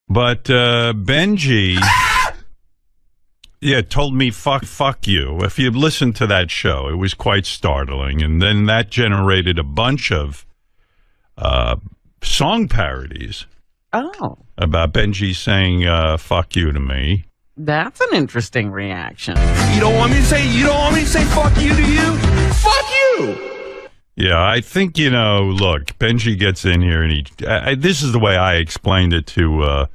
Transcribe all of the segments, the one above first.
But Benjy, told me fuck you. If you listened to that show, it was quite startling. And then that generated a bunch of song parodies. Oh. About Benjy saying fuck you to me. That's an interesting reaction. You don't want me to say fuck you to you? Fuck you! Yeah, I think, look, Benjy gets in here and this is the way I explained it to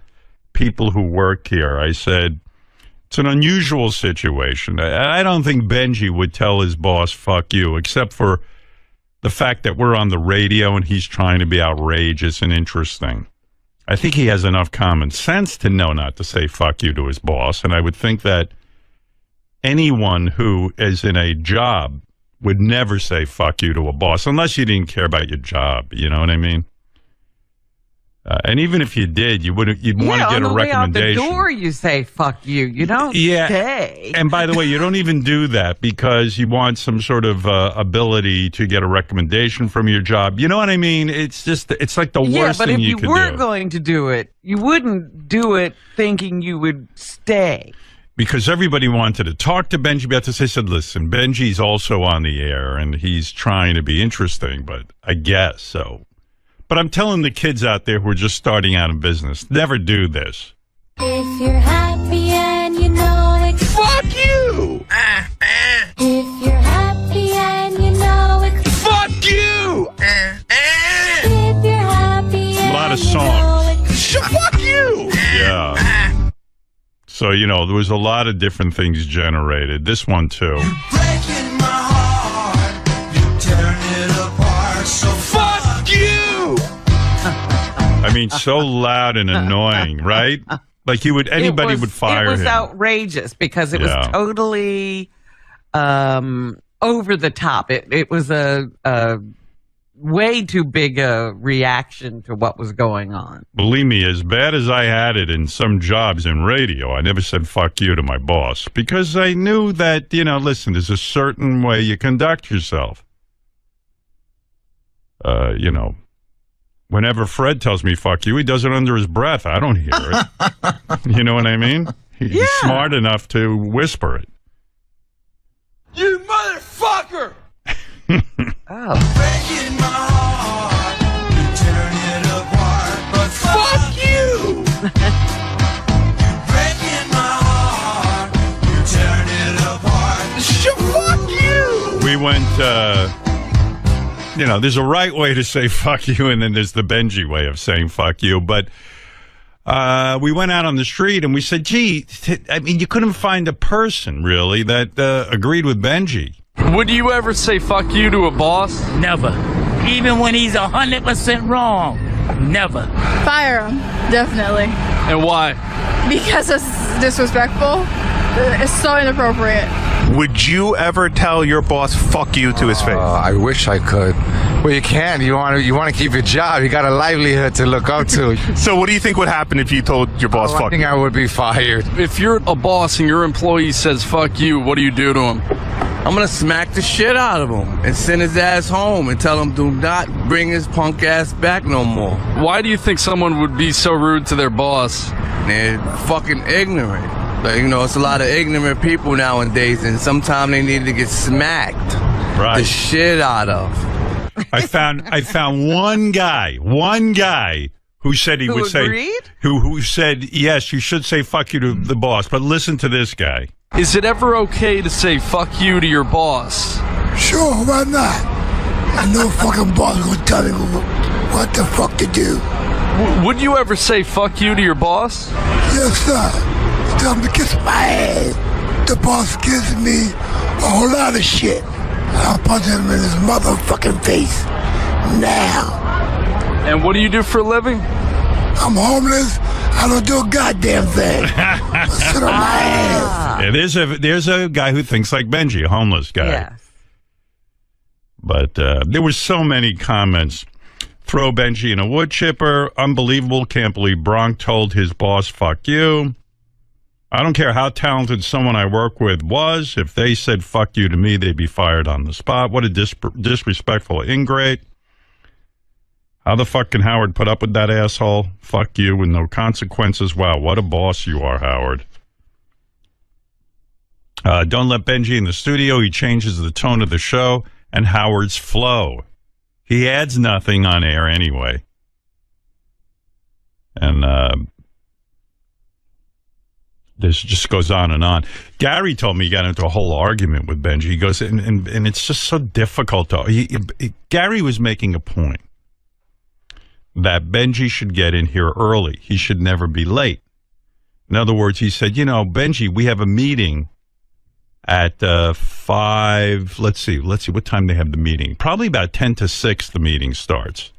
people who work here. I said, it's an unusual situation. I don't think Benjy would tell his boss, fuck you, except for the fact that we're on the radio and he's trying to be outrageous and interesting. I think he has enough common sense to know not to say fuck you to his boss. And I would think that anyone who is in a job would never say fuck you to a boss unless you didn't care about your job. You know what I mean? And even if you did, you'd want to get a recommendation. Out the door, you say fuck you. You don't say. And by the way, you don't even do that because you want some sort of ability to get a recommendation from your job. You know what I mean? It's like the worst thing you could do. Yeah, but if you were going to do it, you wouldn't do it thinking you would stay. Because everybody wanted to talk to Benjy about this. I said, listen, Benjy's also on the air and he's trying to be interesting, but I guess so. But I'm telling the kids out there who are just starting out in business, never do this. If you're happy and you know it, fuck you! If you're happy and you know it, fuck you! If you're happy and a lot of you know songs. it, fuck you! Yeah. So, there was a lot of different things generated. This one, too. You're breaking my heart. You turn it apart. So fuck you! I mean, so loud and annoying, right? Like anybody would fire him. It was outrageous because it was totally over the top. It was a way too big a reaction to what was going on. Believe me, as bad as I had it in some jobs in radio, I never said fuck you to my boss because I knew that, listen, there's a certain way you conduct yourself. Whenever Fred tells me fuck you, he does it under his breath. I don't hear it. You know what I mean? He's smart enough to whisper it. You motherfucker! Oh. Breaking my heart, you turn it apart, but fuck you! You breaking my heart, you turn it apart, fuck you! We went, there's a right way to say fuck you, and then there's the Benjy way of saying fuck you. But we went out on the street and we said, gee, you couldn't find a person, really, that agreed with Benjy. Would you ever say fuck you to a boss? Never. Even when he's 100% wrong. Never. Fire him, definitely. And why? Because it's disrespectful. It's so inappropriate. Would you ever tell your boss fuck you to his face? I wish I could. Well, you can't. You want to keep your job. You got a livelihood to look up to. So what do you think would happen if you told your boss fuck you? I think I would be fired. If you're a boss and your employee says fuck you, what do you do to him? I'm gonna smack the shit out of him and send his ass home and tell him do not bring his punk ass back no more. Why do you think someone would be so rude to their boss? They're fucking ignorant. But, it's a lot of ignorant people nowadays, and sometimes they need to get smacked the shit out of. I found one guy who said who said yes, you should say fuck you to the boss. But listen to this guy. Is it ever okay to say fuck you to your boss? Sure, why not? I know fucking boss is gonna tell me what the fuck to do. Would you ever say fuck you to your boss? Yes, sir. Tell him to kiss my ass. The boss gives me a whole lot of shit. I'll punch him in his motherfucking face now. And what do you do for a living? I'm homeless. I don't do a goddamn thing. I sit on my ass. Yeah, there's a guy who thinks like Benjy, a homeless guy. Yes. But there were so many comments. Throw Benjy in a wood chipper. Unbelievable. Can't believe Bronk told his boss, fuck you. I don't care how talented someone I work with was. If they said fuck you to me, they'd be fired on the spot. What a disrespectful ingrate. How the fuck can Howard put up with that asshole? Fuck you with no consequences. Wow, what a boss you are, Howard. Don't let Benjy in the studio. He changes the tone of the show and Howard's flow. He adds nothing on air anyway. And this just goes on and on. Gary told me he got into a whole argument with Benjy. He goes, and it's just so difficult to... Gary was making a point that Benjy should get in here early. He should never be late. In other words, he said, Benjy, we have a meeting at 5, let's see what time they have the meeting. Probably about 10 to 6 the meeting starts.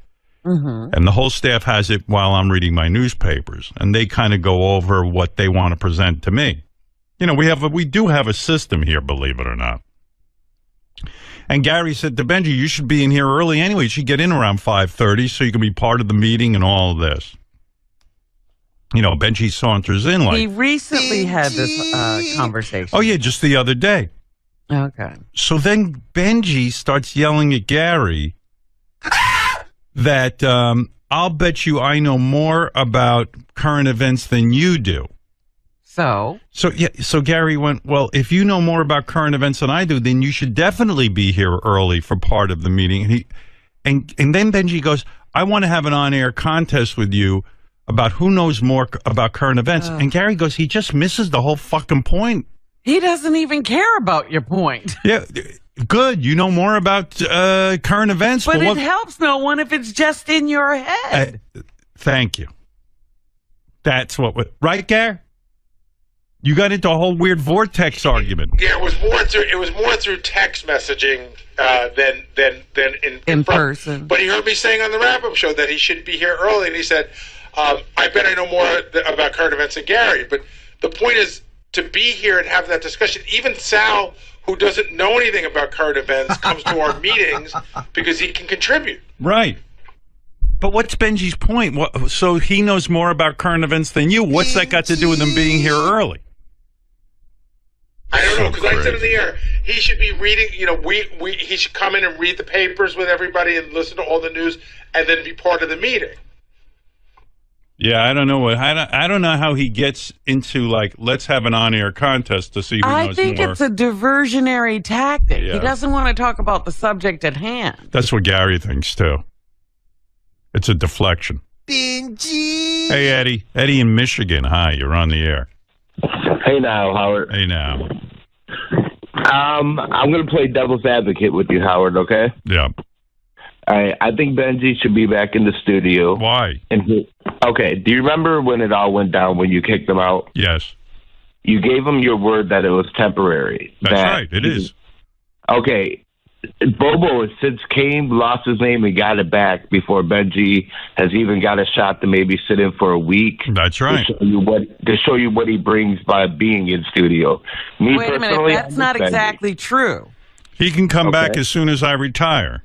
Mm-hmm. And the whole staff has it while I'm reading my newspapers. And they kind of go over what they want to present to me. We do have a system here, believe it or not. And Gary said to Benjy, you should be in here early anyway. You should get in around 5:30 so you can be part of the meeting and all of this. Benjy saunters in like... He recently had this conversation. Oh, yeah, just the other day. Okay. So then Benjy starts yelling at Gary that I'll bet you I know more about current events than you do. So Gary went, well, if you know more about current events than I do, then you should definitely be here early for part of the meeting. And then Benjy goes, I want to have an on-air contest with you about who knows more about current events. And Gary goes, he just misses the whole fucking point. He doesn't even care about your point. Yeah, good. You know more about current events. But it helps no one if it's just in your head. Thank you. That's what... Right, Gary? You got into a whole weird vortex argument. Yeah, it was more through text messaging than in person. But he heard me saying on the wrap-up show that he should be here early, and he said, I bet I know more about current events than Gary. But the point is to be here and have that discussion. Even Sal, who doesn't know anything about current events, comes to our meetings because he can contribute. Right. But what's Benjy's point? So he knows more about current events than you. What's that got to do with him being here early? I don't know, because I said in the air, he should be reading, he should come in and read the papers with everybody and listen to all the news and then be part of the meeting. Yeah, I don't know I don't know how he gets into, let's have an on-air contest to see who knows more. I think it's a diversionary tactic. Yeah. He doesn't want to talk about the subject at hand. That's what Gary thinks, too. It's a deflection. Benjy! Hey, Eddie. Eddie in Michigan. Hi, you're on the air. Hey now, Howard. Hey now. I'm going to play devil's advocate with you, Howard, okay? Yeah. I think Benjy should be back in the studio. Why? Okay, do you remember when it all went down when you kicked him out? Yes. You gave him your word that it was temporary. That's right, it is. Okay. Bobo has since lost his name and got it back before Benjy has even got a shot to maybe sit in for a week. That's right. To show you what he brings by being in studio. Wait a minute, that's not exactly true. He can come back as soon as I retire.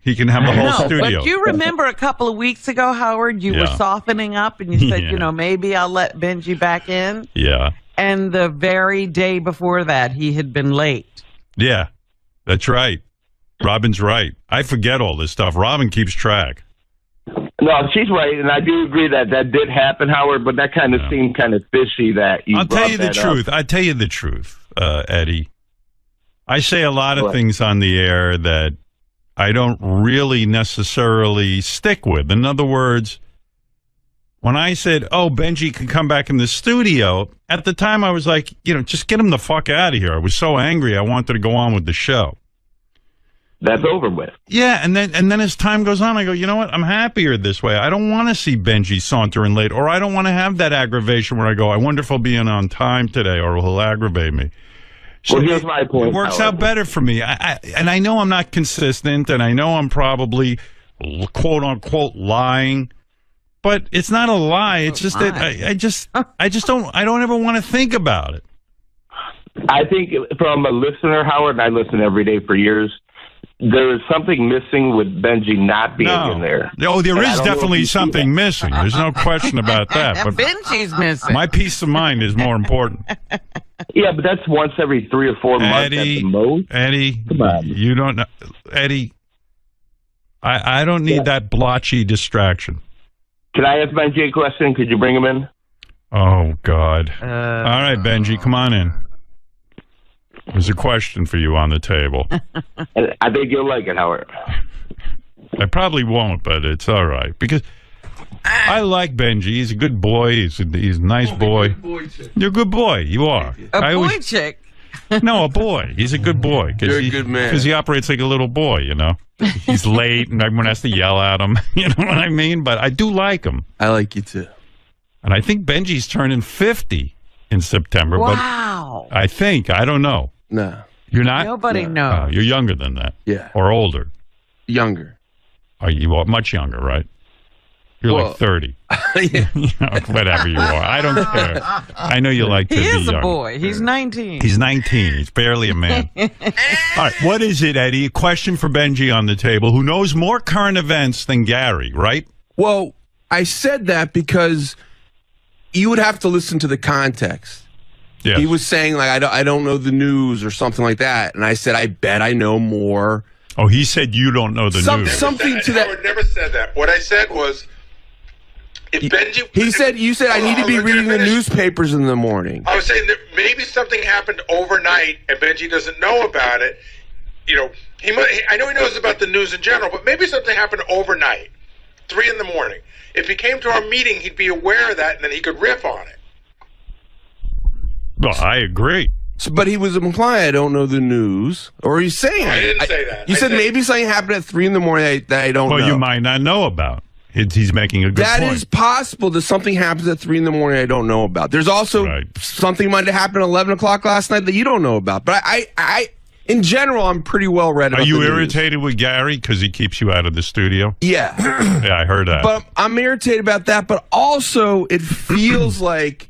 He can have the whole studio. But you remember a couple of weeks ago, Howard, you were softening up and you said, maybe I'll let Benjy back in. Yeah. And the very day before that, he had been late. Yeah, that's right. Robin's right. I forget all this stuff. Robin keeps track. No, she's right, and I do agree that did happen, Howard, but that kind of seemed kind of fishy that you I'll tell you the truth. Up. I'll tell you the truth, Eddie. I say a lot of things on the air that I don't really necessarily stick with. In other words, when I said, Benjy can come back in the studio, at the time I was like, just get him the fuck out of here. I was so angry I wanted to go on with the show. That's over with. Yeah, and then as time goes on, I go, you know what? I'm happier this way. I don't want to see Benjy sauntering late, or I don't want to have that aggravation where I go, I wonder if he'll be in on time today, or he'll aggravate me. So well, here's my point. It works out better for me. And I know I'm not consistent, and I know I'm probably quote-unquote lying, but it's not a lie. It's just that I don't ever want to think about it. I think from a listener, Howard, and I listen every day for years, there is something missing with Benjy not being in there. Oh, there is definitely something missing. There's no question about that. But Benjy's missing. My peace of mind is more important. Yeah, but that's once every 3 or 4 months at the most. Eddie, come on. You don't know. Eddie, I don't need that blotchy distraction. Can I ask Benjy a question? Could you bring him in? Oh, God. All right, Benjy, come on in. There's a question for you on the table. I think you'll like it, Howard. I probably won't, but it's all right. Because I like Benjy. He's a good boy. He's a nice boy. You're a good boy. You are. Boy chick. No, a boy. He's a good boy. You're a good man. Because he operates like a little boy, you know. He's late and everyone has to yell at him. You know what I mean? But I do like him. I like you too. And I think Benjy's turning 50 in September. Wow. But I think. I don't know. No. You're not? Nobody knows. You're younger than that. Yeah. Or older. Younger. Are you much younger, right? You're like 30. Yeah. You know, whatever you are. I don't care. I know you like to be He is a young. boy. He's 19. He's 19. He's barely a man. All right. What is it, Eddie? A question for Benjy on the table, who knows more current events than Gary, right? Well, I said that because you would have to listen to the context. Yes. He was saying, like, I don't know the news or something like that. And I said, I bet I know more. Oh, he said you don't know the news. Something to that. Howard never said that. What I said was, if Benjy... You said I need to be reading the newspapers in the morning. I was saying that maybe something happened overnight and Benjy doesn't know about it. You know, I know he knows about the news in general, but maybe something happened overnight, 3 in the morning. If he came to our meeting, he'd be aware of that, and then he could riff on it. Well, I agree. But he was implying I don't know the news, or he's saying I didn't say that. You said maybe something happened at 3 in the morning that I don't know. Well, you might not know about. He's making a good point. That is possible that something happens at 3 in the morning I don't know about. There's also something might have happened at 11 o'clock last night that you don't know about. But I in general, I'm pretty well read about Are you the news. irritated with Gary because he keeps you out of the studio? Yeah. Yeah, I heard that. But I'm irritated about that, but also it feels like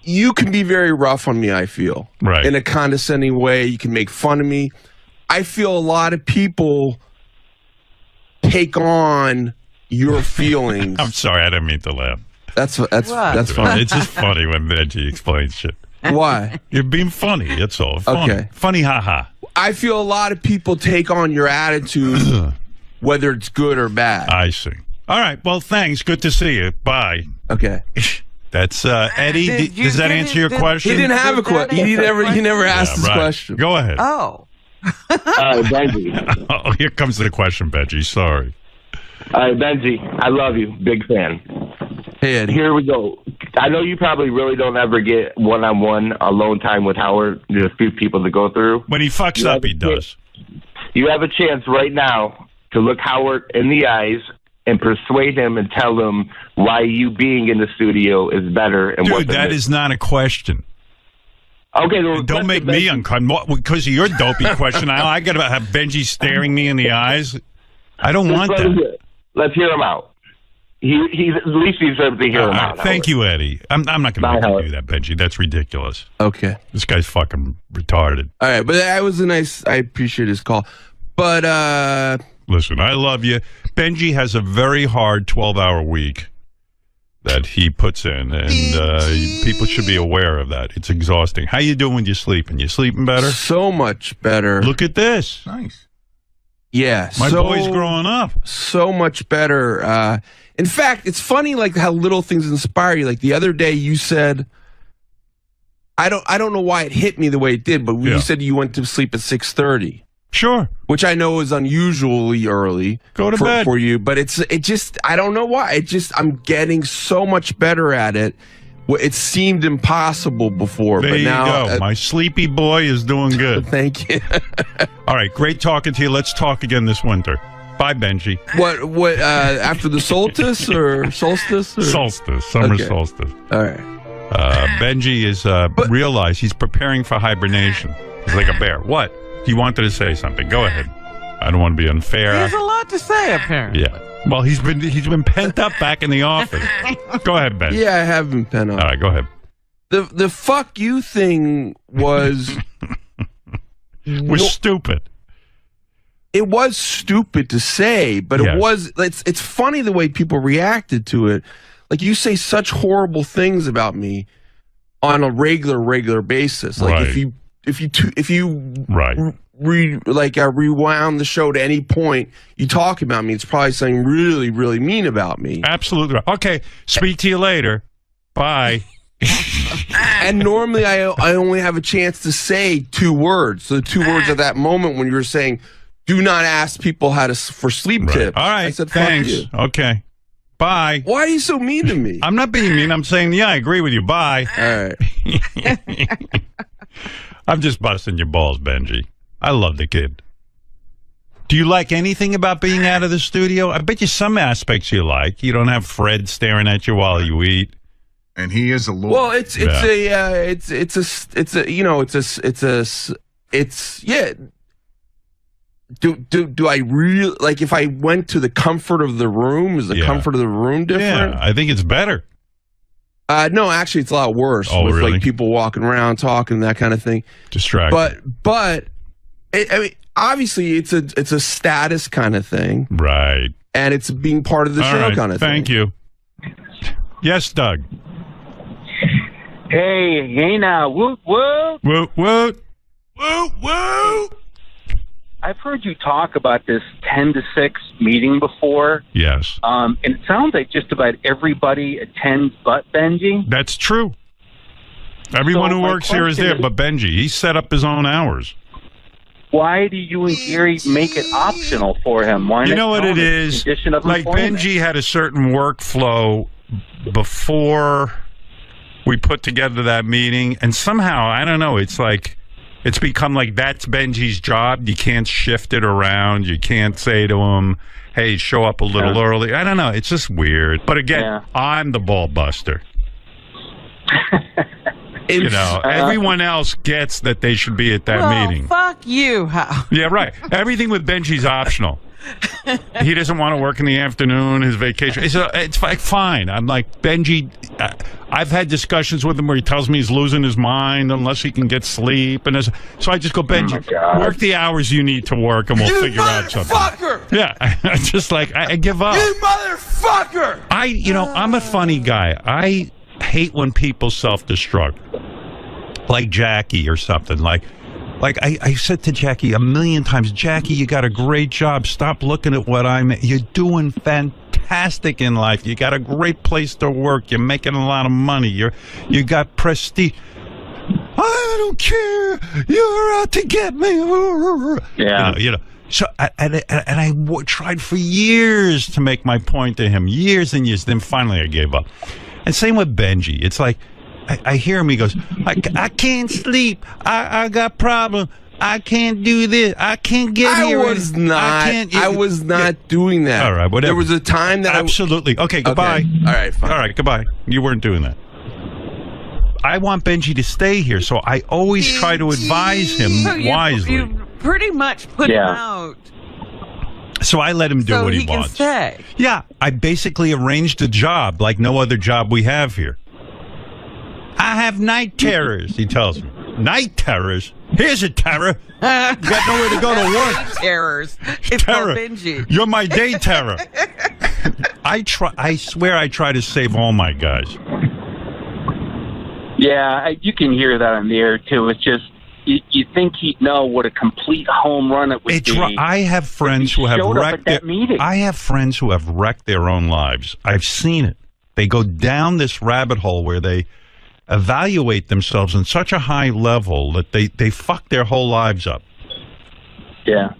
you can be very rough on me, I feel. Right. In a condescending way. You can make fun of me. I feel a lot of people take on your feelings. I'm sorry, I didn't mean to laugh. That's funny. It's just funny when Benjy explains shit. Why? You're being funny, that's all. Funny. Okay. Funny, haha. I feel a lot of people take on your attitude, whether it's good or bad. I see. All right, well, thanks. Good to see you. Bye. Okay. That's Eddie. Does that answer your question? He didn't have a question. He never asked this question. Go ahead. Oh. Benjy. Oh, here comes the question, Benjy. Sorry. All right, Benjy, I love you. Big fan. Hey, Eddie. Here we go. I know you probably really don't ever get one-on-one alone time with Howard. There's a few people to go through. When he fucks up, he does. You have a chance right now to look Howard in the eyes and persuade him and tell him why you being in the studio is better. And Dude, that is not a question. Okay, don't make me uncomfortable because of your dopey question. I got to have Benjy staring me in the eyes. I don't want that. Let's hear him out. He's at least he deserves to hear him out. Thank you, Eddie. I'm not going to make you do that, Benjy. That's ridiculous. Okay. This guy's fucking retarded. All right, but that was I appreciate his call. But listen, I love you. Benjy has a very hard 12-hour week that he puts in, and people should be aware of that. It's exhausting. How you doing when you're sleeping? You sleeping better? So much better. Look at this. Nice. Yeah. My boy's growing up. So much better. In fact, it's funny like how little things inspire you. Like the other day you said, I don't know why it hit me the way it did, but you said you went to sleep at 6:30. Sure. Which I know is unusually early. Go to bed. For you, but it just I don't know why. I'm getting so much better at it. It seemed impossible before, There but you now go. My sleepy boy is doing good. Thank you. All right, great talking to you. Let's talk again this winter. Bye, Benjy. What after the solstice or solstice? Or? Solstice, summer solstice. All right. Benjy is realized he's preparing for hibernation. He's like a bear. What? He wanted to say something. Go ahead. I don't want to be unfair. There's a lot to say, apparently. Yeah. Well, he's been pent up back in the office. Go ahead, Ben. Yeah, I have been pent up. All right, go ahead. The fuck you thing was stupid. It was stupid to say, but it's funny the way people reacted to it. Like you say such horrible things about me on a regular basis. Like if you rewound the show to any point you talk about me, it's probably something really, really mean about me. Absolutely. Okay. Speak to you later. Bye. And normally I only have a chance to say 2 words. So the 2 words at that moment when you were saying, do not ask people for sleep tips. All right. I said, thanks. Fuck you. Okay. Bye. Why are you so mean to me? I'm not being mean. I'm saying, yeah, I agree with you. Bye. All right. I'm just busting your balls, Benji. I love the kid. Do you like anything about being out of the studio? I bet you some aspects you like. You don't have Fred staring at you while you eat. And he is a lord. Well, it's Do I really like if I went to the comfort of the room? Is the comfort of the room different? Yeah, I think it's better. No, actually, it's a lot worse. Oh, with really? like people walking around talking, that kind of thing. Distracting. But I mean, obviously, it's a status kind of thing, right? And it's being part of the show kind of thing. Thank you. Yes, Doug. Hey now, woot woot. Woot woot. Woot woot. I've heard you talk about this 10 to 6 meeting before. Yes. And it sounds like just about everybody attends but Benjy. That's true. Everyone who works here is there but Benjy. He set up his own hours. Why do you and Gary make it optional for him? Why you not know what tell it him is? it's a condition of Like employment? Benjy had a certain workflow before we put together that meeting, and somehow, I don't know, it's like it's become like that's Benjy's job. You can't shift it around. You can't say to him, hey, show up a little early. I don't know. It's just weird. But again, I'm the ball buster. You know, everyone else gets that they should be at that meeting. Fuck you, Hal. Yeah, right. Everything with Benjy's optional. He doesn't want to work in the afternoon, his vacation. It's like, fine. I'm like, Benjy, I've had discussions with him where he tells me he's losing his mind unless he can get sleep. So I just go, Benjy, work the hours you need to work and we'll figure out something. Motherfucker! Yeah, just like, I give up. You motherfucker! I'm a funny guy. I hate when people self-destruct. Like Jackie or something. Like I said to Jackie a million times, Jackie, you got a great job. Stop looking at what you're doing fantastic in life. You got a great place to work. You're making a lot of money. You got prestige. I don't care. You're out to get me. Yeah. You know. So I tried for years to make my point to him. Years and years. Then finally I gave up. And same with Benjy. It's like, I hear him, he goes, I can't sleep. I got problem. I can't do this. I can't get here. I was not doing that. All right, whatever. There was a time that Absolutely. Okay, goodbye. Okay. All right, fine. All right, goodbye. You weren't doing that. I want Benjy to stay here, so I always try to advise him wisely. You pretty much put him out. So I let him do what he wants. So he can stay. Yeah, I basically arranged a job like no other job we have here. I have night terrors, he tells me. Night terrors? Here's a terror. You got nowhere to go to work. Terrors. It's called Benjy. You're my day terror. I swear I try to save all my guys. Yeah, you can hear that on the air, too. It's just, you think he'd know what a complete home run it would be. I have friends who have wrecked their own lives. I've seen it. They go down this rabbit hole where they evaluate themselves in such a high level that they fuck their whole lives up. Yeah.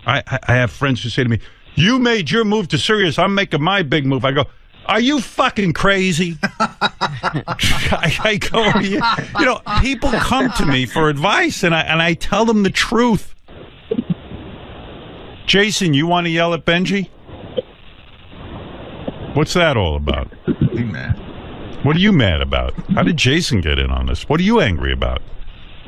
I have friends who say to me, you made your move to Sirius, I'm making my big move. I go, are you fucking crazy? I go, you know, people come to me for advice and I tell them the truth. Jason, you want to yell at Benjy? What's that all about? Hey, man. What are you mad about? How did Jason get in on this? What are you angry about?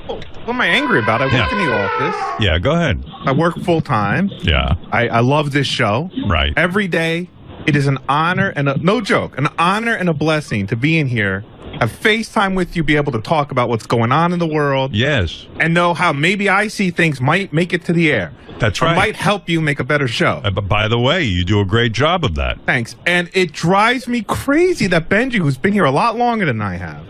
What am I angry about? I work in the office. Yeah, go ahead. I work full time. Yeah. I love this show. Right. Every day, it is an honor and no joke, an honor and a blessing to be in here, have FaceTime with you, be able to talk about what's going on in the world. Yes. And know how maybe I see things might make it to the air. That's or right. might help you make a better show. But by the way, you do a great job of that. Thanks. And it drives me crazy that Benjy, who's been here a lot longer than I have,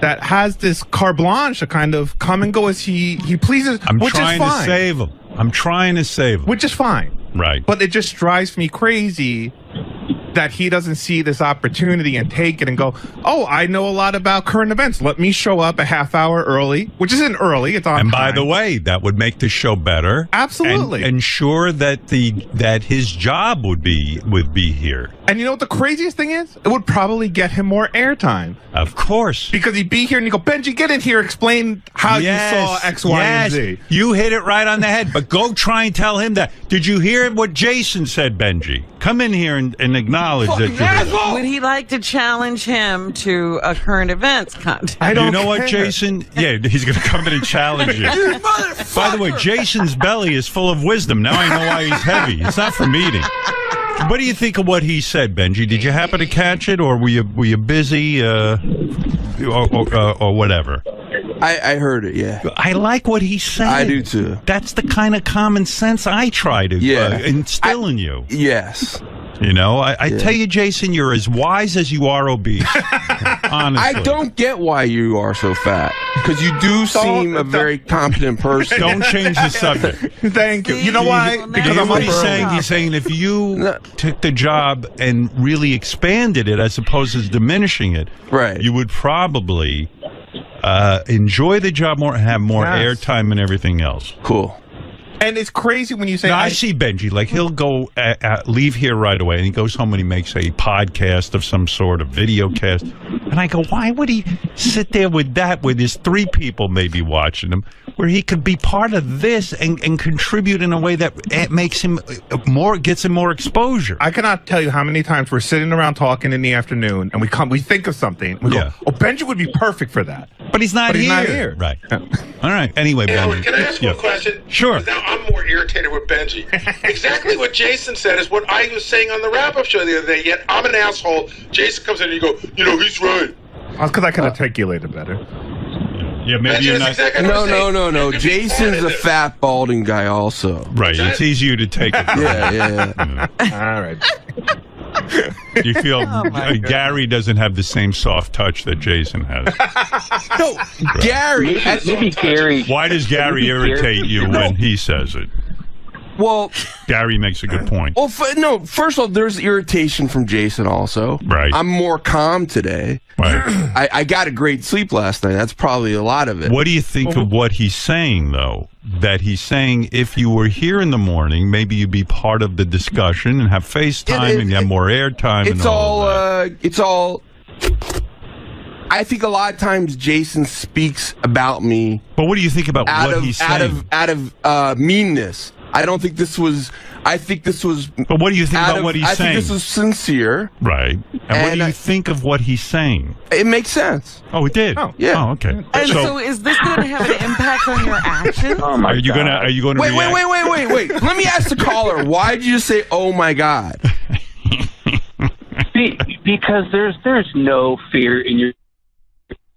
that has this carte blanche to kind of come and go as he pleases, which is fine. I'm trying to save him. I'm trying to save him. Which is fine. Right. But it just drives me crazy that he doesn't see this opportunity and take it and go, oh, I know a lot about current events. Let me show up a half hour early, which isn't early. It's on And time. by the way, that would make the show better. Absolutely. And ensure that that his job would be here. And you know what the craziest thing is? It would probably get him more airtime. Of course. Because he'd be here and you go, Benji, get in here, explain how you saw X, Y, and Z. You hit it right on the head, but go try and tell him that. Did you hear what Jason said, Benji? Come in here and acknowledge that. Would he like to challenge him to a current events contest? You know what, Jason? Yeah, he's going to come in and challenge you. By the way, Jason's belly is full of wisdom. Now I know why he's heavy. It's not from eating. What do you think of what he said, Benji? Did you happen to catch it, or were you busy, or whatever? I heard it, yeah. I like what he said. I do too. That's the kind of common sense I try to instill in you. Yes. You know, I tell you, Jason, you're as wise as you are obese. Honestly. I don't get why you are so fat. Because you do seem a very competent person. Don't change the subject. Thank you. You know why? Because I'm what he's saying. He's saying if you took the job and really expanded it as opposed to diminishing it, you would probably enjoy the job more and have more airtime and everything else. Cool. And it's crazy when you say... Now, I see Benji, like he'll go leave here right away and he goes home and he makes a podcast of some sort, of video cast. And I go, why would he sit there with that, with his 3 people maybe watching him, where he could be part of this and contribute in a way that makes him gets him more exposure? I cannot tell you how many times we're sitting around talking in the afternoon and we think of something. We go, oh, Benji would be perfect for that. But he's not here. Right. All right. Anyway, Benji. Can I ask one question? Sure. Now I'm more irritated with Benji. Exactly what Jason said is what I was saying on the wrap-up show the other day, yet I'm an asshole. Jason comes in and you go, you know, he's right. That's because I can articulate it better. Yeah, maybe you're not. Exactly No. Jason's a fat, balding guy also. Right. It's easier to take it. Yeah. All right. You feel Gary doesn't have the same soft touch that Jason has. No, Gary. Maybe Gary. Why does Gary irritate you when he says it? Well, Gary makes a good point. Well, first of all, there's irritation from Jason also. Right. I'm more calm today. Right. I got a great sleep last night. That's probably a lot of it. What do you think of what he's saying, though? That he's saying if you were here in the morning, maybe you'd be part of the discussion and have FaceTime and you have more airtime. It's all. I think a lot of times Jason speaks about me. But what do you think about what he's saying? Out of meanness. I don't think this was. I think this was. But what do you think about what he's saying? I think this was sincere. Right. And what do you think of what he's saying? It makes sense. Oh, it did. Oh, yeah. Oh, okay. And so is this going to have an impact on your actions? Oh my Are you God. gonna Wait. Let me ask the caller. Why did you say, "Oh my God"? Because there's no fear in your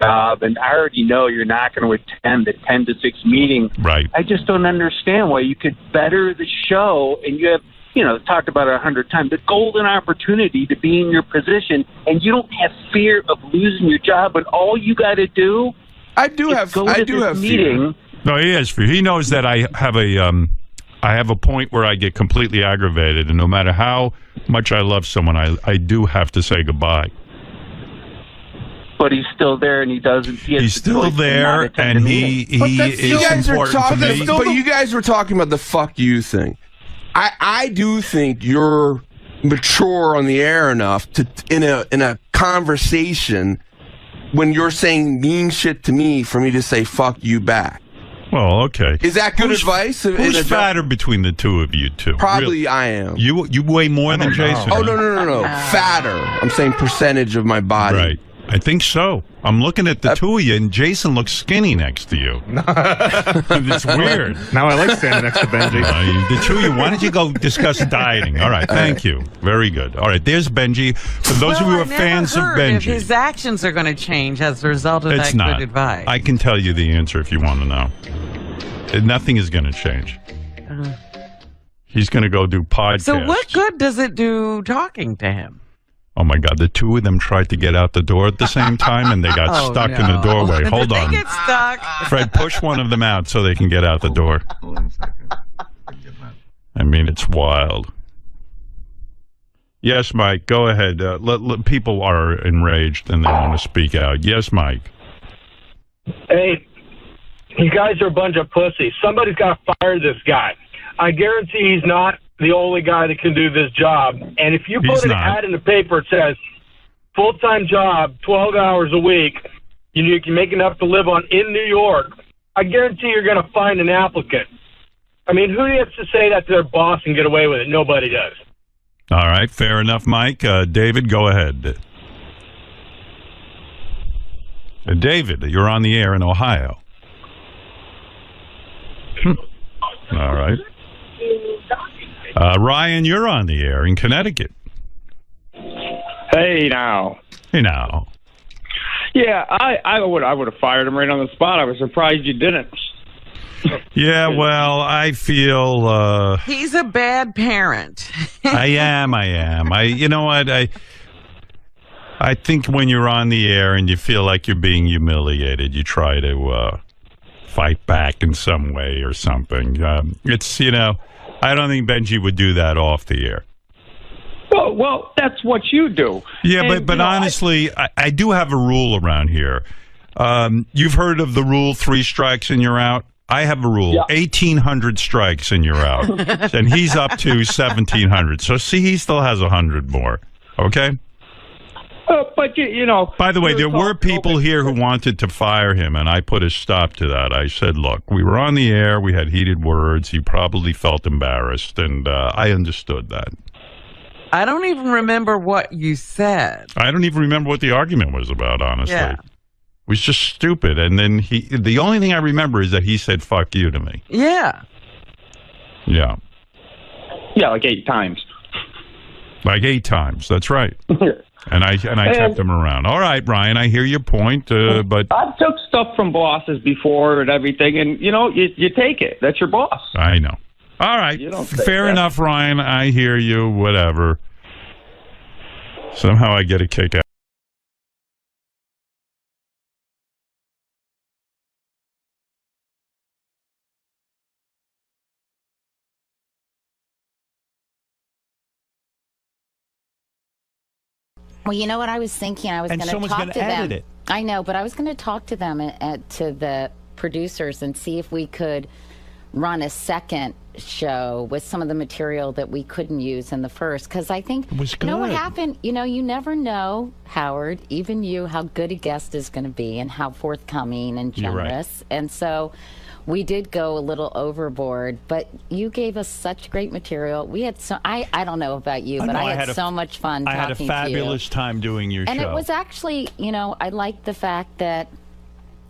job, and I already know you're not going to attend the 10 to 6 meeting. Right. I just don't understand why you could better the show, and you have, talked about it 100 times, the golden opportunity to be in your position, and you don't have fear of losing your job, but all you got to do I do have meeting. fear. No, he has fear. He knows that I have a point where I get completely aggravated, and no matter how much I love someone, I do have to say goodbye. But he's still there, and he doesn't. He's still there, and he is important to me. But you guys were talking about the "fuck you" thing. I do think you're mature on the air enough to in a conversation when you're saying mean shit to me for me to say "fuck you" back. Well, okay. Is that good advice? Who's fatter between the two of you two? Probably really? I am. You weigh more than Jason. Oh, no. Fatter. I'm saying percentage of my body. Right. I think so. I'm looking at the two of you, and Jason looks skinny next to you. It's weird. Now I like standing next to Benji. The two of you, why don't you go discuss dieting? All right, thank you. Very good. All right, there's Benji. For those of you who are fans of Benji. If his actions are going to change as a result of that good advice. I can tell you the answer if you want to know. Nothing is going to change. He's going to go do podcasts. So what good does it do talking to him? Oh my God! The two of them tried to get out the door at the same time, and they got stuck in the doorway. Hold Did on, they get stuck? Fred. Push one of them out so they can get out the door. I mean, it's wild. Yes, Mike. Go ahead. People are enraged and they want to speak out. Yes, Mike. Hey, you guys are a bunch of pussies. Somebody's got to fire this guy. I guarantee he's not the only guy that can do this job. And if you put an ad in the paper that says full-time job, 12 hours a week, you can make enough to live on in New York, I guarantee you're going to find an applicant. I mean, who has to say that to their boss and get away with it? Nobody does. All right, fair enough, Mike. David, go ahead. David, you're on the air in Ohio. All right. Ryan, you're on the air in Connecticut. Hey now. Hey now. Yeah, I would have fired him right on the spot. I was surprised you didn't. Yeah, well, I feel he's a bad parent. I am. You know what? I think when you're on the air and you feel like you're being humiliated, you try to fight back in some way or something. It's, I don't think Benjy would do that off the air. Well, that's what you do. Yeah, and, but honestly, I do have a rule around here. You've heard of the rule, 3 strikes and you're out? I have a rule, 1,800 strikes and you're out. And he's up to 1,700. So, see, he still has 100 more. Okay? But, By the way, there were people here who wanted to fire him, and I put a stop to that. I said, look, we were on the air. We had heated words. He probably felt embarrassed, and I understood that. I don't even remember what you said. I don't even remember what the argument was about, honestly. Yeah. It was just stupid. And then the only thing I remember is that he said, fuck you to me. Yeah. Yeah. Yeah, like 8 times. Like 8 times. That's right. And I kept him around. All right, Ryan, I hear your point, but I've took stuff from bosses before and everything, and, you take it. That's your boss. I know. All right. Fair enough, Ryan. I hear you. Whatever. Somehow I get a kick out. Well, you know what I was thinking? I was going to talk to them. It. I know, but I was going to talk to them, to the producers, and see if we could run a second show with some of the material that we couldn't use in the first. Because I think, you know what happened? You never know, Howard, even you, how good a guest is going to be and how forthcoming and generous. Right. And so we did go a little overboard, but you gave us such great material. We had I don't know about you, but I had so much fun talking to you. I had a fabulous time doing your show. And it was actually, I liked the fact that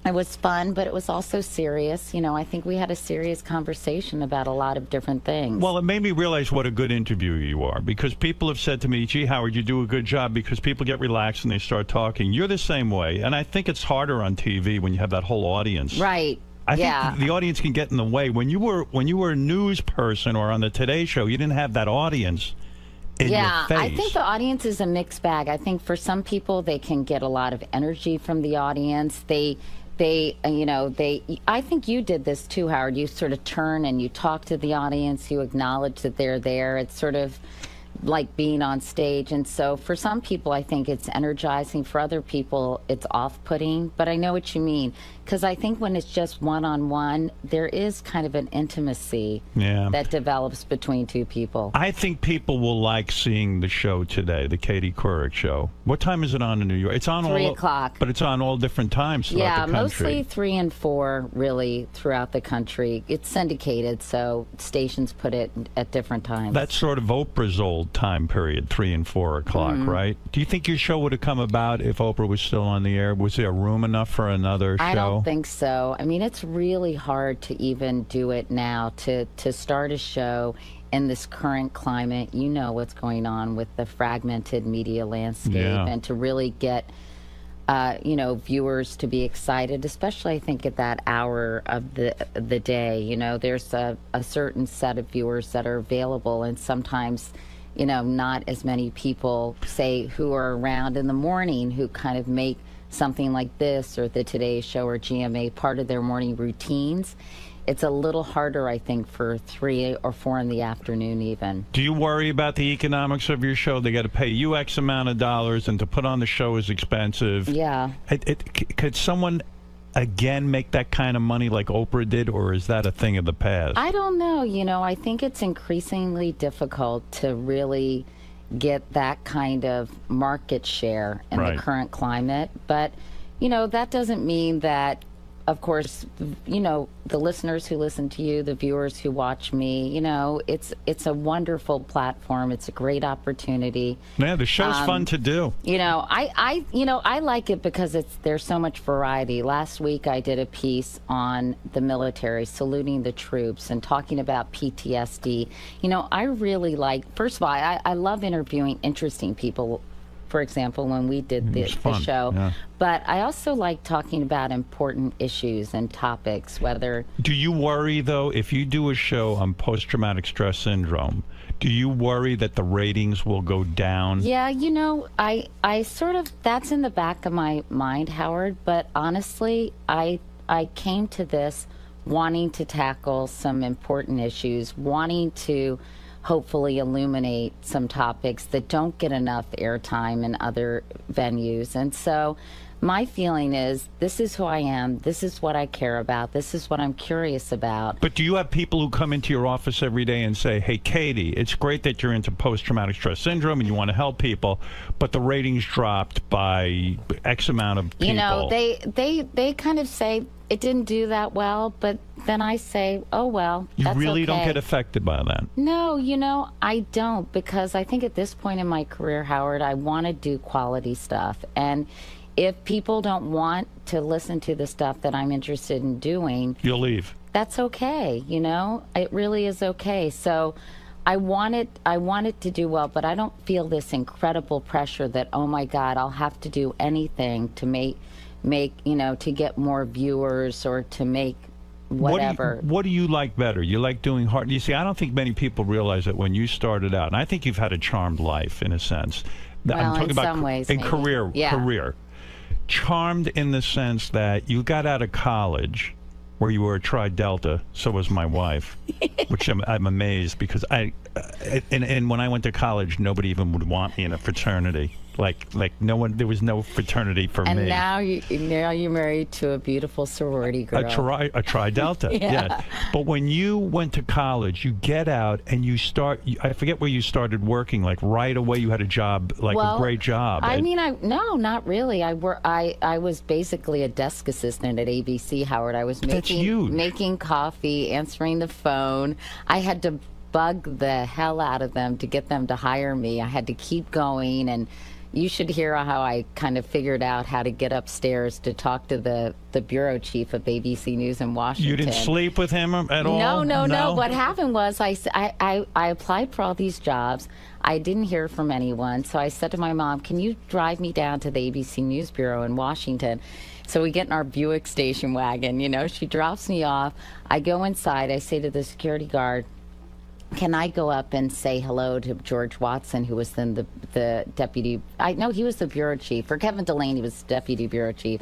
it was fun, but it was also serious. I think we had a serious conversation about a lot of different things. Well, it made me realize what a good interviewer you are, because people have said to me, gee, Howard, you do a good job, because people get relaxed and they start talking. You're the same way, and I think it's harder on TV when you have that whole audience. Right. I think the audience can get in the way. When you were a news person or on the Today Show, you didn't have that audience in your face. I think the audience is a mixed bag. I think for some people, they can get a lot of energy from the audience. I think you did this too, Howard. You sort of turn and you talk to the audience. You acknowledge that they're there. It's sort of like being on stage. And so for some people, I think it's energizing. For other people, it's off-putting. But I know what you mean, because I think when it's just one-on-one, there is kind of an intimacy that develops between two people. I think people will like seeing the show today, the 𝗦𝗫𝗄𝗿𝗍 show. What time is it on in New York? It's on 3 o'clock. But it's on all different times throughout the country. Mostly 3 and 4, really, throughout the country. It's syndicated, so stations put it at different times. That's sort of Oprah's old time period, 3 and 4 o'clock, right? Do you think your show would have come about if Oprah was still on the air? Was there room enough for another show? I don't think so. I mean, it's really hard to even do it now, to start a show in this current climate. You know what's going on with the fragmented media landscape, and to really get viewers to be excited, especially I think at that hour of the day. There's a certain set of viewers that are available, and sometimes you know, not as many people, say, who are around in the morning who kind of make something like this or the Today Show or GMA part of their morning routines. It's a little harder, I think, for 3 or 4 in the afternoon even. Do you worry about the economics of your show? They got to pay you X amount of dollars, and to put on the show is expensive. Yeah. Could someone, again, make that kind of money like Oprah did, or is that a thing of the past? I don't know. You know, I think it's increasingly difficult to really get that kind of market share in the current climate. But, you know, that doesn't mean that, of course, you know, the listeners who listen to you, the viewers who watch me, you know, it's a wonderful platform. It's a great opportunity. Yeah, the show's fun to do. You know, I like it because there's so much variety. Last week I did a piece on the military, saluting the troops and talking about PTSD. You know, I really like, first of all, I love interviewing interesting people. For example, when we did the show. Yeah. But I also like talking about important issues and topics, whether... Do you worry, though, if you do a show on post-traumatic stress syndrome, do you worry that the ratings will go down? Yeah, you know, I sort of... That's in the back of my mind, Howard, but honestly, I came to this wanting to tackle some important issues, wanting to hopefully illuminate some topics that don't get enough airtime in other venues. And so my feeling is, this is who I am, this is what I care about, this is what I'm curious about. But do you have people who come into your office every day and say, hey, Katie, it's great that you're into post-traumatic stress syndrome and you want to help people, but the ratings dropped by X amount of people? You know, they kind of say, it didn't do that well, but then I say, oh, well, that's You really okay. don't get affected by that? No, you know, I don't, because I think at this point in my career, Howard, I want to do quality stuff. And if people don't want to listen to the stuff that I'm interested in doing, you'll leave. That's okay, you know? It really is okay. So I want it to do well, but I don't feel this incredible pressure that, oh my God, I'll have to do anything to make you know, to get more viewers or to make whatever. What do you like better? You like doing hard? You see, I don't think many people realize that when you started out, and I think you've had a charmed life in a sense. Well, I'm talking in about some ways, in maybe. career. Yeah. Charmed in the sense that you got out of college where you were a Tri Delta, so was my wife, which I'm amazed because and when I went to college, nobody even would want me in a fraternity. Like no one, there was no fraternity for me. And now you're married to a beautiful sorority girl. A Tri Delta, yeah. But when you went to college, you get out and you start. I forget where you started working. Like right away, you had a job, like a great job. I mean, no, not really. I was basically a desk assistant at ABC, Howard. I was making coffee, answering the phone. I had to bug the hell out of them to get them to hire me. I had to keep going, and you should hear how I kind of figured out how to get upstairs to talk to the bureau chief of ABC News in Washington. You didn't sleep with him at all? No. What happened was I applied for all these jobs. I didn't hear from anyone, so I said to my mom, can you drive me down to the ABC News Bureau in Washington? So we get in our Buick station wagon, you know. She drops me off. I go inside. I say to the security guard, can I go up and say hello to George Watson, who was then the deputy? He was the bureau chief. Or Kevin Delaney was the deputy bureau chief.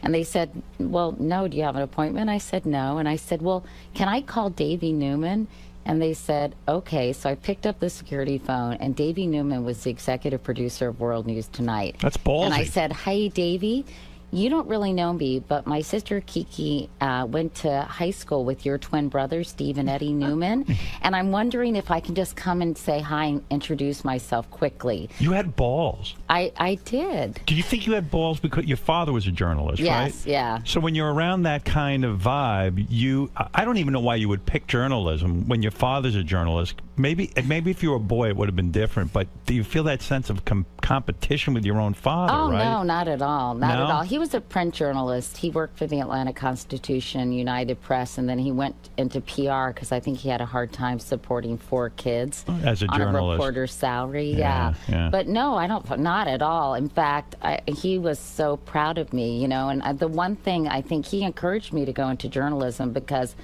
And they said, well, no, do you have an appointment? I said, no. And I said, well, can I call Davey Newman? And they said, okay. So I picked up the security phone, and Davey Newman was the executive producer of World News Tonight. That's ballsy. And I said, hey, Davey, you don't really know me, but my sister Kiki went to high school with your twin brothers, Steve and Eddie Newman, and I'm wondering if I can just come and say hi and introduce myself quickly. You had balls. I did. Do you think you had balls because your father was a journalist, right? Yes, yeah. So when you're around that kind of vibe, I don't even know why you would pick journalism when your father's a journalist. Maybe if you were a boy, it would have been different, but do you feel that sense of competition with your own father, right? Oh, no, not at all. Not at all. He was a print journalist. He worked for the Atlanta Constitution, United Press, and then he went into PR because I think he had a hard time supporting 4 kids as a journalist on a reporter's salary. Yeah. But no, not at all. In fact, he was so proud of me, you know, and the one thing I think he encouraged me to go into journalism because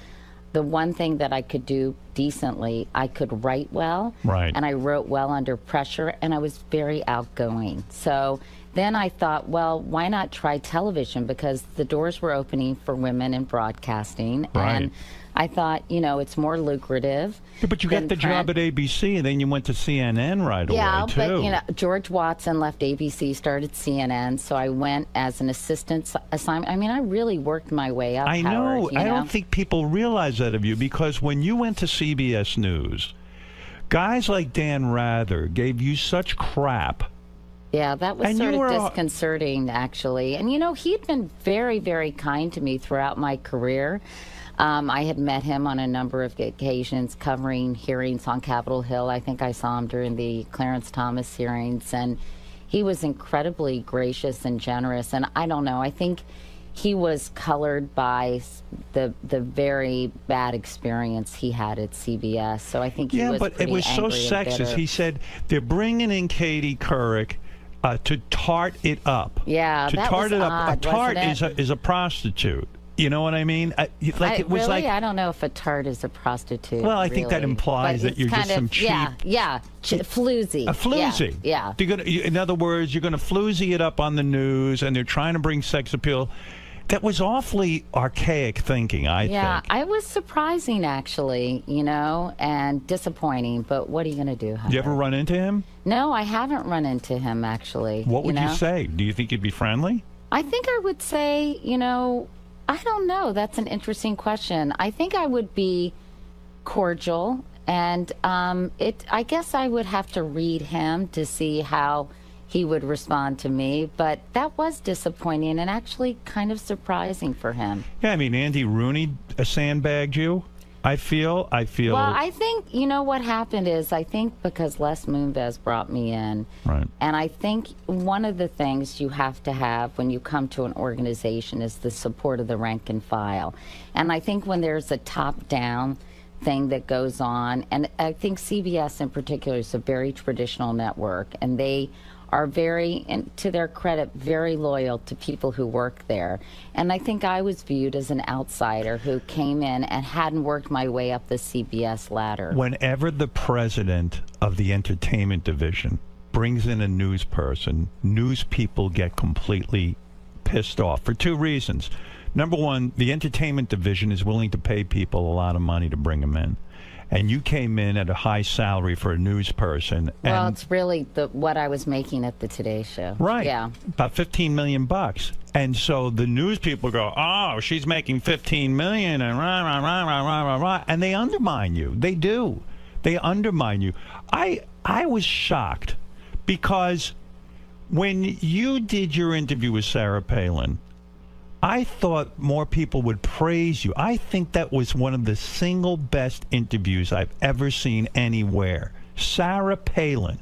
the one thing that I could do decently, I could write well. Right. And I wrote well under pressure, and I was very outgoing. So then I thought, well, why not try television? Because the doors were opening for women in broadcasting. Right. And I thought, you know, it's more lucrative. Yeah, but you got the job at ABC, and then you went to CNN right away, too. Yeah, but, you know, George Watson left ABC, started CNN, so I went as an assistant assignment. I mean, I really worked my way up, I know. Howard, I don't think people realize that of you, because when you went to CBS News, guys like Dan Rather gave you such crap. Yeah, that was And sort you of were- disconcerting, actually. And, you know, he'd been very, very kind to me throughout my career. I had met him on a number of occasions covering hearings on Capitol Hill. I think I saw him during the Clarence Thomas hearings, and he was incredibly gracious and generous. And I don't know, I think he was colored by the very bad experience he had at CBS. So I think he was but it pretty was so angry and sexist. bitter. He said, they're bringing in Katie Couric to tart it up. Yeah, to that tart was it up. odd, A tart wasn't is a prostitute. You know what I mean? It was really? like, I don't know if a tart is a prostitute. well, I think that really. implies But that you're it's just kind some of, cheap. Yeah, floozy. A floozy. Yeah. In other words, you're going to floozy it up on the news, and they're trying to bring sex appeal. That was awfully archaic thinking, I think. I was surprising, actually, you know, and disappointing. But what are you going to do? You ever run into him? No, I haven't run into him, actually. What would you you know? say? Do you think you'd be friendly? I think I would say, you know, I don't know. That's an interesting question. I think I would be cordial, and I guess I would have to read him to see how he would respond to me. But that was disappointing and actually kind of surprising for him. Yeah, I mean, Andy Rooney sandbagged you. I feel. Well, I think, you know, what happened is, I think because Les Moonves brought me in, right. And I think one of the things you have to have when you come to an organization is the support of the rank and file. And I think when there's a top-down thing that goes on, and I think CBS in particular is a very traditional network, and they are very, and to their credit, very loyal to people who work there. And I think I was viewed as an outsider who came in and hadn't worked my way up the CBS ladder. Whenever the president of the entertainment division brings in a news person, news people get completely pissed off for two reasons. Number one, the entertainment division is willing to pay people a lot of money to bring them in. And you came in at a high salary for a news person. Well, and it's really what I was making at the Today Show. Right. Yeah. About $15 million. And so the news people go, oh, she's making $15 million and rah, rah, rah, rah, rah, rah, rah. And they undermine you. They do. They undermine you. I was shocked because when you did your interview with Sarah Palin, I thought more people would praise you. I think that was one of the single best interviews I've ever seen anywhere. Sarah Palin.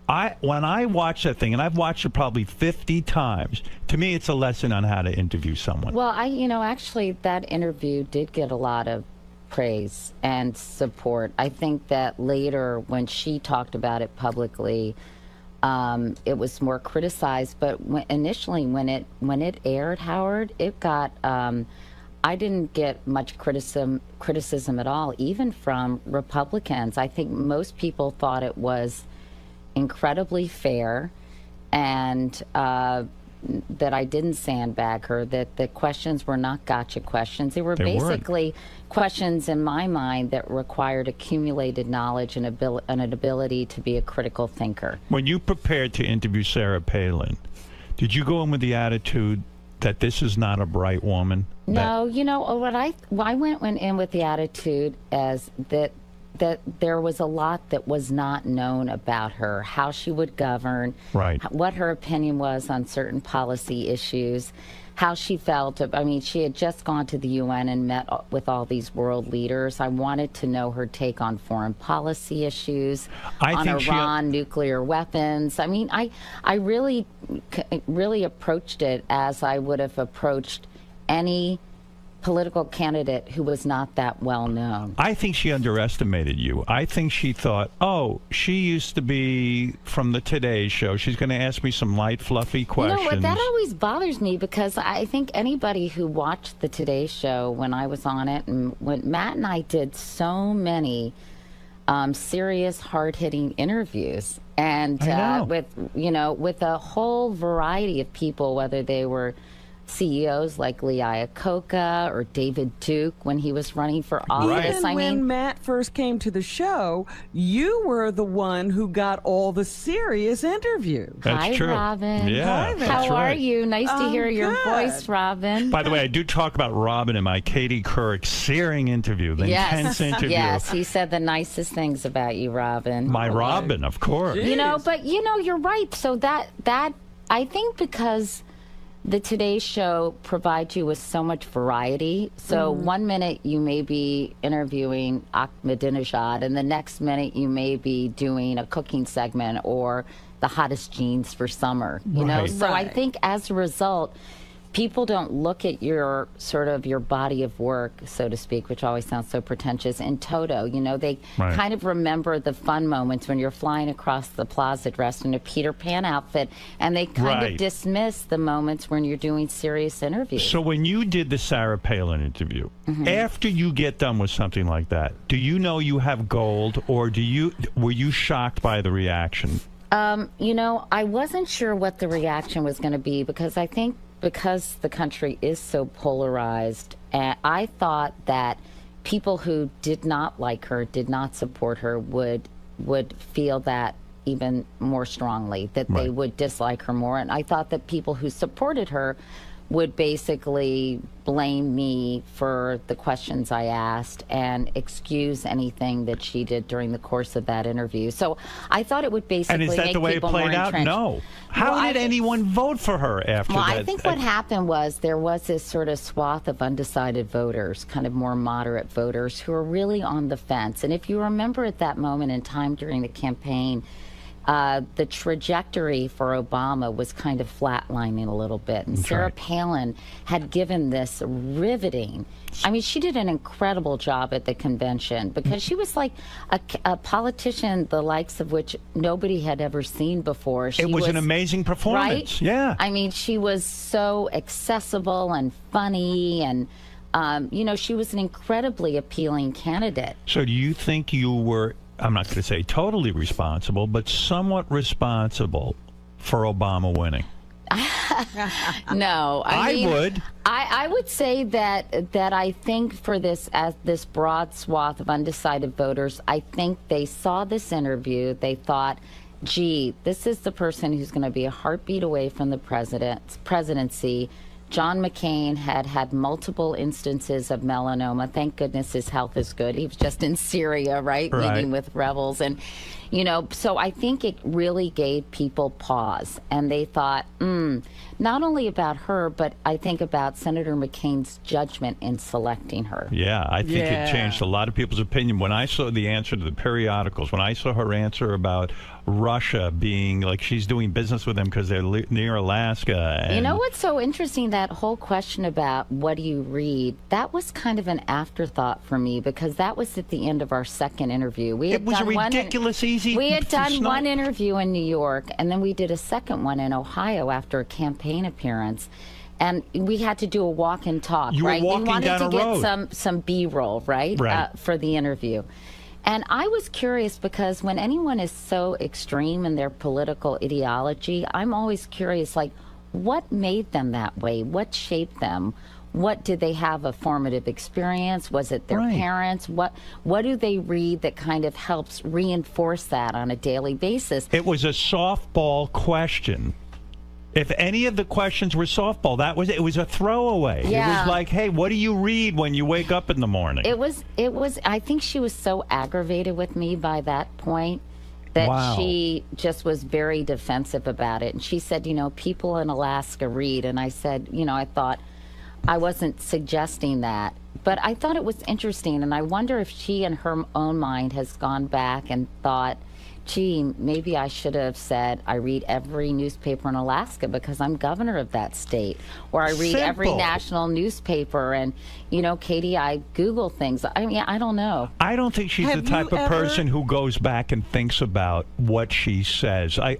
When I watch that thing, and I've watched it probably 50 times, to me it's a lesson on how to interview someone. Well, actually that interview did get a lot of praise and support. I think that later when she talked about it publicly, it was more criticized, but initially when it aired, Howard, it got I didn't get much criticism at all, even from Republicans. I think most people thought it was incredibly fair, and that I didn't sandbag her, that the questions were not gotcha questions. They were basically questions, in my mind, that required accumulated knowledge and an ability to be a critical thinker. When you prepared to interview Sarah Palin, did you go in with the attitude that this is not a bright woman? No, I went in with the attitude as that there was a lot that was not known about her, how she would govern, right, what her opinion was on certain policy issues, how she felt. I mean, she had just gone to the UN and met with all these world leaders. I wanted to know her take on foreign policy issues, on Iran, nuclear weapons. I mean, I really approached it as I would have approached any political candidate who was not that well known. I think she underestimated you. I think she thought, oh, she used to be from the Today Show. She's going to ask me some light, fluffy questions. You know what? That always bothers me because I think anybody who watched the Today Show when I was on it, and when Matt and I did so many serious, hard-hitting interviews, and with a whole variety of people, whether they were CEOs like 𝗦𝗵cie𝘄𝗿𝗱 or David Duke when he was running for office. Even when Matt first came to the show, you were the one who got all the serious interviews. That's true. Robin. Yeah, Hi there. that's How right. are you? Nice to hear your voice, Robin. By the way, I do talk about Robin in my Katie Couric searing interview, the intense interview. Yes, he said the nicest things about you, Robin. My Robin, of course. You know, but you're right. So that I think because the Today Show provides you with so much variety. So 1 minute you may be interviewing 𝗦𝗵cie𝘄𝗿𝗱, and the next minute you may be doing a cooking segment or the hottest jeans for summer. You know, so I think as a result, people don't look at your sort of your body of work, so to speak, which always sounds so pretentious, in toto. You know, they kind of remember the fun moments when you're flying across the plaza dressed in a Peter Pan outfit, and they kind of dismiss the moments when you're doing serious interviews. So when you did the Sarah Palin interview, after you get done with something like that, do you know you have gold, or were you shocked by the reaction? You know, I wasn't sure what the reaction was going to be because I think because the country is so polarized, I thought that people who did not like her, did not support her, would feel that even more strongly, that they would dislike her more. And I thought that people who supported her would basically blame me for the questions I asked and excuse anything that she did during the course of that interview. So I thought it would basically make people more entrenched. And is that the way it played out? No. How did anyone vote for her after that? Well, I think what happened was there was this sort of swath of undecided voters, kind of more moderate voters, who were really on the fence. And if you remember at that moment in time during the campaign, the trajectory for Obama was kind of flatlining a little bit. And Sarah Palin had given this riveting, I mean, she did an incredible job at the convention because she was like a politician, the likes of which nobody had ever seen before. It was an amazing performance. Yeah. I mean, she was so accessible and funny, and you know, she was an incredibly appealing candidate. So do you think you were, I'm not going to say totally responsible, but somewhat responsible for Obama winning? No, I mean, would. I would say that I think for this broad swath of undecided voters, I think they saw this interview, they thought, gee, this is the person who's going to be a heartbeat away from the presidency. John McCain had multiple instances of melanoma. Thank goodness his health is good. He was just in Syria, meeting with rebels. And, you know, so I think it really gave people pause. And they thought, not only about her, but I think about Senator McCain's judgment in selecting her. Yeah, I think it changed a lot of people's opinion. When I saw the answer to the periodicals, when I saw her answer about Russia being like she's doing business with them because they're near Alaska. And you know what's so interesting? That whole question about what do you read, that was kind of an afterthought for me because that was at the end of our second interview. It was a ridiculous easy. We had done one interview in New York, and then we did a second one in Ohio after a campaign appearance. And we had to do a walk and talk, you right? Were walking we wanted down to a get road. some B-roll, right? For the interview. And I was curious because when anyone is so extreme in their political ideology, I'm always curious, like, what made them that way? What shaped them? What did they have a formative experience? Was it their parents? What do they read that kind of helps reinforce that on a daily basis? It was a softball question. If any of the questions were softball, it was a throwaway. Yeah. It was like, hey, what do you read when you wake up in the morning? It was I think she was so aggravated with me by that point that she just was very defensive about it. And she said, you know, people in Alaska read. And I said, you know, I thought I wasn't suggesting that. But I thought it was interesting. And I wonder if she in her own mind has gone back and thought, gee, maybe I should have said I read every newspaper in Alaska because I'm governor of that state, or I read every national newspaper, and Katie, I Google things. I mean, I don't know. I don't think she's the type of person who goes back and thinks about what she says. I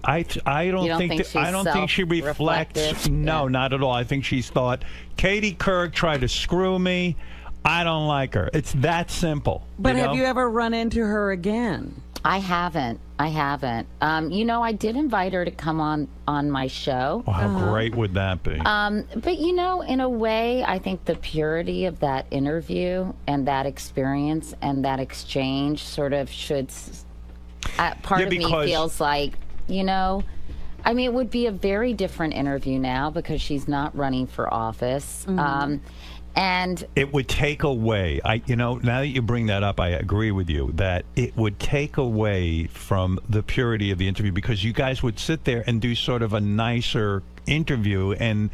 don't think she reflects. No, not at all. I think she's thought Katie Couric tried to screw me. I don't like her. It's that simple. But have you ever run into her again? I haven't. I did invite her to come on my show. Oh, how great would that be? But in a way, I think the purity of that interview and that experience and that exchange sort of should. Part of me feels like, I mean, it would be a very different interview now because she's not running for office. And it would take away, now that you bring that up, I agree with you that it would take away from the purity of the interview, because you guys would sit there and do sort of a nicer interview, and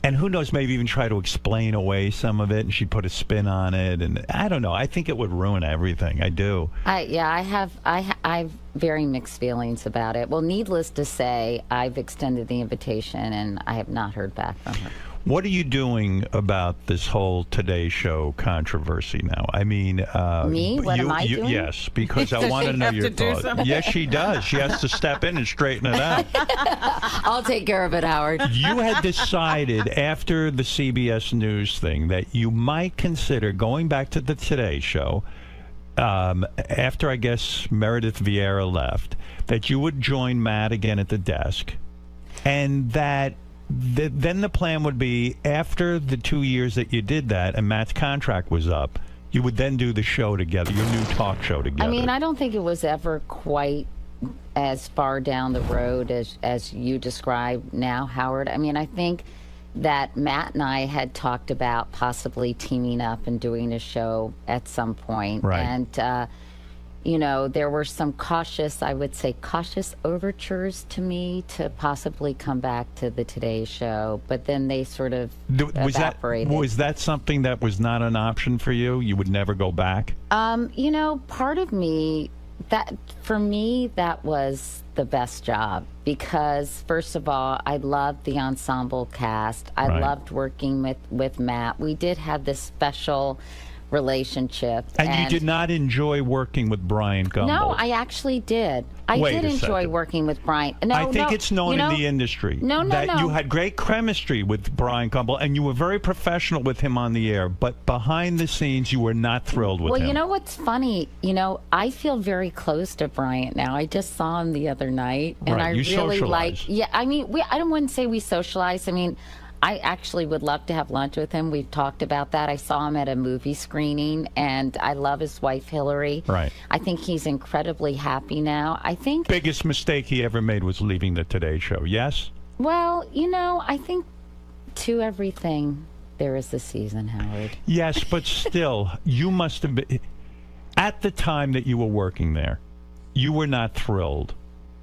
who knows, maybe even try to explain away some of it, and she'd put a spin on it, and I don't know. I think it would ruin everything. I do. I have very mixed feelings about it. Well, needless to say, I've extended the invitation, and I have not heard back from her. What are you doing about this whole Today Show controversy now? I mean, me? What am I doing? Yes, because I want to know your thoughts. Yes, she does. She has to step in and straighten it out. I'll take care of it, Howard. You had decided after the CBS News thing that you might consider going back to the Today Show after, I guess, Meredith Vieira left, that you would join Matt again at the desk, and that then the plan would be, after the 2 years that you did that and Matt's contract was up, you would then do the show together, your new talk show together. I mean, I don't think it was ever quite as far down the road as you described now, Howard. I mean, I think that Matt and I had talked about possibly teaming up and doing a show at some point. Right. And, there were some cautious overtures to me to possibly come back to the Today Show, but then they sort of evaporated. Was that something that was not an option for you? You would never go back? Part of me, for me, that was the best job because, first of all, I loved the ensemble cast. I loved working with Matt. We did have this special relationship. And you did not enjoy working with Brian Gumbel? No, I actually did. I did enjoy working with Brian. I think it's known in the industry that you had great chemistry with Brian Gumbel, and you were very professional with him on the air, but behind the scenes, you were not thrilled with him. Well, you know what's funny? I feel very close to Brian now. I just saw him the other night, and I really like. Yeah, I mean, I wouldn't say we socialized. I mean, I actually would love to have lunch with him. We've talked about that. I saw him at a movie screening, and I love his wife, Hillary. Right. I think he's incredibly happy now. I think biggest mistake he ever made was leaving the Today Show, yes? Well, I think to everything there is a season, Howard. Yes, but still, you must have been, at the time that you were working there, you were not thrilled.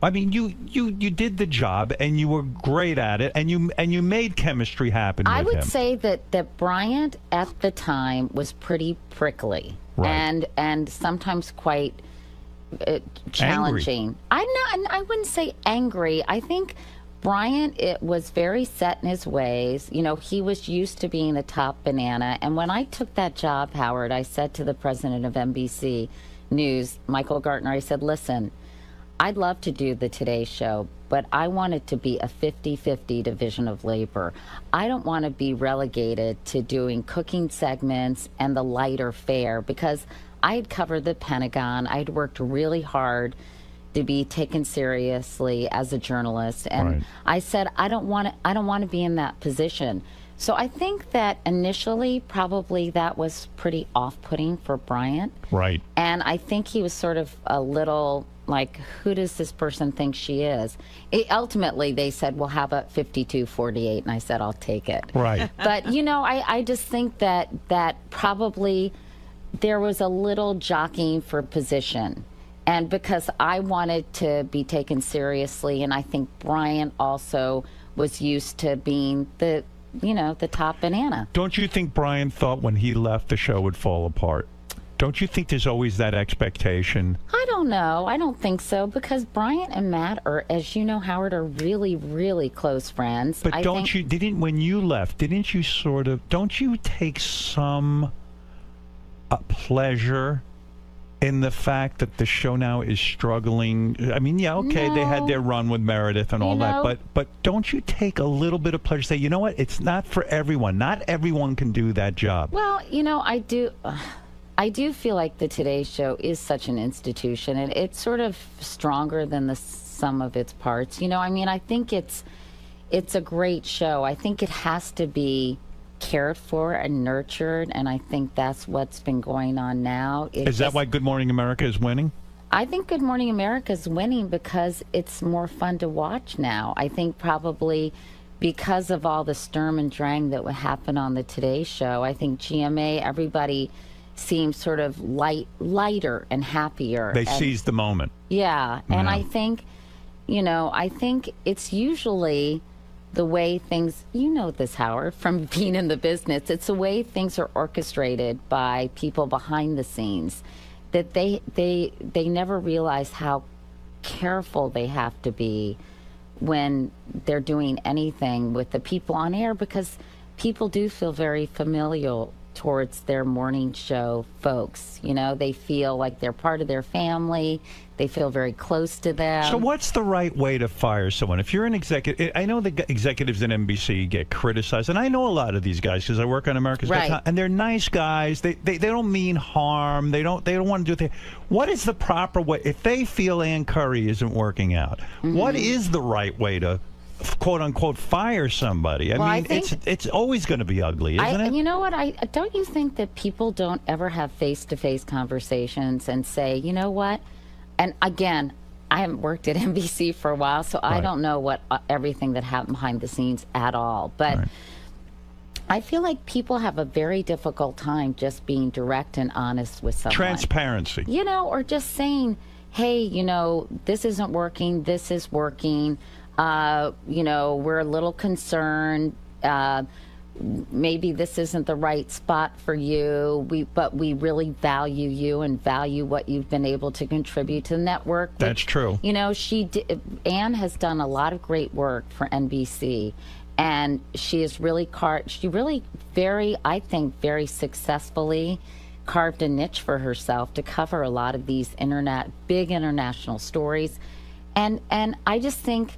I mean, you did the job, and you were great at it, and you made chemistry happen with him. I would say that Bryant at the time was pretty prickly, and sometimes quite challenging. Angry. I wouldn't say angry. I think Bryant, it was very set in his ways. He was used to being the top banana, and when I took that job, Howard, I said to the president of NBC News, Michael Gartner, I said, listen, I'd love to do the Today Show, but I want it to be a 50-50 division of labor. I don't want to be relegated to doing cooking segments and the lighter fare, because I had covered the Pentagon. I'd worked really hard to be taken seriously as a journalist, and I said I don't want to be in that position. So I think that initially probably that was pretty off-putting for Bryant. Right. And I think he was sort of a little like, who does this person think she is? Ultimately, they said, well, how about 52-48? And I said, I'll take it. Right. But, I just think that probably there was a little jockeying for position. And because I wanted to be taken seriously, and I think Brian also was used to being the top banana. Don't you think Brian thought when he left the show would fall apart? Don't you think there's always that expectation? I don't know. I don't think so, because Bryant and Matt are, as you know, Howard, are really, really close friends. But when you left, didn't you don't you take some pleasure in the fact that the show now is struggling? I mean, yeah, okay, they had their run with Meredith and all that, but don't you take a little bit of pleasure? Say, you know what? It's not for everyone. Not everyone can do that job. Well, I do feel like the Today Show is such an institution, and it's sort of stronger than the sum of its parts. I mean, I think it's a great show. I think it has to be cared for and nurtured, and I think that's what's been going on now. Is that why Good Morning America is winning? I think Good Morning America is winning because it's more fun to watch now. I think probably because of all the sturm and drang that would happen on the Today Show. I think GMA, everybody seems sort of lighter and happier. They seized the moment. Yeah, and I think, I think it's usually the way things, this, Howard, from being in the business, it's the way things are orchestrated by people behind the scenes, that they never realize how careful they have to be when they're doing anything with the people on air, because people do feel very familial towards their morning show folks. They feel like they're part of their family. They feel very close to them. So what's the right way to fire someone? If you're an executive, I know the executives at NBC get criticized, and I know a lot of these guys because I work on America's Got Talent, and they're nice guys. They don't mean harm. They don't want to do things. What is the proper way? If they feel Ann Curry isn't working out, what is the right way to quote unquote fire somebody? I mean, it's always going to be ugly, isn't it? You know what? Don't you think that people don't ever have face-to-face conversations and say, you know what? And again, I haven't worked at NBC for a while, so I don't know what everything that happened behind the scenes at all. But I feel like people have a very difficult time just being direct and honest with someone. Transparency. Or just saying, hey, this isn't working, this is working. We're a little concerned. Maybe this isn't the right spot for you. But we really value you and value what you've been able to contribute to the network. That's true. Ann has done a lot of great work for NBC, and she is really very successfully carved a niche for herself to cover a lot of these big international stories, and I just think,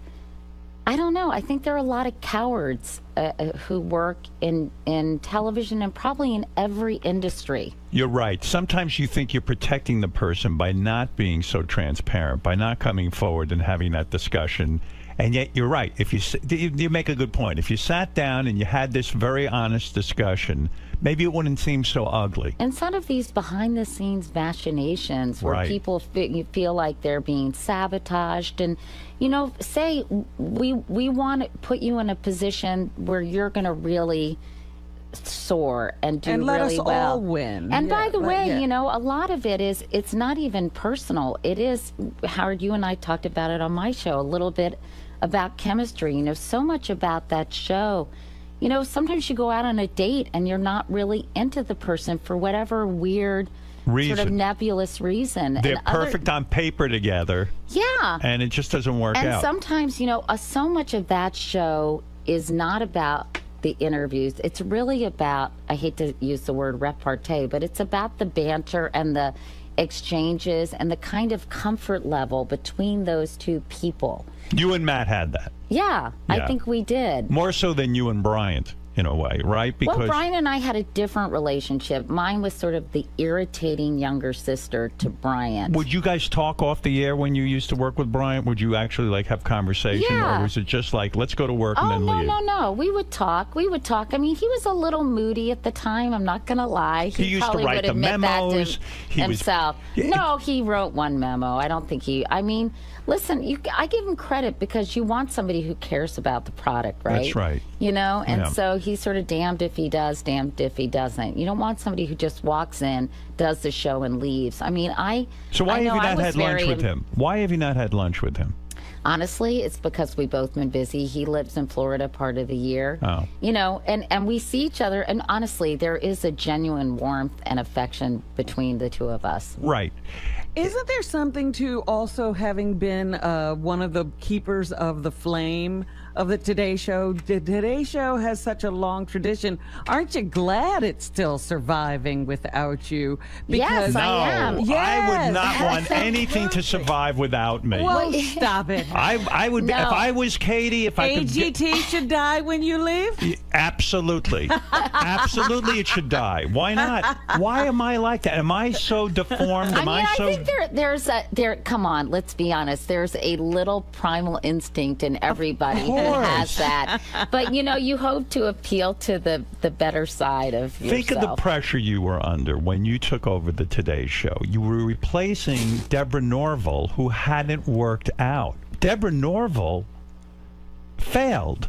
I don't know. I think there are a lot of cowards who work in television and probably in every industry. You're right. Sometimes you think you're protecting the person by not being so transparent, by not coming forward and having that discussion. And yet you're right. If you make a good point. If you sat down and you had this very honest discussion, maybe it wouldn't seem so ugly. Instead of these behind-the-scenes machinations where people feel like they're being sabotaged, and say we want to put you in a position where you're going to really soar and do really well. And let us all win. And by the way, a lot of it is, it's not even personal. It is, Howard, you and I talked about it on my show, a little bit about chemistry. So much about that show. Sometimes you go out on a date and you're not really into the person for whatever weird sort of nebulous reason. They're perfect on paper together. Yeah. And it just doesn't work out. And sometimes, so much of that show is not about the interviews. It's really about, I hate to use the word repartee, but it's about the banter and the exchanges and the kind of comfort level between those two people. You and Matt had that. Yeah, I think we did. More so than you and Bryant, in a way, right? Well, Brian and I had a different relationship. Mine was sort of the irritating younger sister to Bryant. Would you guys talk off the air when you used to work with Bryant? Would you actually have conversation? Yeah. Or was it just like, let's go to work and then leave? No. We would talk. I mean, he was a little moody at the time. I'm not going to lie. He used to write the memos. Himself. No, he wrote one memo. I don't think listen, I give him credit because you want somebody who cares about the product, right? That's right. And so he's sort of damned if he does, damned if he doesn't. You don't want somebody who just walks in, does the show, and leaves. I mean, So why have you not had lunch with him? Why have you not had lunch with him? honestly, it's because we've both been busy. He lives in Florida part of the year. Oh. You know, and we see each other, and honestly, there is a genuine warmth and affection between the two of us. Right. Isn't there something to also having been one of the keepers of the flame of the Today Show? The Today Show has such a long tradition. Aren't you glad it's still surviving without you? Yes, I am. No, I would not want anything to survive without me. Well, stop it. I would, No. if I was Katie, if I could AGT should die when you leave? Absolutely. Absolutely, it should die. Why not? Why am I like that? Am I so deformed? Am I so... I think come on, let's be honest. There's a little primal instinct in everybody who has that. But, you know, you hope to appeal to the better side of yourself. Think of the pressure you were under when you took over the Today Show. You were replacing Deborah Norville, who hadn't worked out. Deborah Norville failed.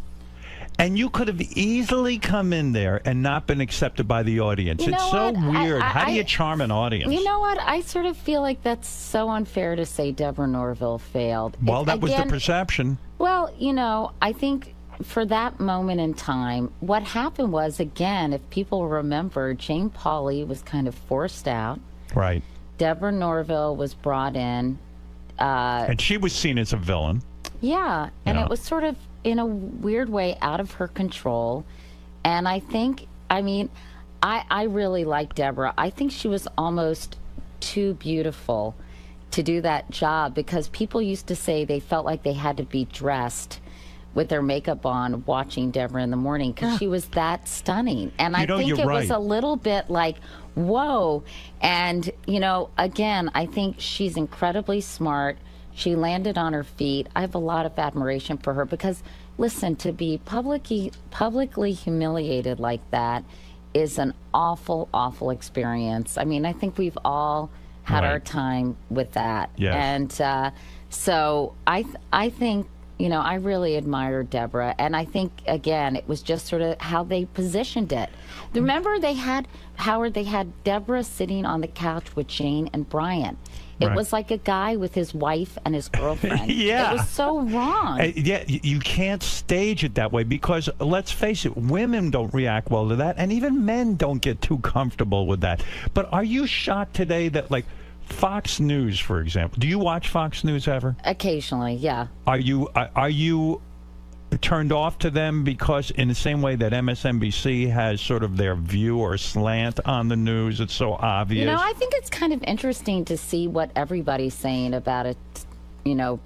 And you could have easily come in there and not been accepted by the audience. You know It's so what? weird. How do you charm an audience? You know what? I sort of feel like that's so unfair to say Deborah Norville failed. Well, that was the perception. Well, you know, I think for that moment in time, what happened was, again, if people remember, Jane Pauley was kind of forced out. Right. Deborah Norville was brought in. And she was seen as a villain. Yeah, and Yeah. it was sort of, in a weird way, out of her control. And I think, I mean, I really like Deborah. I think she was almost too beautiful to do that job, because people used to say they felt like they had to be dressed with their makeup on watching Deborah in the morning, because she was that stunning. And I think it was a little bit like, whoa. And, you know, again, I think she's incredibly smart. She landed on her feet. I have a lot of admiration for her, because, listen, to be publicly humiliated like that is an awful, awful experience. I mean, I think we've all had our time with that. Yes. And so I think, you know, I really admire Deborah. And I think, again, it was just sort of how they positioned it. Remember, they had Deborah sitting on the couch with Jane and Brian. It was like a guy with his wife and his girlfriend. Yeah. It was so wrong. Yeah, you can't stage it that way, because, let's face it, women don't react well to that, and even men don't get too comfortable with that. But are you shocked today that, like, Fox News, for example, do you watch Fox News ever? Occasionally, yeah. Are you turned off to them because, in the same way that MSNBC has sort of their view or slant on the news, it's so obvious? You know, I think it's kind of interesting to see what everybody's saying about it, you know,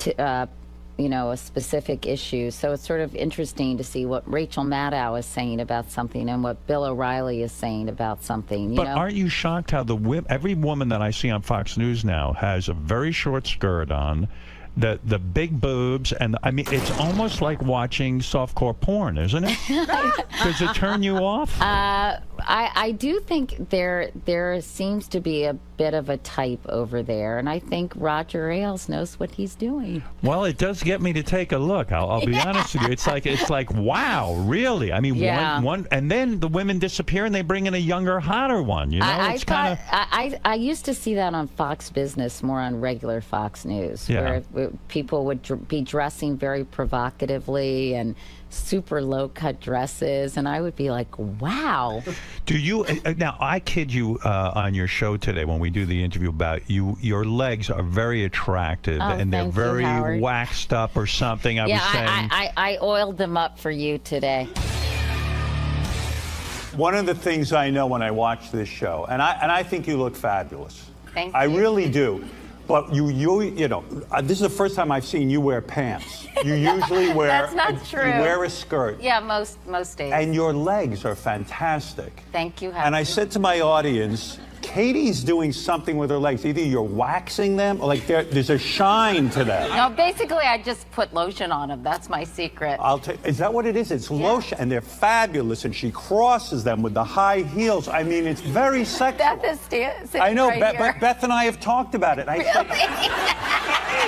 a specific issue. So it's sort of interesting to see what Rachel Maddow is saying about something and what Bill O'Reilly is saying about something. But aren't you shocked how every woman that I see on Fox News now has a very short skirt on, the big boobs, and I mean, it's almost like watching softcore porn, isn't it? Does it turn you off? I do think there seems to be a bit of a type over there, and I think Roger Ailes knows what he's doing. Well, it does get me to take a look. I'll be honest with you. It's like wow, really? I mean, one, and then the women disappear and they bring in a younger, hotter one. You know, I used to see that on Fox Business, more on regular Fox News, where people would be dressing very provocatively and super low-cut dresses, and I would be like, wow. Do you now? I kid you on your show today when we do the interview about you. Your legs are very attractive, and they're very waxed up or something. I was saying. I oiled them up for you today. One of the things I know when I watch this show, and I think you look fabulous. Thank I you. really do. But you know, this is the first time I've seen you wear pants. You usually wear. That's not true. You wear a skirt. Yeah, most days. And your legs are fantastic. Thank you. And I said to my audience, Katie's doing something with her legs. Either you're waxing them, or like there's a shine to them. No, basically, I just put lotion on them. That's my secret. Is that what it is? It's lotion, and they're fabulous. And she crosses them with the high heels. I mean, it's very sexy. Beth is sitting I know, right here. Beth and I have talked about it.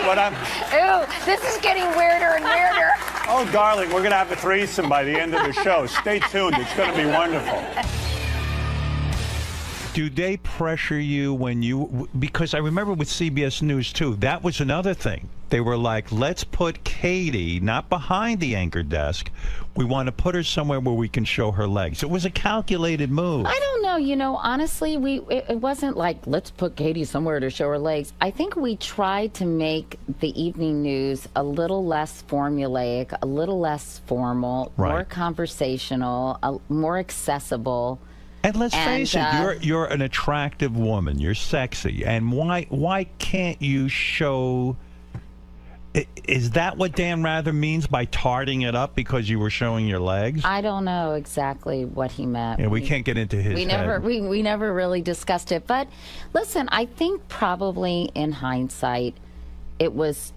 Ooh, this is getting weirder and weirder. Oh, darling, we're going to have a threesome by the end of the show. Stay tuned. It's going to be wonderful. Do they pressure you when you? Because I remember with CBS News too. That was another thing. They were like, let's put Katie not behind the anchor desk. We want to put her somewhere where we can show her legs. It was a calculated move. I don't know. Honestly, it wasn't like, let's put Katie somewhere to show her legs. I think we tried to make the evening news a little less formulaic, a little less formal, more conversational, more accessible. And let's face it, you're an attractive woman. You're sexy. And why can't you show... Is that what Dan Rather means by tarting it up because you were showing your legs? I don't know exactly what he meant. Yeah, we can't get into his head. We never really discussed it. But listen, I think probably in hindsight, it was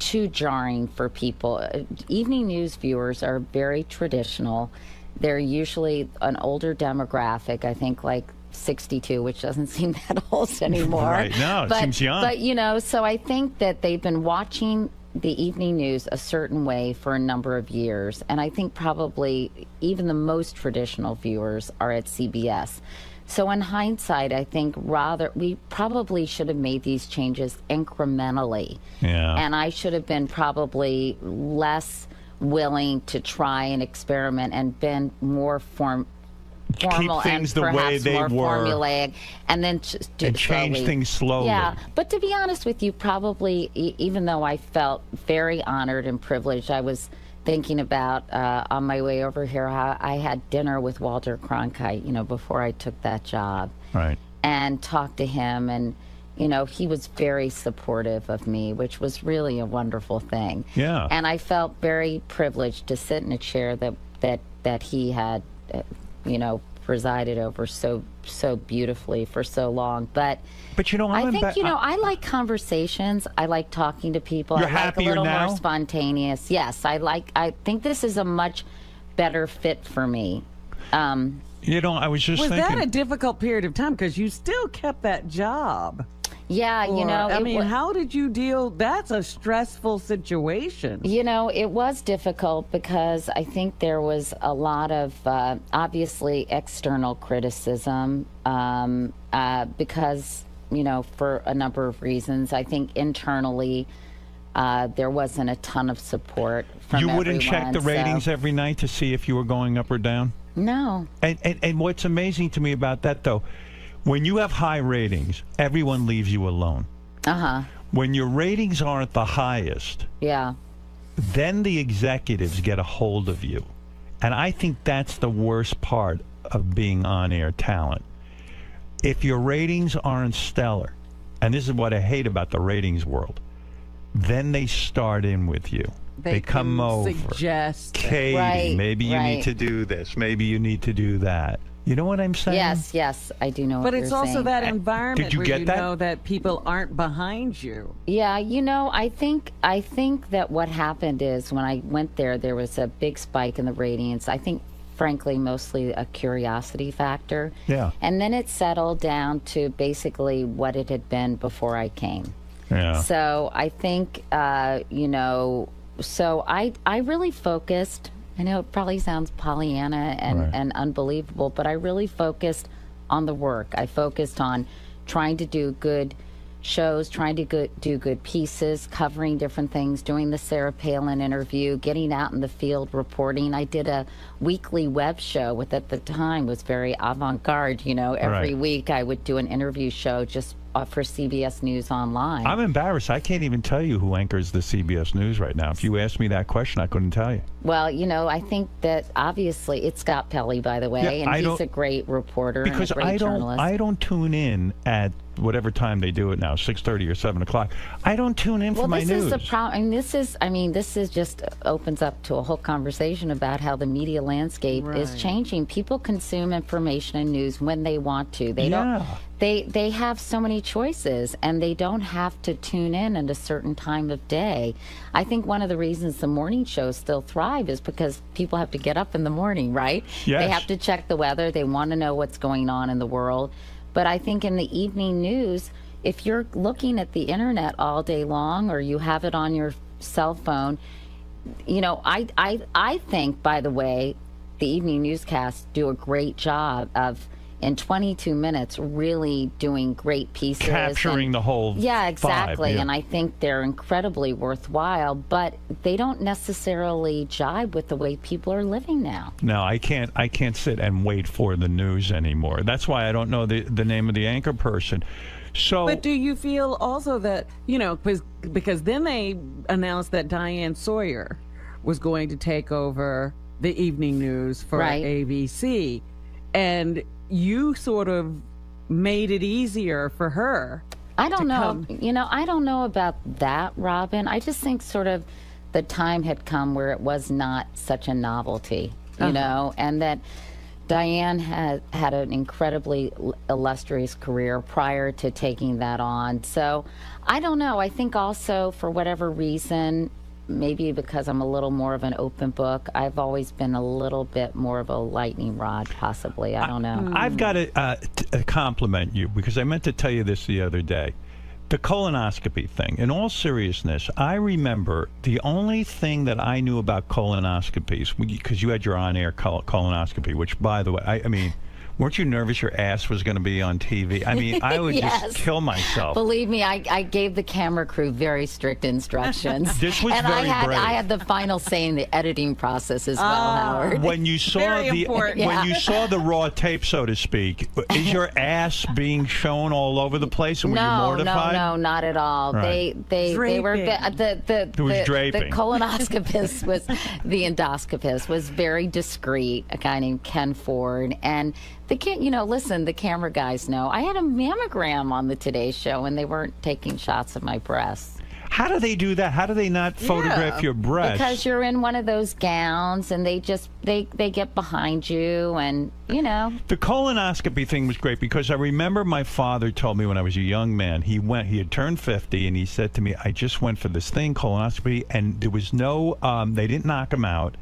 too jarring for people. Evening news viewers are very traditional. They're usually an older demographic, I think like 62, which doesn't seem that old anymore. Right, no, it seems young. But, so I think that they've been watching the evening news a certain way for a number of years. And I think probably even the most traditional viewers are at CBS. So in hindsight, I think we probably should have made these changes incrementally. Yeah. And I should have been probably less willing to try and experiment and been more formal and perhaps more formulaic, and then just do it change things slowly. Yeah, but to be honest with you, probably even though I felt very honored and privileged, I was thinking about on my way over here how I had dinner with Walter Cronkite, before I took that job, right, and talked to him, and he was very supportive of me, which was really a wonderful thing. Yeah, and I felt very privileged to sit in a chair that he had. Presided over so beautifully for so long. But I think, I like conversations. I like talking to people. You're I like happier a little now? more spontaneous. Yes, I think this is a much better fit for me. I was just thinking. Was that a difficult period of time? Because you still kept that job. Yeah, how did you deal? That's a stressful situation. It was difficult because I think there was a lot of obviously external criticism because, for a number of reasons. I think internally there wasn't a ton of support from You wouldn't check the ratings every night to see if you were going up or down? No. And what's amazing to me about that, though, when you have high ratings, everyone leaves you alone. Uh-huh. When your ratings aren't the highest, then the executives get a hold of you. And I think that's the worst part of being on-air talent. If your ratings aren't stellar, and this is what I hate about the ratings world, then they start in with you. They come over. Suggest. Katie, maybe you need to do this. Maybe you need to do that. You know what I'm saying? Yes, I do know what you're saying. But it's also that environment where you that? know that people aren't behind you. Yeah, I think that what happened is when I went there was a big spike in the ratings. I think, frankly, mostly a curiosity factor. Yeah. And then it settled down to basically what it had been before I came. Yeah. So I think, so I really focused. I know it probably sounds Pollyanna and unbelievable, but I really focused on the work. I focused on trying to do good shows, trying to do good pieces, covering different things, doing the Sarah Palin interview, getting out in the field, reporting. I did a weekly web show, which at the time was very avant-garde. Every week I would do an interview show just for CBS News Online. I'm embarrassed. I can't even tell you who anchors the CBS News right now. If you asked me that question, I couldn't tell you. Well, I think that obviously it's 𝗏𝗏, by the way, and he's a great reporter because and a great journalist. I don't tune in at whatever time they do it now, 6:30 or 7 o'clock. I don't tune in for my news. Well, this is the problem. This is just opens up to a whole conversation about how the media landscape is changing. People consume information and news when they want to. They don't. They have so many choices, and they don't have to tune in at a certain time of day. I think one of the reasons the morning shows still thrive is because people have to get up in the morning, right? Yes. They have to check the weather. They want to know what's going on in the world. But I think in the evening news, if you're looking at the internet all day long or you have it on your cell phone, I think, by the way, the evening newscasts do a great job of in 22 minutes really doing great pieces. Capturing the whole Yeah, exactly. vibe, yeah. And I think they're incredibly worthwhile, but they don't necessarily jibe with the way people are living now. No, I can't sit and wait for the news anymore. That's why I don't know the name of the anchor person. So, but do you feel also that, because then they announced that Diane Sawyer was going to take over the evening news for ABC, and you sort of made it easier for her. I don't know. I don't know about that, Robin. I just think sort of the time had come where it was not such a novelty, you know, and that Diane had an incredibly illustrious career prior to taking that on. So I don't know. I think also for whatever reason, maybe because I'm a little more of an open book, I've always been a little bit more of a lightning rod, possibly. I don't know. I've got to compliment you, because I meant to tell you this the other day. The colonoscopy thing, in all seriousness, I remember the only thing that I knew about colonoscopies, because you had your on-air colonoscopy, which, by the way, I mean, weren't you nervous your ass was going to be on TV? I mean, I would just kill myself. Believe me, I gave the camera crew very strict instructions. This was and very brave. I had the final say in the editing process as well, Howard. When you saw when you saw the raw tape, so to speak, is your ass being shown all over the place, and were you mortified? No, not at all. Right. They were the draping. colonoscopist was the endoscopist was very discreet, a guy named Ken Ford, and the camera guys know. I had a mammogram on the Today Show, and they weren't taking shots of my breasts. How do they do that? How do they not photograph your breasts? Because you're in one of those gowns, and they get behind you, and The colonoscopy thing was great, because I remember my father told me when I was a young man, he had turned 50, and he said to me, I just went for this thing, colonoscopy, and there was no, they didn't knock him out.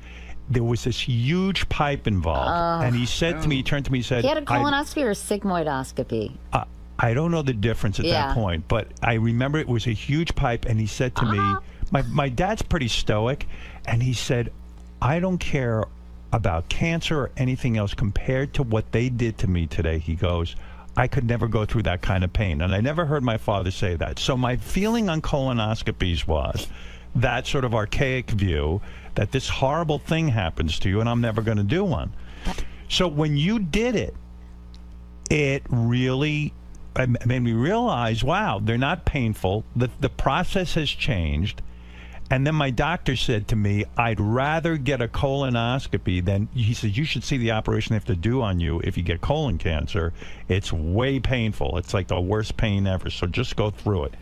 There was this huge pipe involved, and he said to me, he turned to me, he said, he had a colonoscopy or a sigmoidoscopy? I don't know the difference at that point, but I remember it was a huge pipe, and he said to me, my dad's pretty stoic, and he said, I don't care about cancer or anything else compared to what they did to me today. He goes, I could never go through that kind of pain. And I never heard my father say that. So my feeling on colonoscopies was that sort of archaic view that this horrible thing happens to you and I'm never going to do one. So when you did it, it really made me realize, wow, they're not painful. The process has changed. And then my doctor said to me, I'd rather get a colonoscopy than, he said, you should see the operation they have to do on you if you get colon cancer. It's way painful. It's like the worst pain ever. So just go through it.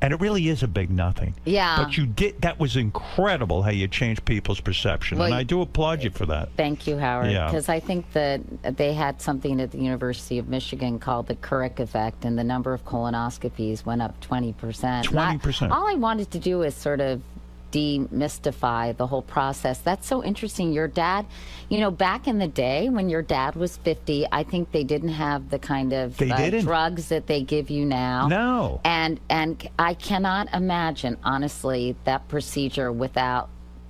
And it really is a big nothing. Yeah. But you did, that was incredible how you changed people's perception. Well, and I do applaud you for that. Thank you, Howard. Yeah. Because I think that they had something at the University of Michigan called the 𝗪𝗏 effect, and the number of colonoscopies went up 20%. 20%. All I wanted to do is sort of demystify the whole process. That's so interesting. Your dad, back in the day when your dad was 50, I think they didn't have the kind of drugs that they give you now. No. And I cannot imagine, honestly, that procedure without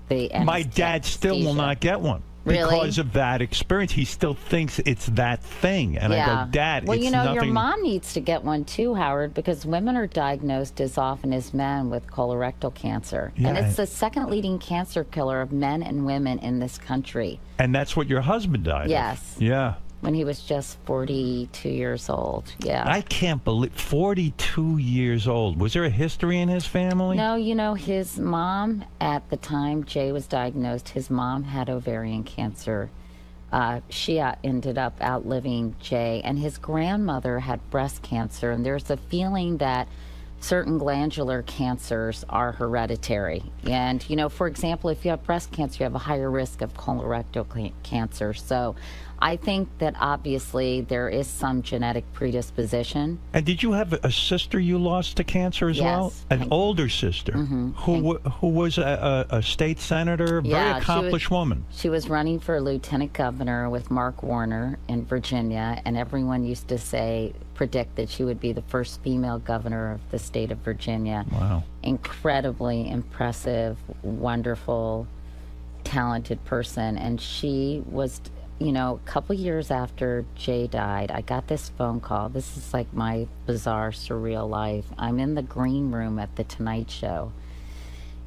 the anesthesia. My dad still will not get one. Really? Because of that experience. He still thinks it's that thing. And I go, Dad, well, it's nothing. Your mom needs to get one too, Howard, because women are diagnosed as often as men with colorectal cancer. Yeah, and it's the second leading cancer killer of men and women in this country. And that's what your husband died of. Yes. Yeah. When he was just 42 years old. Yeah. I can't believe 42 years old. Was there a history in his family? No, his mom, at the time Jay was diagnosed, his mom had ovarian cancer. She ended up outliving Jay, and his grandmother had breast cancer, and there's a feeling that certain glandular cancers are hereditary. And, for example, if you have breast cancer, you have a higher risk of colorectal cancer. So I think that obviously there is some genetic predisposition. And did you have a sister you lost to cancer as well? An older sister who was a state senator, very accomplished woman. She was running for lieutenant governor with Mark Warner in Virginia, and everyone used to predict that she would be the first female governor of the state of Virginia. Wow. Incredibly impressive, wonderful, talented person. And she was you know, a couple years after Jay died, I got this phone call. This is like my bizarre, surreal life. I'm in the green room at the Tonight Show,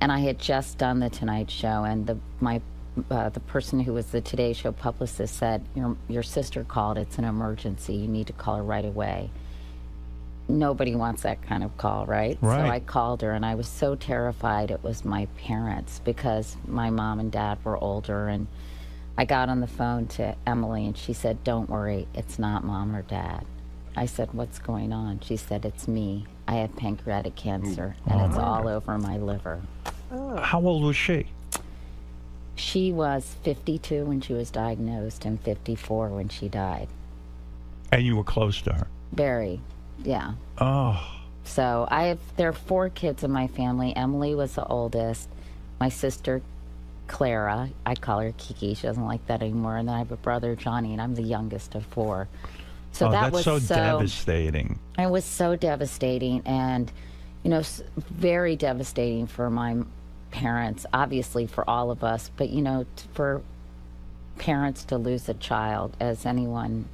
and I had just done the Tonight Show, and the person who was the Today Show publicist said, your sister called, it's an emergency, you need to call her right away. Nobody wants that kind of call, right? So I called her, and I was so terrified it was my parents, because my mom and dad were older, and I got on the phone to Emily, and she said, don't worry, it's not mom or dad. I said, what's going on? She said, it's me. I have pancreatic cancer, and it's all over my liver. How old was she? She was 52 when she was diagnosed and 54 when she died. And you were close to her? Very, yeah. Oh. So there are 4 kids in my family. Emily was the oldest. My sister, Clara, I call her Kiki. She doesn't like that anymore. And then I have a brother, Johnny, and I'm the youngest of 4. So that was so devastating. It was so devastating, and, you know, very devastating for my parents, obviously for all of us, but, you know, for parents to lose a child, as anyone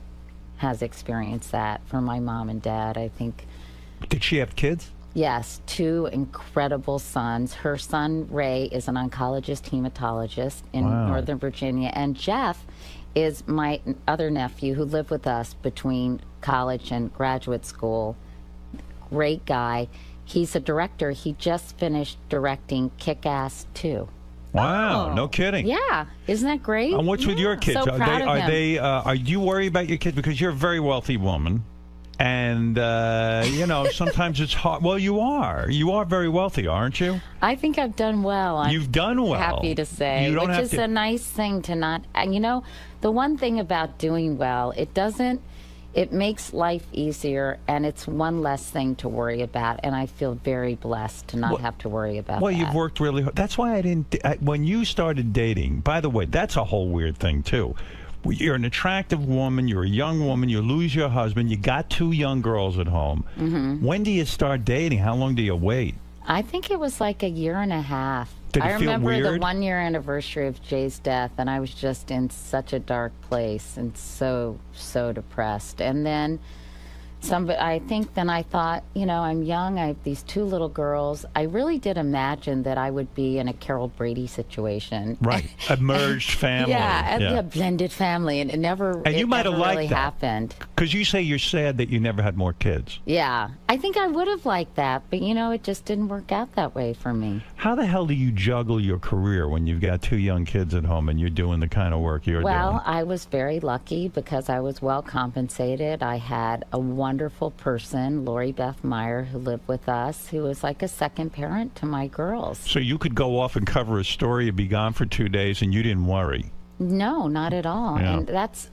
has experienced that. For my mom and dad, I think. Did she have kids? Yes, 2 incredible sons. Her son, Ray, is an oncologist hematologist in Northern Virginia, and Jeff is my other nephew who lived with us between college and graduate school. Great guy. He's a director. He just finished directing Kick-Ass 2. Wow, no kidding. Yeah, isn't that great? And what's with your kids? So proud of him. Do you worry about your kids? Because you're a very wealthy woman. And, you know, sometimes it's hard. Well, you are. You are very wealthy, aren't you? I think I've done well. You've done well. Happy to say. You don't which have is to... a nice thing to not... And, you know, the one thing about doing well, it makes life easier, and it's one less thing to worry about. And I feel very blessed to not have to worry about that. Well, you've worked really hard. That's why when you started dating, by the way, that's a whole weird thing, too. You're an attractive woman, you're a young woman, you lose your husband, you got 2 young girls at home. Mm-hmm. When do you start dating? How long do you wait? I think it was like a year and a half. Did it I feel remember weird? the 1-year anniversary of Jay's death, and I was just in such a dark place and so depressed. And then I thought, you know, I'm young, I have these 2 little girls. I really did imagine that I would be in a Carol Brady situation. Right, a merged family. Yeah, a blended family, and it never really happened. Because you say you're sad that you never had more kids. Yeah, I think I would have liked that, but, you know, it just didn't work out that way for me. How the hell do you juggle your career when you've got 2 young kids at home and you're doing the kind of work you're doing? Well, I was very lucky because I was well compensated. I had a wonderful person, Lori Beth Meyer, who lived with us, who was like a second parent to my girls. So you could go off and cover a story and be gone for 2 days and you didn't worry? No, not at all. Yeah. And that's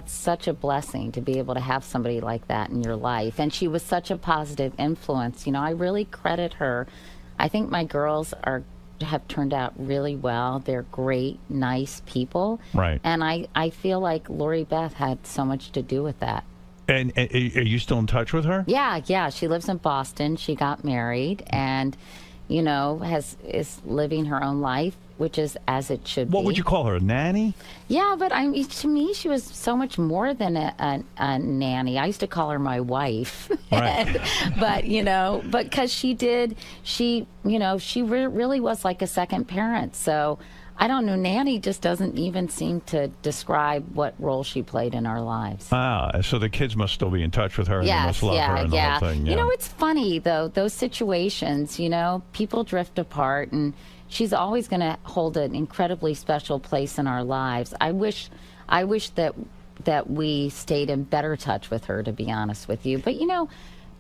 such a blessing to be able to have somebody like that in your life. And she was such a positive influence. You know, I really credit her. I think my girls have turned out really well. They're great, nice people. Right. And I feel like Lori Beth had so much to do with that. And are you still in touch with her? Yeah. She lives in Boston. She got married and, you know, is living her own life, which is as it should be. What would you call her, a nanny? Yeah, but to me, she was so much more than a nanny. I used to call her my wife. Right. But, you know, because she really was like a second parent. So I don't know, nanny just doesn't even seem to describe what role she played in our lives. Ah, so the kids must still be in touch with her and they must love her and the whole thing. Yeah. You know, it's funny, though, those situations, you know, people drift apart, and she's always going to hold an incredibly special place in our lives. I wish that we stayed in better touch with her, to be honest with you. But, you know,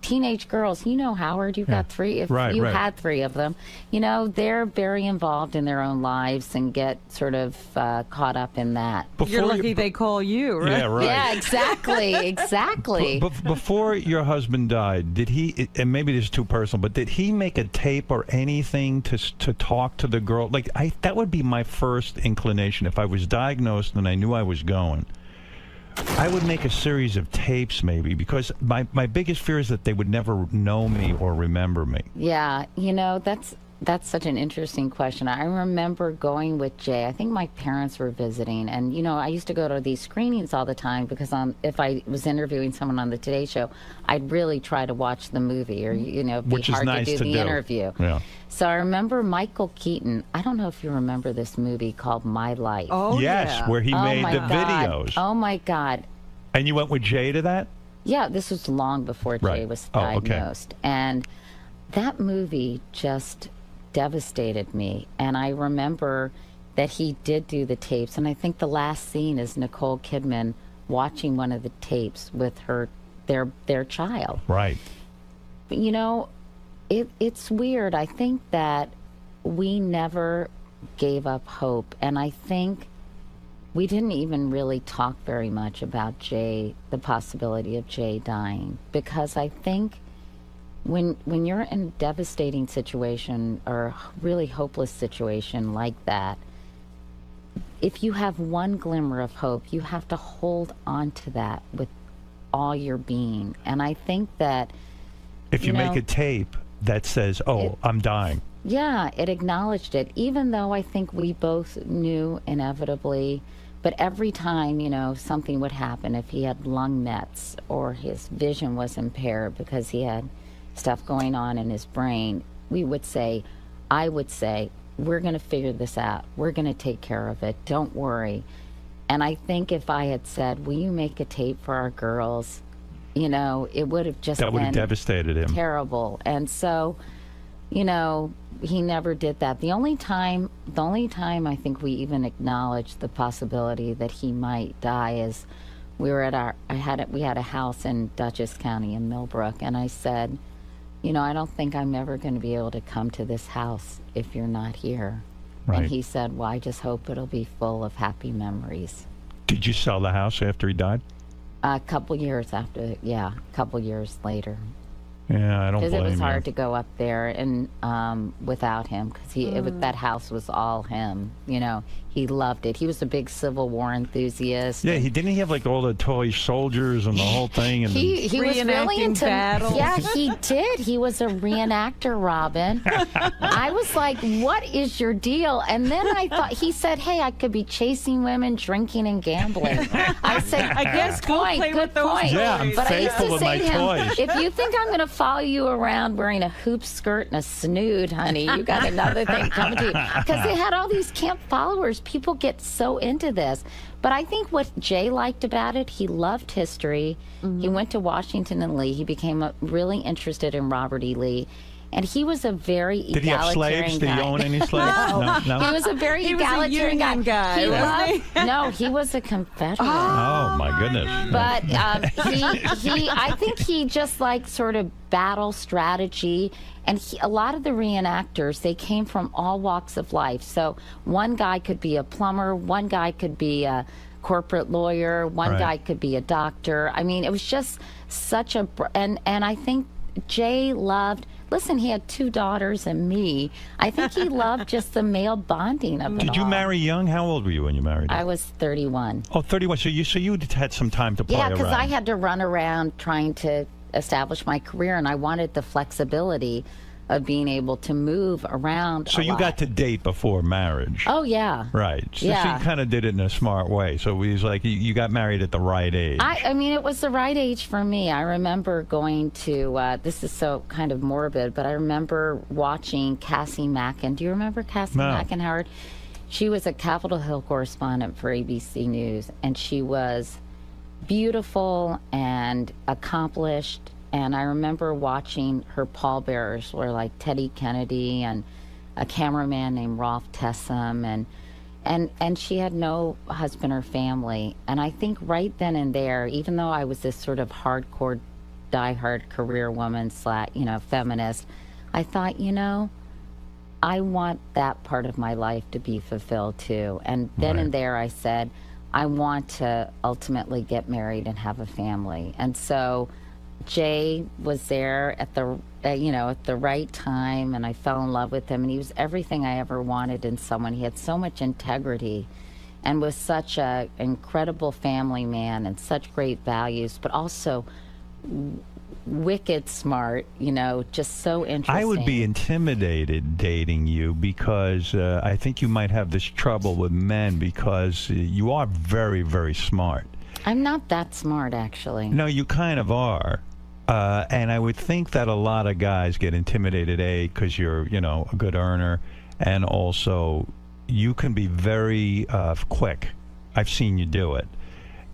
teenage girls, you know, Howard, you've got 3. If you had 3 of them, you know, they're very involved in their own lives and get sort of caught up in that. You're lucky they call you, right? Yeah, right. Yeah, exactly. Before your husband died, did he, and maybe this is too personal, but did he make a tape or anything to talk to the girl? Like, that would be my first inclination. If I was diagnosed and I knew I was going, I would make a series of tapes, maybe, because my biggest fear is that they would never know me or remember me. Yeah, you know, that's That's such an interesting question. I remember going with Jay. I think my parents were visiting, and I used to go to these screenings all the time because if I was interviewing someone on the Today Show, I'd really try to watch the movie, or it'd be Which is hard nice to do the interview. Yeah. So I remember Michael Keaton. I don't know if you remember this movie called My Life. Oh, yes, yeah. where he made the videos. Oh my God. And you went with Jay to that? Yeah, this was long before Jay was diagnosed. And that movie just devastated me. And I remember that he did do the tapes. And I think the last scene is Nicole Kidman watching one of the tapes with their child. Right. But, it's weird. I think that we never gave up hope. And I think we didn't even really talk very much about Jay, the possibility of Jay dying, because I think when you're in a devastating situation or a really hopeless situation like that, if you have one glimmer of hope, you have to hold on to that with all your being. And I think that if you make a tape that says, I'm dying. Yeah, it acknowledged it, even though I think we both knew inevitably. But every time, something would happen, if he had lung mets or his vision was impaired because he had stuff going on in his brain, I would say, we're going to figure this out. We're going to take care of it. Don't worry. And I think if I had said, will you make a tape for our girls, it would have just that would have devastated him. Terrible. And so, he never did that. The only time I think we even acknowledged the possibility that he might die is we were at we had a house in Dutchess County in Millbrook, and I said, I don't think I'm ever going to be able to come to this house if you're not here. Right. And he said, well, I just hope it'll be full of happy memories. Did you sell the house after he died? A couple years later. Yeah, I don't blame you. Because it was hard to go up there and without him, because that house was all him. He loved it. He was a big Civil War enthusiast. Yeah, didn't he have like all the toy soldiers and the whole thing? And he was really into battles. Yeah, he did. He was a reenactor, Robin. I was like, what is your deal? And then I thought, he said, hey, I could be chasing women, drinking, and gambling. I said, I guess good point. Yeah, I'm but faithful with my toys. If you think I'm going to follow you around wearing a hoop skirt and a snood, honey, you got another thing coming to you. Because they had all these camp followers. People get so into this. But I think what Jay liked about it, he loved history. He went to Washington and Lee. He became really interested in Robert E. Lee. And he was a very egalitarian guy. Did he have slaves? Did he own any slaves? No. He was a very egalitarian guy. No, he was a Confederate. Oh my goodness. But I think he just liked sort of battle strategy. And a lot of the reenactors, they came from all walks of life. So one guy could be a plumber, one guy could be a corporate lawyer, one guy could be a doctor. I mean, it was just such a... And I think Jay loved... Listen, he had 2 daughters and me. I think he loved just the male bonding of it Did you marry young? How old were you when you married him? I was 31. Oh, 31. So you had some time to play around. Yeah, because I had to run around trying to establish my career, and I wanted the flexibility of being able to move around. So you got to date before marriage. Oh, yeah. Right. So you kind of did it in a smart way. So it was like you got married at the right age. I mean, it was the right age for me. I remember going to, this is so kind of morbid, but I remember watching Cassie Mackin. Do you remember Cassie Mackin, Howard? She was a Capitol Hill correspondent for ABC News, and she was beautiful and accomplished. And I remember watching her pallbearers were like Teddy Kennedy and a cameraman named Rolf Tessum, and she had no husband or family. And I think right then and there, even though I was this sort of hardcore, diehard career woman / feminist, I thought, I want that part of my life to be fulfilled too. And then and there I said, I want to ultimately get married and have a family. And so Jay was there at the at the right time, and I fell in love with him, and he was everything I ever wanted in someone. He had so much integrity and was such an incredible family man and such great values, but also wicked smart, just so interesting. I would be intimidated dating you because I think you might have this trouble with men because you are very, very smart. I'm not that smart, actually. No, you kind of are. And I would think that a lot of guys get intimidated, because you're, a good earner, and also you can be very quick. I've seen you do it.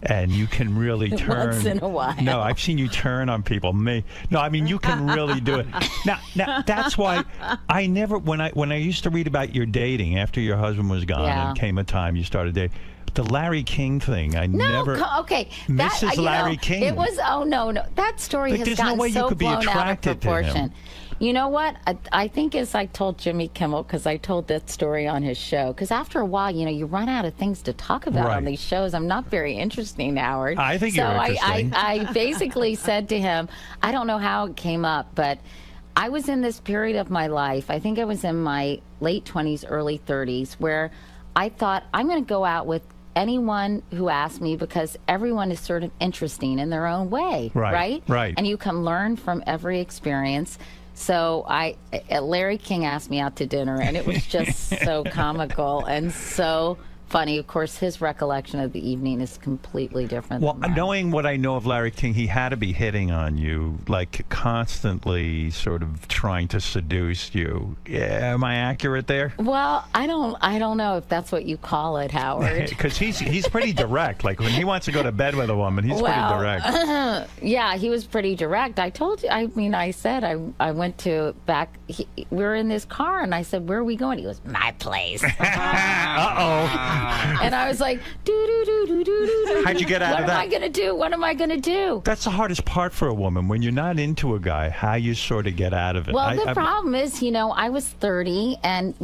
And you can really turn. Once in a while. No, I've seen you turn on people. You can really do it. Now that's why I never, when I used to read about your dating after your husband was gone and came a time you started dating. The Larry King thing, okay. Mrs. Larry King. It was, no. That story has gotten so blown out of proportion. You know what? I think as I told Jimmy Kimmel, because I told that story on his show, because after a while, you run out of things to talk about on these shows. I'm not very interesting, Howard. I think you're interesting. I basically said to him, I don't know how it came up, but I was in this period of my life, I think I was in my late 20s, early 30s, where I thought, I'm going to go out with anyone who asks me because everyone is sort of interesting in their own way, right? And you can learn from every experience. So Larry King asked me out to dinner, and it was just so comical and so funny. Of course, his recollection of the evening is completely different. Well, knowing what I know of Larry King, he had to be hitting on you, like constantly sort of trying to seduce you. Yeah, am I accurate there? Well, I don't know if that's what you call it, Howard. Because he's pretty direct. Like when he wants to go to bed with a woman, he's pretty direct. Yeah, he was pretty direct. I told you. I said I went to back. We were in this car, and I said, "Where are we going?" He goes, "My place." Uh-oh. And I was like, do. How'd you get out of that? What am I going to do? What am I going to do? That's the hardest part for a woman when you're not into a guy, how you sort of get out of it. Well, the problem is, I was 30, and,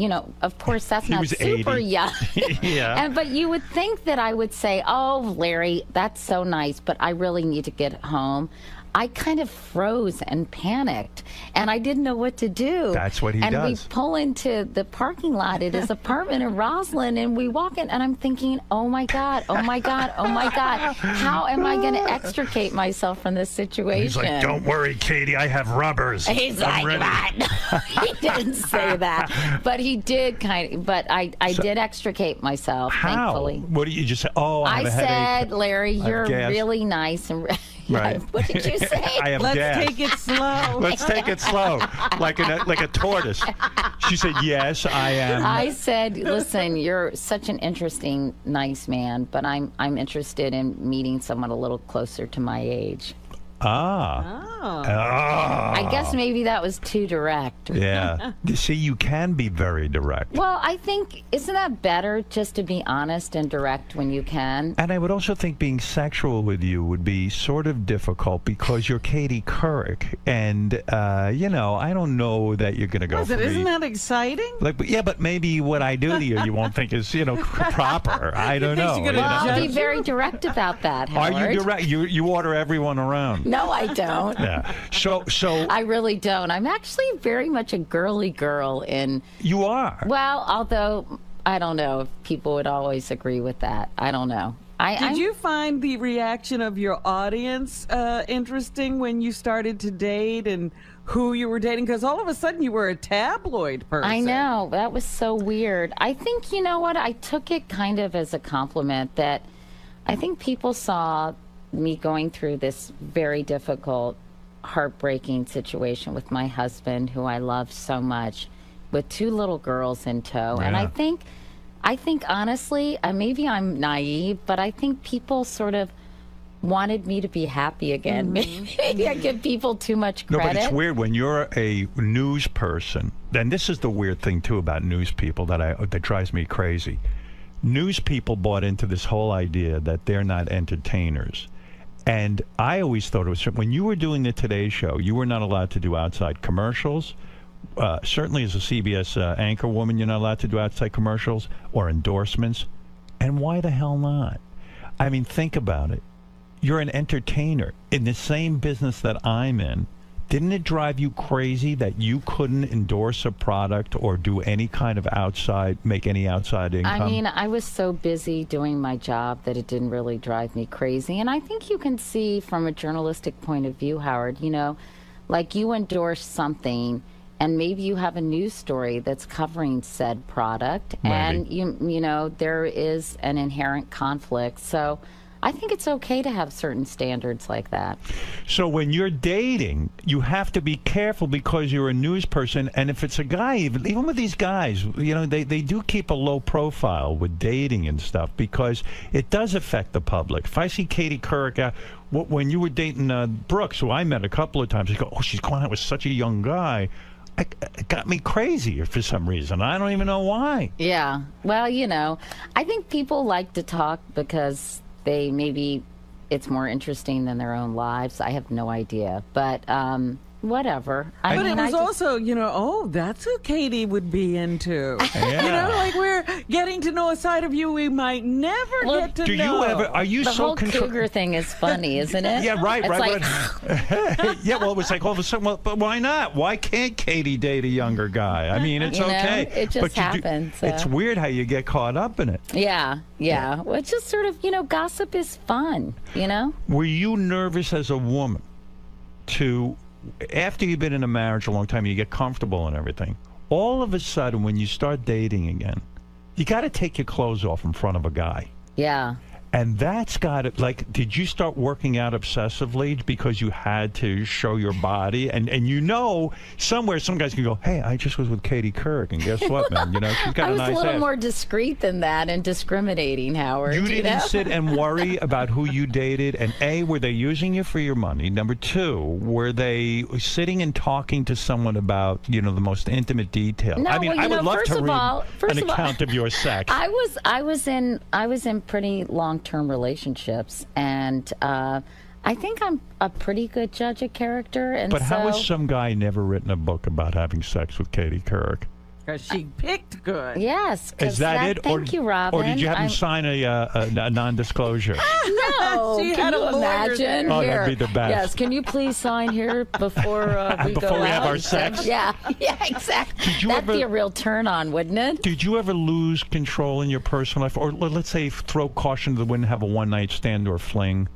of course, that's not super 80. young. Yeah. But you would think that I would say, oh, Larry, that's so nice, but I really need to get home. I kind of froze and panicked, and I didn't know what to do. That's what he does. And we pull into the parking lot at his apartment in Roslyn, and we walk in, and I'm thinking, oh my God, how am I going to extricate myself from this situation? He's like, don't worry, Katie, I have rubbers. He's I'm like, ready. he didn't say that, but he did but I did extricate myself, how? Thankfully. What did you just say? Oh, I have a said, headache. Larry, you're really nice and. Right. What did you say? I have Let's gas. take it slow. Let's take it slow, like a tortoise. She said, "Yes, I am." I said, "Listen, you're such an interesting, nice man, but I'm interested in meeting someone a little closer to my age." I guess maybe that was too direct. Yeah. See, you can be very direct. Well, I think, isn't that better just to be honest and direct when you can? And I would also think being sexual with you would be sort of difficult because you're Katie Couric. And, I don't know that you're going to go for me. Isn't that exciting? But maybe what I do to you won't think is, proper. I don't know. Well, I'll be very direct about that, Howard. Are you direct? You order everyone around. No, I don't. Yeah. So I really don't. I'm actually very much a girly girl in. You are. Well, although I don't know if people would always agree with that. I don't know. Did you find the reaction of your audience interesting when you started to date and who you were dating? Because all of a sudden you were a tabloid person. I know. That was so weird. I think, you know what? I took it kind of as a compliment that I think people saw me going through this very difficult, heartbreaking situation with my husband, who I love so much, with 2 little girls in tow. Yeah. And I think honestly, maybe I'm naive, but I think people sort of wanted me to be happy again. Maybe I give people too much credit. No, but it's weird when you're a news person. And this is the weird thing too about news people that drives me crazy. News people bought into this whole idea that they're not entertainers. And I always thought it was, when you were doing the Today Show, you were not allowed to do outside commercials. Certainly as a CBS anchor woman, you're not allowed to do outside commercials or endorsements. And why the hell not? I mean, think about it. You're an entertainer in the same business that I'm in. Didn't it drive you crazy that you couldn't endorse a product or do any kind of make any outside income? I mean, I was so busy doing my job that it didn't really drive me crazy. And I think you can see from a journalistic point of view, Howard, you know, like you endorse something and maybe you have a news story that's covering said product, and you know, there is an inherent conflict. So I think it's okay to have certain standards like that. So when you're dating, you have to be careful because you're a news person, and if it's a guy, even with these guys, you know, they do keep a low profile with dating and stuff because it does affect the public. If I see Katie Couric, when you were dating Brooks, who I met a couple of times, you go, oh, she's going out with such a young guy. It got me crazy for some reason. I don't even know why. Yeah. Well, you know, I think people like to talk because maybe it's more interesting than their own lives. I have no idea, but whatever. But it was also, you know, oh, that's who Katie would be into. Yeah. You know, like we're getting to know a side of you we might never get to know. Do you ever? Are you the so whole cougar thing is funny, isn't it? Yeah, right, it's right. Like, yeah, well, it was like all of a sudden, well, but why not? Why can't Katie date a younger guy? I mean, it's okay. It just happens. It's weird how you get caught up in it. Yeah. Well, it's just sort of, you know, gossip is fun, you know? Were you nervous as a woman after you've been in a marriage a long time, you get comfortable and everything, all of a sudden when you start dating again, you got to take your clothes off in front of a guy. Yeah. And that's got it. Like, did you start working out obsessively because you had to show your body? And you know, somewhere some guys can go, hey, I just was with Katie Couric, and guess what, man? You know, she's got a nice ass. I was a little more discreet than that and discriminating, Howard. You didn't sit and worry about who you dated, and A, were they using you for your money? Number two, were they sitting and talking to someone about, you know, the most intimate detail? No, I mean, I would love to read an account of your sex. I was in pretty long-term relationships, and I think I'm a pretty good judge of character. And but how has some guy never written a book about having sex with Katie Couric? Because she picked good. Yes. Is that it? Thank you, Robin. Or did you have him sign a non-disclosure? No. She Can had you a lawyer. imagine? Oh, Here. that'd be the best. Yes. Can you please sign here before we go Before we have out? our sex? Yeah, exactly. That'd be a real turn on, wouldn't it? Did you ever lose control in your personal life? Or let's say throw caution to the wind and have a one-night stand or fling?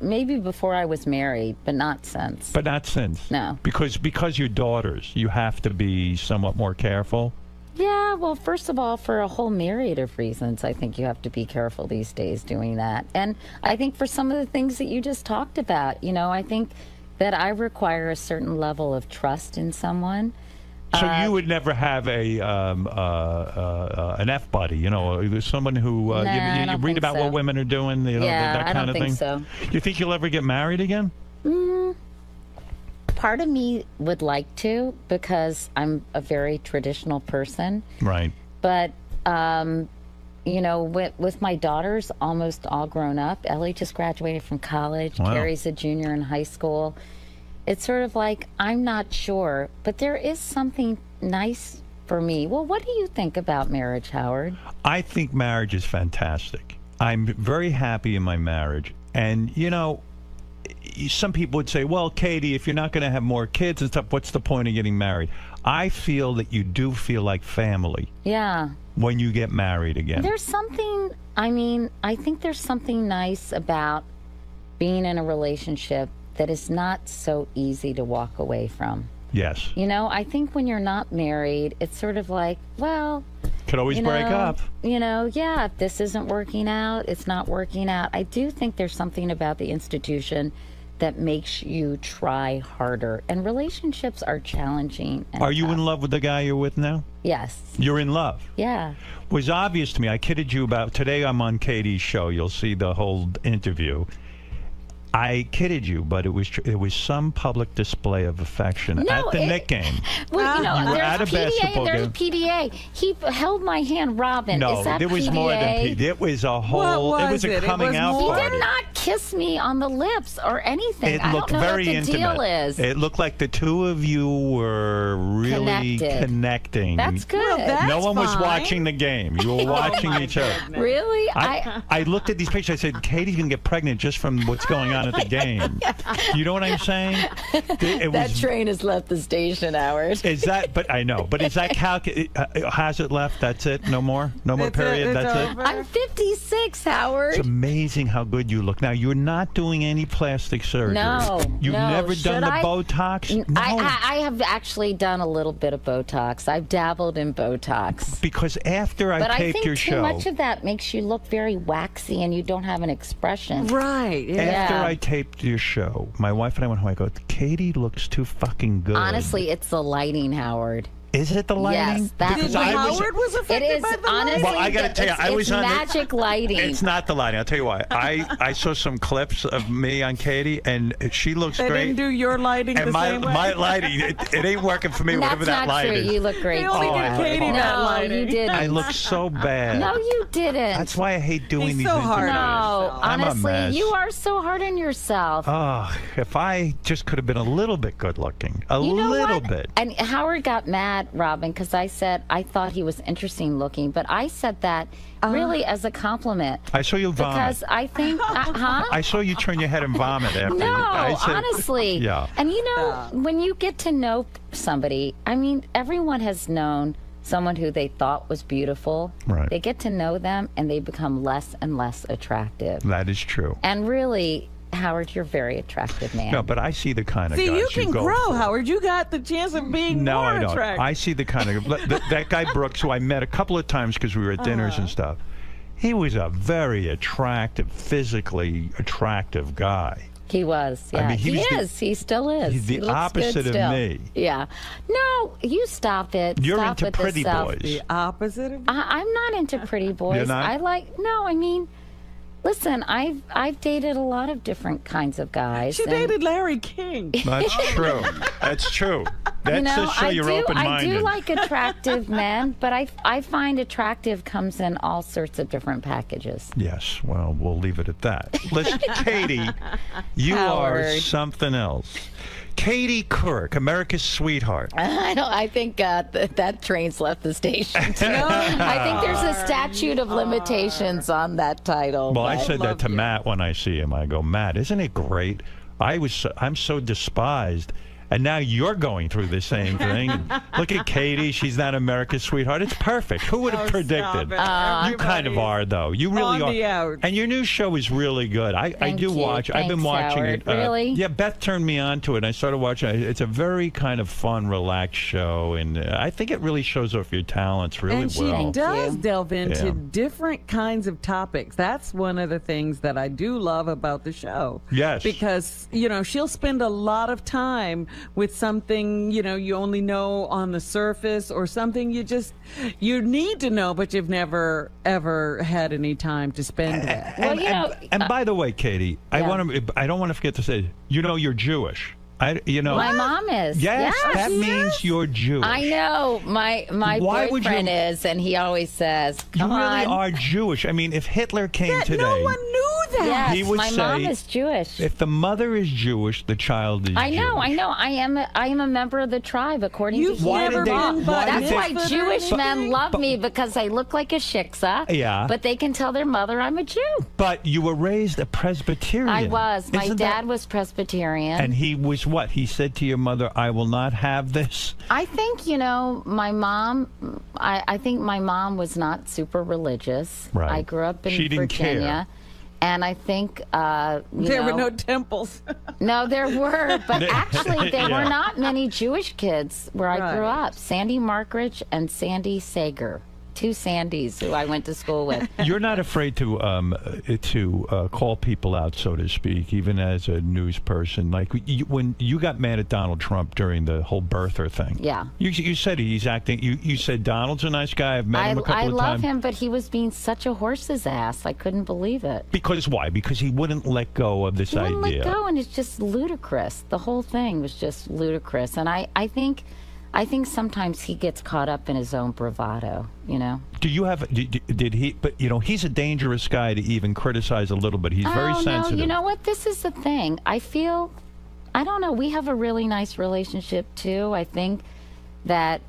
Maybe before I was married, but not since. But not since? No. Because you're daughters, you have to be somewhat more careful? Yeah, well, first of all, for a whole myriad of reasons, I think you have to be careful these days doing that. And I think for some of the things that you just talked about, you know, I think that I require a certain level of trust in someone. So you would never have an F buddy, you know, someone who you read about what women are doing, you know, that kind of thing. So. You think you'll ever get married again? Part of me would like to, because I'm a very traditional person. Right. But you know, with my daughters almost all grown up, Ellie just graduated from college. Wow. Carrie's a junior in high school. It's sort of like, I'm not sure, but there is something nice for me. Well, what do you think about marriage, Howard? I think marriage is fantastic. I'm very happy in my marriage. And, you know, some people would say, well, Katie, if you're not going to have more kids and stuff, what's the point of getting married? I feel that you do feel like family. Yeah. When you get married again. There's something, I mean, I think there's something nice about being in a relationship that is not so easy to walk away from. Yes. You know, I think when you're not married, it's sort of like, well... Could always break up. You know, yeah, if this isn't working out, it's not working out. I do think there's something about the institution that makes you try harder. And relationships are challenging. Are you in love with the guy you're with now? Yes. You're in love? Yeah. It was obvious to me. I kidded you about... Today I'm on Katie's show. You'll see the whole interview. I kidded you, but it was some public display of affection at the Knicks game. Well, you know, you were there's at a PDA basketball and there's game. PDA. He held my hand, Robin. No, Is that there was PDA? more than PDA. It was a whole. What it was a was it? coming It was out more? party. He did not kiss me on the lips or anything. I don't know very what the intimate. deal is. It looked like the two of you were really connecting. That's good. No one was watching the game. You were watching each other. Really? I looked at these pictures. I said, Katie's going to get pregnant just from what's going on at the game. You know what I'm saying? That train has left the station, Howard. Is that, but I know, but is that has it left? That's it? No more? No more period? That's it? I'm 56, Howard. It's amazing how good you look. Now, you're not doing any plastic surgery. No. You've never done the Botox? No. I have actually done a little bit of Botox. I've dabbled in Botox. Because after I taped your show... But I think too much of that makes you look very waxy and you don't have an expression. Right. Yeah. After I taped your show, my wife and I went home. I go, Katie looks too fucking good. Honestly, it's the lighting, Howard. Is it the lighting? Yes, that Howard was affected by the honestly, Well, I got to tell you, I was it's on magic lighting. It's not the lighting. I'll tell you why. I saw some clips of me on Katie, and she looks They great. didn't do your lighting And the same way? my lighting, it ain't working for me. Whatever that light true. is. You look great. They only did Katie that lighting. You didn't. I look so bad. No, you didn't. That's why I hate doing these so interviews. hard No, I'm a honestly, mess. you are so hard on yourself. Oh, if I just could have been a little bit good looking. A You know little what? bit. And Howard got mad, Robin, because I said I thought he was interesting looking, but I said that really as a compliment. I saw you vomit. Because I think, I saw you turn your head and vomit after. No, I said, honestly. Yeah. And you know, when you get to know somebody, I mean, everyone has known someone who they thought was beautiful. Right. They get to know them and they become less and less attractive. That is true. And really, Howard, you're a very attractive man. No, but I see the kind of See, guys you can go grow, for. Howard. You got the chance of being No, more I don't. attractive. I see the kind of that guy Brooks, who I met a couple of times because we were at dinners and stuff. He was a very attractive, physically attractive guy. He was, yeah. I mean, he still is. He's the He looks opposite good of still. me. Yeah. No, you stop it. You're Stop into with this pretty stuff. boys. The opposite of I'm not into pretty boys. You're not? I mean, listen, I've dated a lot of different kinds of guys. She dated Larry King. That's true. That's true. That You know, says show you're I open-minded. do like attractive men, but I find attractive comes in all sorts of different packages. Yes, well, we'll leave it at that. Listen, Katie, you are Howard. something else. Katie Couric, America's sweetheart. I think that train's left the station. I think there's a statute of limitations on that title. Well, I but- said that to Matt when I see him. I go, Matt, isn't it great? I'm so despised. And now you're going through the same thing. Look at Katie. She's not America's sweetheart. It's perfect. Who would have predicted? You kind of are, though. You really On the are. outs. And your new show is really good. I do you. watch. I've been Thanks, watching Howard. it. Really? Yeah, Beth turned me on to it. And I started watching it. It's a very kind of fun, relaxed show. And I think it really shows off your talents really And she well. does delve into Yeah. different kinds of topics. That's one of the things that I do love about the show. Yes. Because, she'll spend a lot of time with something, you only know on the surface, or something you need to know, but you've never, ever had any time to spend with. And by the way, Katie, I don't want to forget to say, you're Jewish. My mom is. Yes, Yeah, that she means is. you're Jewish. I know. My Why would boyfriend you- is, and he always says, You "Come really on." are Jewish. I mean, if Hitler came today, No one knew that. Yes, he would my say, mom is Jewish. if the mother is Jewish, the child is I know. Jewish. I am a member of the tribe, according You've to Why never did they- law. been why by That's did why they- Jewish But- men love me, because I look like a 𝗪𝗪. Yeah. But they can tell their mother I'm a Jew. But you were raised a Presbyterian. I was. My Isn't dad that- was Presbyterian. And he was what? He said to your mother, I will not have this. I think, my mom, I think my mom was not super religious. Right. I grew up in She didn't Virginia. care. And I think, There were no temples. No, there were, but actually there Yeah. were not many Jewish kids where I grew Right. up. Sandy Markridge and Sandy Sager. Two Sandys who I went to school with. You're not afraid to call people out, so to speak, even as a news person. Like when you got mad at Donald Trump during the whole birther thing. Yeah. You said he's acting. You said Donald's a nice guy. I've met him a couple I of love times. him, but he was being such a horse's ass. I couldn't believe it. Because why? Because he wouldn't let go of this He wouldn't idea. let go, and it's just ludicrous. The whole thing was just ludicrous. And I think I think sometimes he gets caught up in his own bravado, you know? Do you have, did he, but, you know, he's a dangerous guy to even criticize a little bit. He's very sensitive. No, you know what? This is the thing. I feel, I don't know, we have a really nice relationship, too. I think that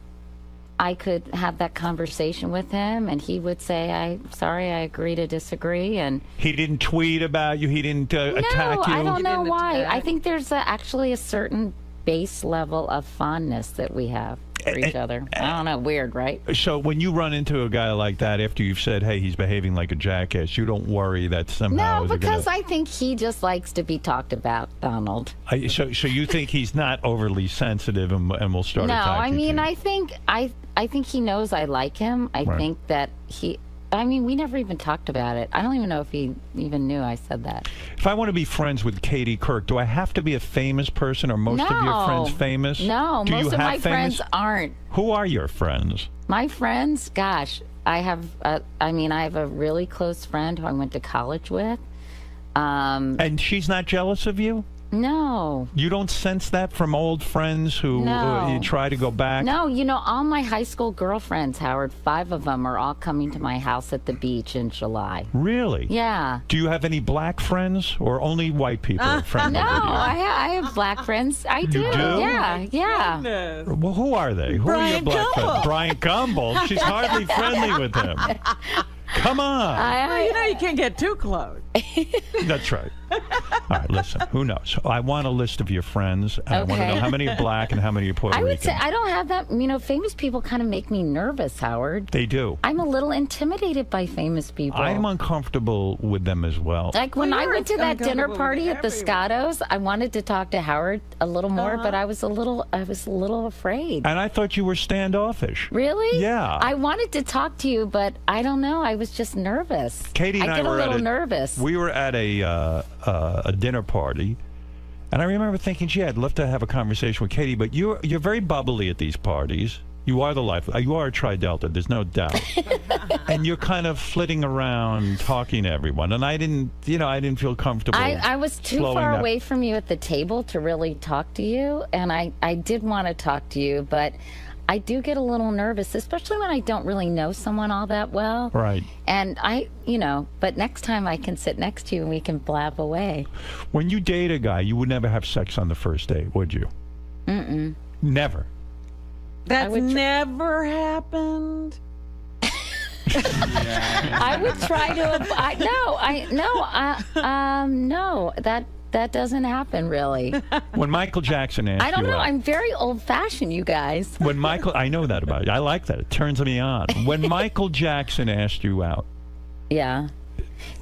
I could have that conversation with him, and he would say, I'm sorry, I agree to disagree. And he didn't tweet about you? He didn't attack you? I don't know why. I think there's actually a certain base level of fondness that we have for each other. I don't know, weird, right? So when you run into a guy like that after you've said, hey, he's behaving like a jackass, you don't worry that somehow... No, because I think he just likes to be talked about, Donald. So you think he's not overly sensitive and will start attacking No, I mean, you? I think he knows I like him. I think that I mean, we never even talked about it. I don't even know if he even knew I said that. If I want to be friends with Katie Couric, do I have to be a famous person, or most of your friends famous? No, most of my friends aren't. Who are your friends? My friends, gosh, I have a really close friend who I went to college with. And she's not jealous of you? No. You don't sense that from old friends who you try to go back? No, you know, all my high school girlfriends, Howard, 5 of them are all coming to my house at the beach in July. Really? Yeah. Do you have any black friends, or only white people are friends No, with you? I have black friends. I do. You do? Yeah. Well, who are they? Who are your black friends? Brian Gumbel? She's hardly friendly with him. Come on. Well, you know, you can't get too close. That's right. All right, listen, who knows? I want a list of your friends, and I want to know how many are black and how many are Puerto Rican. I would say I don't have that. You know, famous people kind of make me nervous, Howard. They do. I'm a little intimidated by famous people. I'm uncomfortable with them as well. Like when I went to that dinner party at the 𝗪𝗏𝗏𝗏, I wanted to talk to Howard a little more, but I was a little afraid. And I thought you were standoffish. Really? Yeah. I wanted to talk to you, but I don't know. I was just nervous. Katie and I get were a little nervous. We were at a dinner party, and I remember thinking, gee, I'd love to have a conversation with Katie, but you're very bubbly at these parties. You are the life. You are a Tri-Delta, there's no doubt. And you're kind of flitting around talking to everyone, and I didn't feel comfortable. I was too far away from you at the table to really talk to you, and I did want to talk to you, but I do get a little nervous, especially when I don't really know someone all that well. Right. And but next time I can sit next to you and we can blab away. When you date a guy, you would never have sex on the first date, would you? Mm-mm. Never. That's never happened. I would try to. No, that doesn't happen, really. When Michael Jackson asked you I don't know. out, I'm very old-fashioned, you guys. I know that about you. I like that. It turns me on. When Michael Jackson asked you out. Yeah.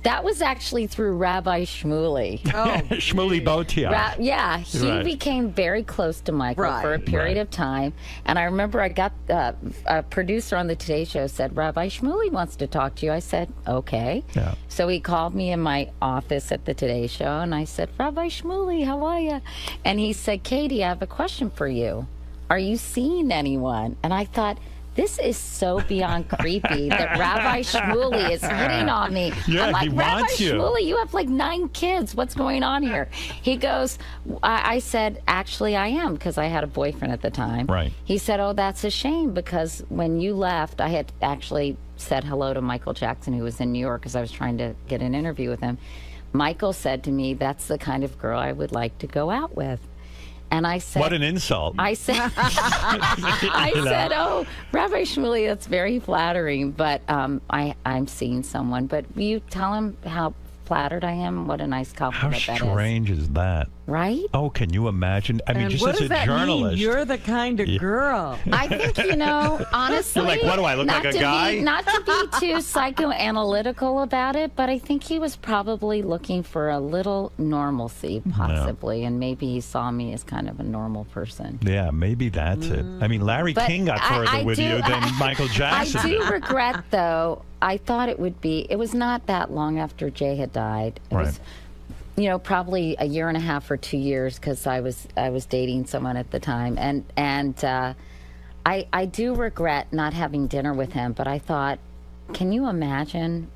That was actually through Rabbi Shmuley. 𝗪𝗏𝗏𝗏𝗏. Yeah, he became very close to Michael for a period of time. And I remember I got a producer on the Today Show said, Rabbi Shmuley wants to talk to you. I said, okay. Yeah. So he called me in my office at the Today Show, and I said, Rabbi Shmuley, how are you? And he said, Katie, I have a question for you. Are you seeing anyone? And I thought, this is so beyond creepy that Rabbi Shmuley is hitting on me. Yeah, I'm like, he Rabbi wants you. Shmuley, you have like 9 kids. What's going on here? He goes, I said, actually, I am, because I had a boyfriend at the time. Right. He said, oh, that's a shame, because when you left, I had actually said hello to Michael Jackson, who was in New York, because I was trying to get an interview with him. Michael said to me, that's the kind of girl I would like to go out with. And I said, what an insult. I said, oh, Rabbi Shmuley, that's very flattering, but I'm seeing someone. But will you tell him how flattered I am? What a nice compliment How that is. strange is that? Right? Oh, can you imagine? I mean, And just what as does a that journalist. mean? You're the kind of girl. I think, honestly. You're like, what do I look like, a guy? Not to be too psychoanalytical about it, but I think he was probably looking for a little normalcy, possibly, and maybe he saw me as kind of a normal person. Yeah, maybe that's it. I mean, Larry But King got further with you than Michael Jackson I do did. regret, though, I thought it was not that long after Jay had died. It was, probably a year and a half or 2 years, because I was dating someone at the time, and I do regret not having dinner with him. But I thought, can you imagine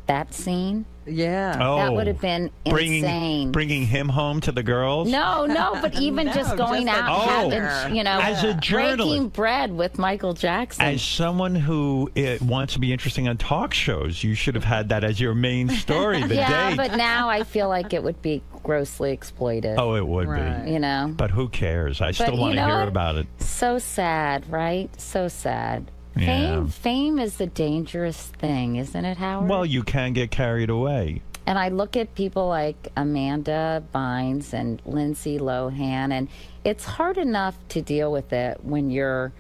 that scene. Yeah. That would have been insane. Bringing him home to the girls? No, but even just going out, having, you know, as a journalist, breaking bread with Michael Jackson. As someone who wants to be interesting on talk shows, you should have had that as your main story. The yeah, date. but now I feel like it would be grossly exploited. Oh, it would be. You know. But who cares? I still want to hear about it. So sad, right? So sad. Yeah. Fame is a dangerous thing, isn't it, Howard? Well, you can get carried away. And I look at people like Amanda Bynes and Lindsay Lohan, and it's hard enough to deal with it when you're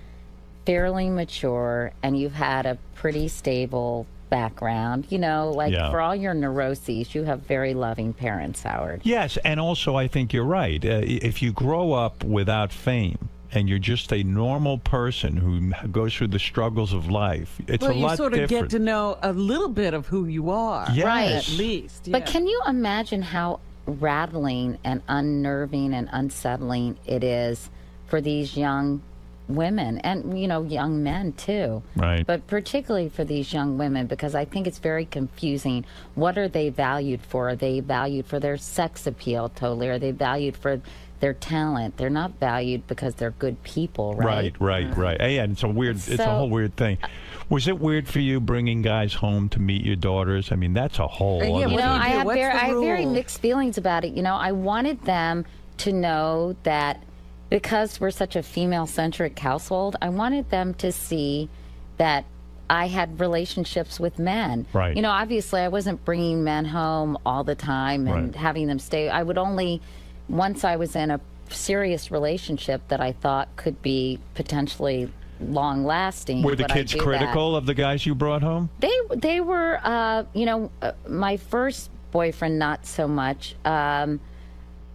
fairly mature and you've had a pretty stable background. You know, like for all your neuroses, you have very loving parents, Howard. Yes, and also I think you're right. If you grow up without fame, and you're just a normal person who goes through the struggles of life, it's a lot different. Well, you sort of get to know a little bit of who you are. Yes. Right. At least. Yeah. But can you imagine how rattling and unnerving and unsettling it is for these young women and, you know, young men too. Right. But particularly for these young women, because I think it's very confusing. What are they valued for? Are they valued for their sex appeal totally? Are they valued for their talent? They're not valued because they're good people, right? Right. Yeah, and it's a weird, it's a whole weird thing. Was it weird for you bringing guys home to meet your daughters? I mean, that's a whole other you know, thing. I have very mixed feelings about it. You know, I wanted them to know that because we're such a female-centric household, I wanted them to see that I had relationships with men. Right. You know, obviously I wasn't bringing men home all the time and having them stay. I would only, once I was in a serious relationship that I thought could be potentially long-lasting. Were the kids critical of the guys you brought home? They were, you know, my first boyfriend, not so much.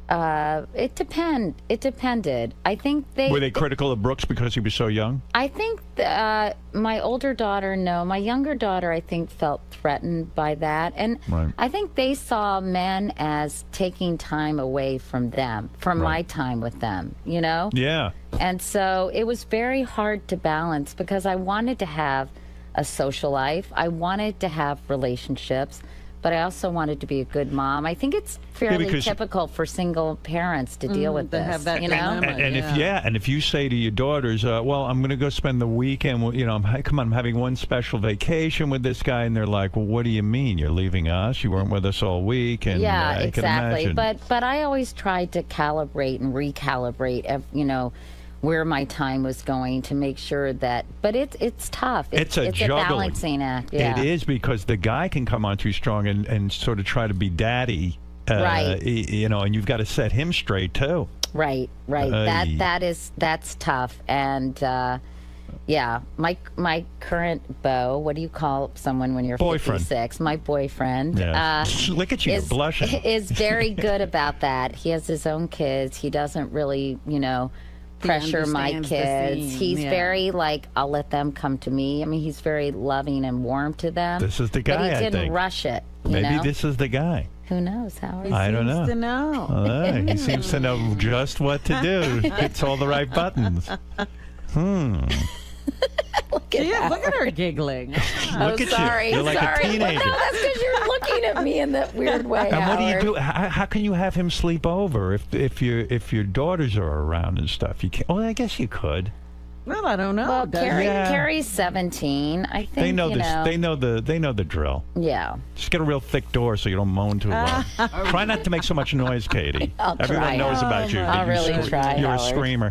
It depended. I think Were they critical of Brooks because he was so young? I think my older daughter, no. My younger daughter, I think, felt threatened by that. And I think they saw men as taking time away from them, from my time with them, you know? Yeah. And so it was very hard to balance because I wanted to have a social life. I wanted to have relationships. But I also wanted to be a good mom. I think it's fairly typical for single parents to deal with this. Have that you know, and if you say to your daughters, "Well, I'm going to go spend the weekend. You know, I'm having one special vacation with this guy," and they're like, "Well, what do you mean? You're leaving us? You weren't with us all week?" And yeah, I can exactly. imagine. But I always tried to calibrate and recalibrate. You know, where my time was going to make sure that, but it's tough. It's a balancing act. Yeah. It is, because the guy can come on too strong and sort of try to be daddy, right? You know, and you've got to set him straight too. Right. That's tough. And yeah, my current beau, what do you call someone when you're boyfriend. 56? My boyfriend. Yes. Look at you, you're blushing. Is very good about that. He has his own kids. He doesn't really, you know, pressure my kids. He's very like, I'll let them come to me. I mean, he's very loving and warm to them. This is the guy. But he didn't think. rush it. Maybe this is the guy. Who knows, Howard? I don't know. He seems to know. He seems to know just what to do. Hits all the right buttons. Look at her giggling. Look at sorry, you. You're like a teenager. Well, no, that's because you're looking at me in that weird way. And what do you Howard. do? How can you have him sleep over if your daughters are around and stuff? You can't. Well, I guess you could. Well, I don't know. Well, Carrie's 17. I think they know this. They know the drill. Yeah. Just get a real thick door so you don't moan too loud. Try not to make so much noise, Katie. Everyone knows about you. I'll really try. You're Howard. a screamer.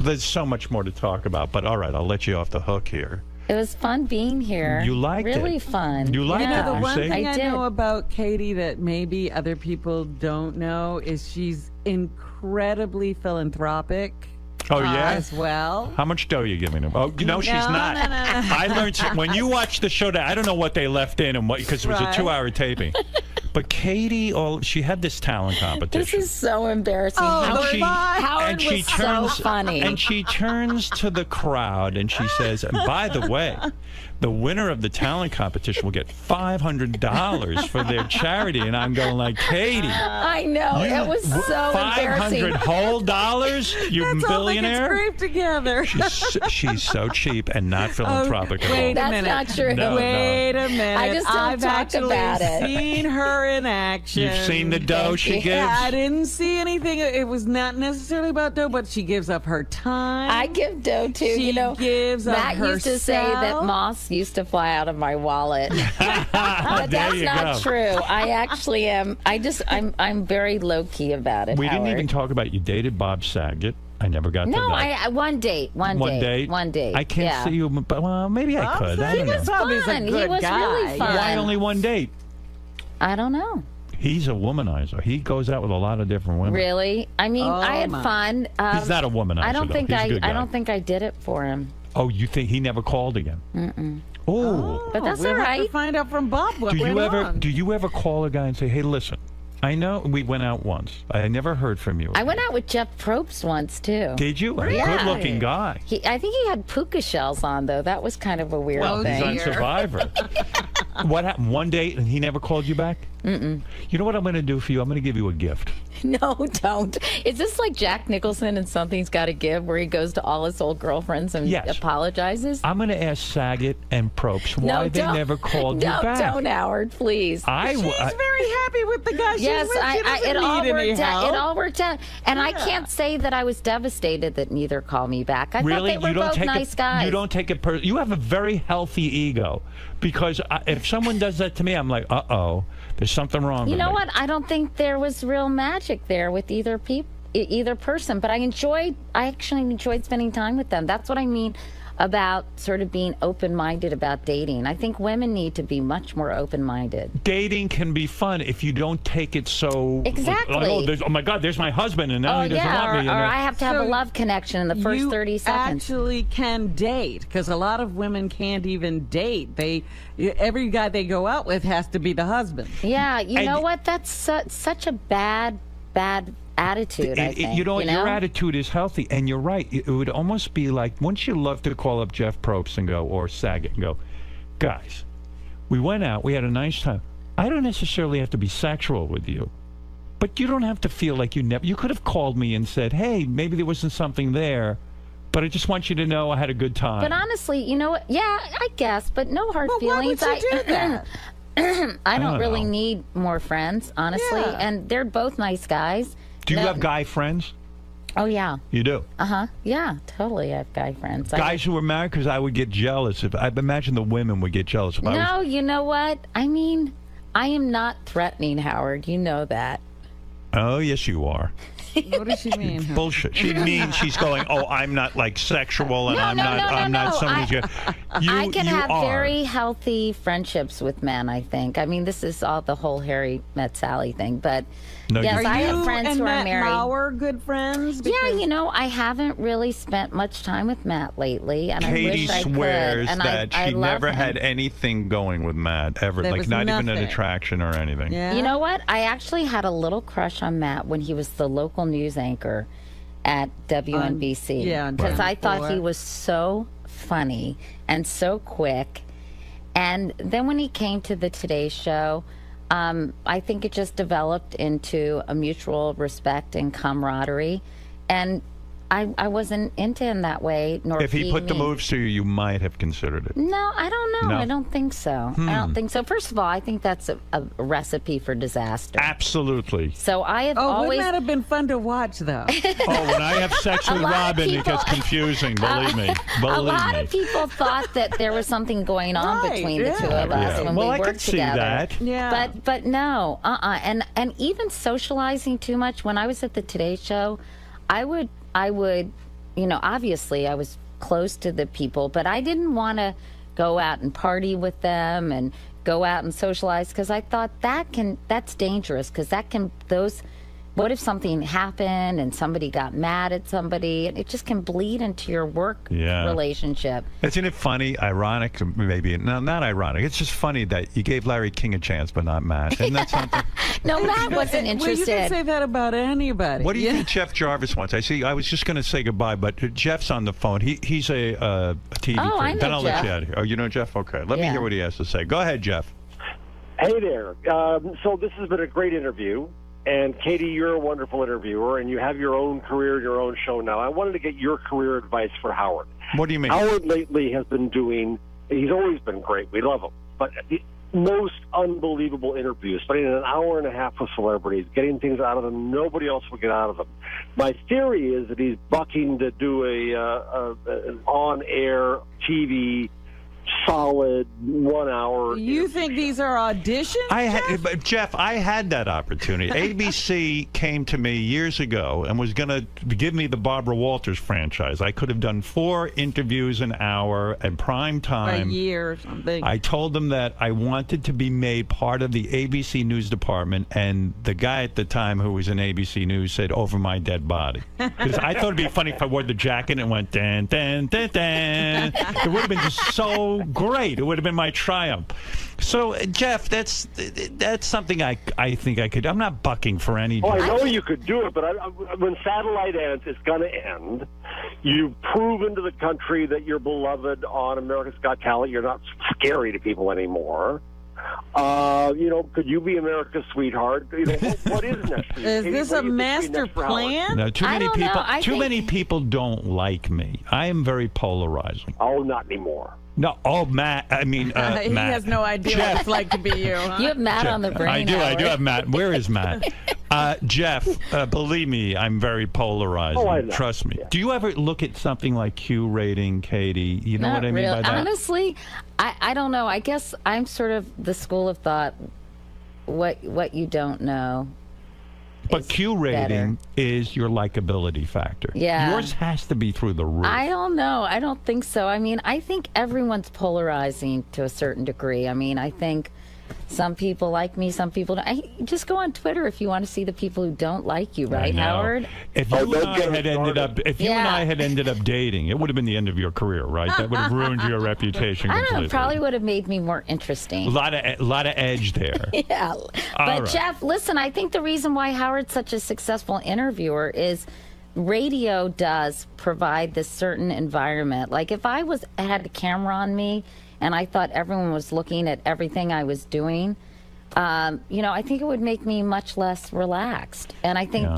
There's so much more to talk about, but all right, I'll let you off the hook here. It was fun being here. You liked it. Really fun. You liked it. The one thing I did. know about Katie that maybe other people don't know is she's incredibly philanthropic. Oh, yeah? As well. How much dough are you giving him? Oh, no, she's not. No. I learned when you watch the show, I don't know what they left in and what, because it was a 2-hour taping. But Katie, she had this talent competition. This is so embarrassing. And she so funny. And she turns to the crowd and she says, and by the way, the winner of the talent competition will get $500 for their charity. And I'm going like, Katie. I know. It was so embarrassing. $500 whole dollars? You billionaire? All scraped together. She's so cheap and not philanthropic at all. Wait a minute. That's not true. No, Wait a minute. I just don't I've talk actually about it. seen her in action. You've seen the dough she gives? I didn't see anything. It was not necessarily about dough, but she gives up her time. I give dough too. She gives up Matt used to say that moss used to fly out of my wallet. But that's not true. I actually am. I'm very low key about it. We didn't Howard. even talk about you dated Bob Saget. I never got to that. No, one date. One date. I can't see you, but well, maybe I could. I don't know. Fun. He was really fun. Why only one date? I don't know. He's a womanizer. He goes out with a lot of different women. Really? I mean, I had fun. He's not a womanizer. I don't think He's a good guy. I don't think I did it for him. Oh, you think he never called again? Mm-mm. Oh, but that's we'll all have right. to find out from Bob what went on. Do you ever call a guy and say, "Hey, listen, I know we went out once. I never heard from you." I went out with Jeff Probst once too. Did you? Really? A good-looking guy. I think he had puka shells on though. That was kind of a weird thing. He's on Survivor. What happened? One date and he never called you back? Mm-mm. You know what I'm going to do for you? I'm going to give you a gift. No, don't. Is this like Jack Nicholson and Something's Gotta Give, where he goes to all his old girlfriends and apologizes? I'm going to ask Saget and Probst why they never called you back. Don't, Howard, please. She's very happy with the guy. Yes, it all worked out. And I Yeah. can't say that I was devastated that neither called me back. I Really? thought they were both nice guys. You don't take it personally. You have a very healthy ego, because if someone does that to me, I'm like, uh-oh, there's something wrong with You know me. what? I don't think there was real magic there with either person, but I actually enjoyed spending time with them. That's what I mean about sort of being open-minded about dating. I think women need to be much more open-minded. Dating can be fun if you don't take it so... Exactly. Oh my God, there's my husband, and now he doesn't want me. Or I have to have a love connection in the first 30 seconds. You actually can date, because a lot of women can't even date. Every guy they go out with has to be the husband. Yeah, you know what? That's such a bad attitude, I think. Your attitude is healthy, and you're right. It would almost be like, wouldn't you love to call up Jeff Probst and go, or Saget, and go, guys, we went out, we had a nice time. I don't necessarily have to be sexual with you, but you don't have to feel like you could have called me and said, hey, maybe there wasn't something there, but I just want you to know I had a good time. But honestly, you know what? Yeah, I guess, but no hard feelings. Why would you do that? I don't really need more friends, honestly, and they're both nice guys. Do you have guy friends? Oh, yeah. You do? Uh-huh. Yeah, totally. I have guy friends. Guys who are married? Because I would get jealous. I imagine the women would get jealous if I was... No, you know what? I mean, I am not threatening, Howard. You know that. Oh, yes, you are. What does she mean? Bullshit. She means she's going, oh, I'm not like sexual, and I'm not someone who's I can have very healthy friendships with men, I think. I mean, this is all the whole Harry met Sally thing, but yes, I have friends who are married. Are good friends? Yeah, you know, I haven't really spent much time with Matt lately, and Katie I wish I could. swears And that I she love never him. had anything going with Matt ever, There like was not even an nothing. attraction or anything. You know what? I actually had a little crush on Matt when he was the local news anchor at WNBC. on Because Channel I thought 4. he was so funny and so quick. And then when he came to the Today Show, I think it just developed into a mutual respect and camaraderie. And I wasn't into him that way, nor If he put the moves to you, you might have considered it. No, I don't know. No? I don't think so. I don't think so. First of all, I think that's a recipe for disaster. Absolutely. So I have Oh, always... wouldn't that have been fun to watch, though? Oh, when I have sex with Robin, it gets confusing. Believe me. A lot of people thought that there was something going on Right, between the two of us when Well, we I worked could see together. that. Yeah. But no, and even socializing too much. When I was at the Today Show, I would, you know, obviously I was close to the people, but I didn't want to go out and party with them and go out and socialize because I thought that's dangerous because those what if something happened and somebody got mad at somebody? It just can bleed into your work relationship. Isn't it funny, ironic, maybe? No, not ironic. It's just funny that you gave Larry King a chance, but not Matt. Isn't that something? No, Matt wasn't interested. Well, you can say that about anybody. What do you think Jeff Jarvis wants? I was just going to say goodbye, but Jeff's on the phone. He's a TV Oh, I know Then I'll Jeff. let you out of here. Oh, you know Jeff? Okay. Let me hear what he has to say. Go ahead, Jeff. Hey there. So this has been a great interview. And Katie, you're a wonderful interviewer, and you have your own career, your own show now. I wanted to get your career advice for Howard. What do you mean? Howard lately has been he's always been great. We love him. But the most unbelievable interviews, spending an hour and a half with celebrities, getting things out of them nobody else would get out of them. My theory is that he's bucking to do an on-air TV solid 1 hour. You think these are auditions? Jeff, I had that opportunity. ABC came to me years ago and was going to give me the Barbara Walters franchise. I could have done 4 interviews an hour at prime time. A year or something. I told them that I wanted to be made part of the ABC News department, and the guy at the time who was in ABC News said, "Over my dead body." Because I thought it'd be funny if I wore the jacket and went, dan, dan, dan, dan. It would have been just so great. It would have been my triumph. So, Jeff, that's something I think I could. I'm not bucking for any. Oh, I know you could do it, but when satellite ends, it's going to end. You've proven to the country that you're beloved on America's Got Talent. You're not scary to people anymore. Could you be America's sweetheart? What is next? Is this a master plan? No, too many people don't like me. I am very polarizing. Oh, not anymore. No, Matt. I mean, he Matt. has no idea what it's like to be you. Huh? You have Matt on the brain. I do have Matt. Where is Matt? Jeff, believe me, I'm very polarizing. Oh, I know. Trust me. Yeah. Do you ever look at something like Q rating, Katie? You know Not what I mean really. by that? Honestly, I don't know. I guess I'm sort of the school of thought. What you don't know. But Q rating is your likability factor. Yeah. Yours has to be through the roof. I don't know. I don't think so. I mean, I think everyone's polarizing to a certain degree. I mean, I think some people like me, some people don't. Just go on Twitter if you want to see the people who don't like you, right, Howard? If you and I had ended up dating, it would have been the end of your career, right? That would have ruined your reputation I completely. don't know. Probably would have made me more interesting. A lot of edge there. Yeah. But Jeff, listen, I think the reason why Howard's such a successful interviewer is radio does provide this certain environment. Like if I had a camera on me and I thought everyone was looking at everything I was doing, I think it would make me much less relaxed. And I think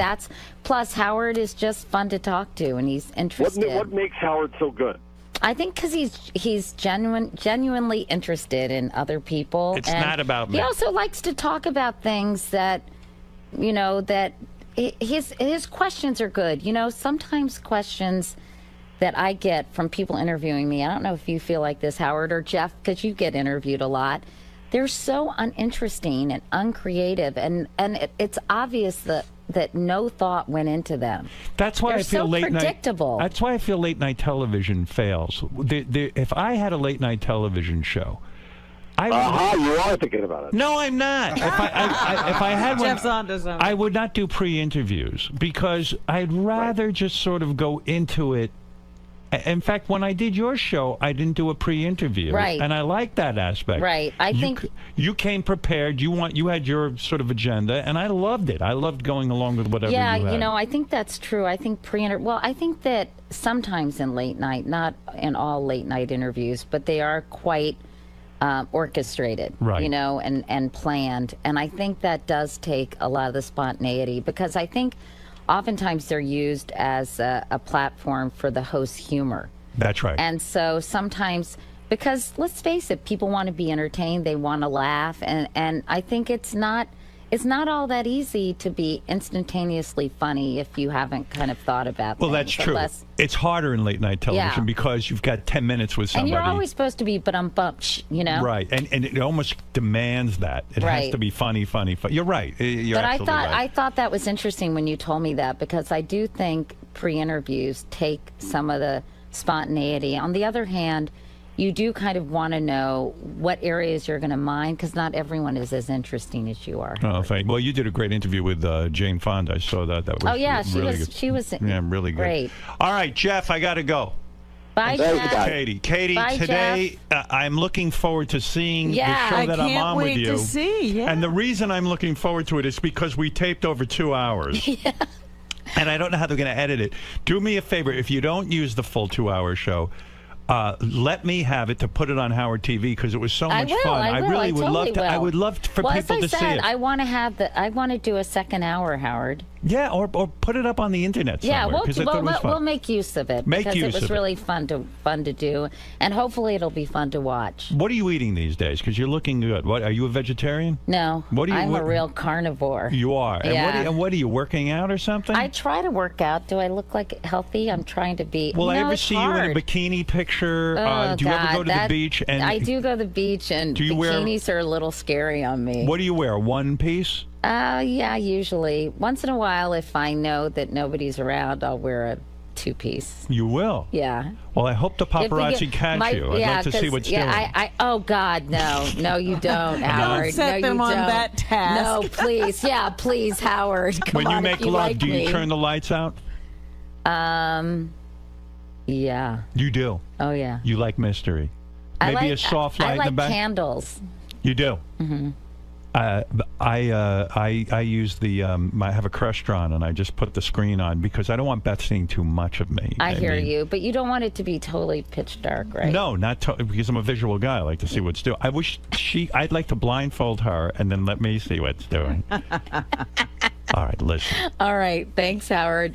plus Howard is just fun to talk to, and he's interested. What makes Howard so good? I think because he's genuinely interested in other people. It's not about me. He also likes to talk about things that, that his questions are good. Sometimes questions that I get from people interviewing me, I don't know if you feel like this, Howard or Jeff, because you get interviewed a lot. They're so uninteresting and uncreative, and it's obvious that no thought went into them. That's why I feel late night. That's why I feel late night television fails. If I had a late night television show, you are thinking about it. No, I'm not. If I had one, Jeff's on to something. I would not do pre-interviews because I'd rather just sort of go into it. In fact, when I did your show, I didn't do a pre-interview, right? And I like that aspect, right? I think you came prepared. You had your sort of agenda, and I loved it. I loved going along with whatever. Yeah, you had. I think that's true. I think I think that sometimes in late night, not in all late night interviews, but they are quite orchestrated, right? And planned. And I think that does take a lot of the spontaneity because I think. Oftentimes they're used as a platform for the host's humor. That's right. And so sometimes, because let's face it, people want to be entertained, they want to laugh, and I think it's not all that easy to be instantaneously funny if you haven't kind of thought about Well, that's true. It's harder in late night television because you've got 10 minutes with somebody. And you're always supposed to be Right. And it almost demands that. It has to be funny. You're right. You're absolutely right. I thought that was interesting when you told me that because I do think pre-interviews take some of the spontaneity. On the other hand, you do kind of want to know what areas you're going to mine, because not everyone is as interesting as you are. Oh, thank you. Well, you did a great interview with Jane Fonda. I saw that. That was really good. She was really good. Great. All right, Jeff, I got to go. Bye, Jeff. Katie, Bye, today I'm looking forward to seeing the show that I'm on with you. I can't wait to see. And the reason I'm looking forward to it is because we taped over 2 hours. Yeah. And I don't know how they're going to edit it. Do me a favor, if you don't use the full 2-hour show, let me have it to put it on Howard TV, because it was so much fun. I really would love to. I would love for people to see it. I want to have I want to do a second hour, Howard. Yeah, or put it up on the internet somewhere. Yeah, we'll make use of it because it was really fun to do, and hopefully it'll be fun to watch. What are you eating these days? Because you're looking good. What are you, a vegetarian? No, I'm a real carnivore. You are. Yeah. And what are you, working out or something? I try to work out. Do I look like healthy? I'm trying to be. Will I ever see you in a bikini picture? Do you ever go to the beach? And I do go to the beach, and bikinis are a little scary on me. What do you wear? One piece? Yeah, usually. Once in a while, if I know that nobody's around, I'll wear a 2-piece. You will? Yeah. Well, I hope the paparazzi catch you. I'd like to see what's doing. Oh, God, no. No, you don't, Howard. Don't set them on that task. No, please. Yeah, please, Howard. Come when on, you make love, do you turn the lights out? Yeah. You do? Oh, yeah. You like mystery? Maybe a soft light in the back? I like candles. You do? Mm-hmm. I use the I have a Crestron, and I just put the screen on because I don't want Beth seeing too much of me. I hear you, but you don't want it to be totally pitch dark, right? No, not because I'm a visual guy. I like to see what's doing. I'd like to blindfold her and then let me see what's doing. All right, listen. All right, thanks, Howard.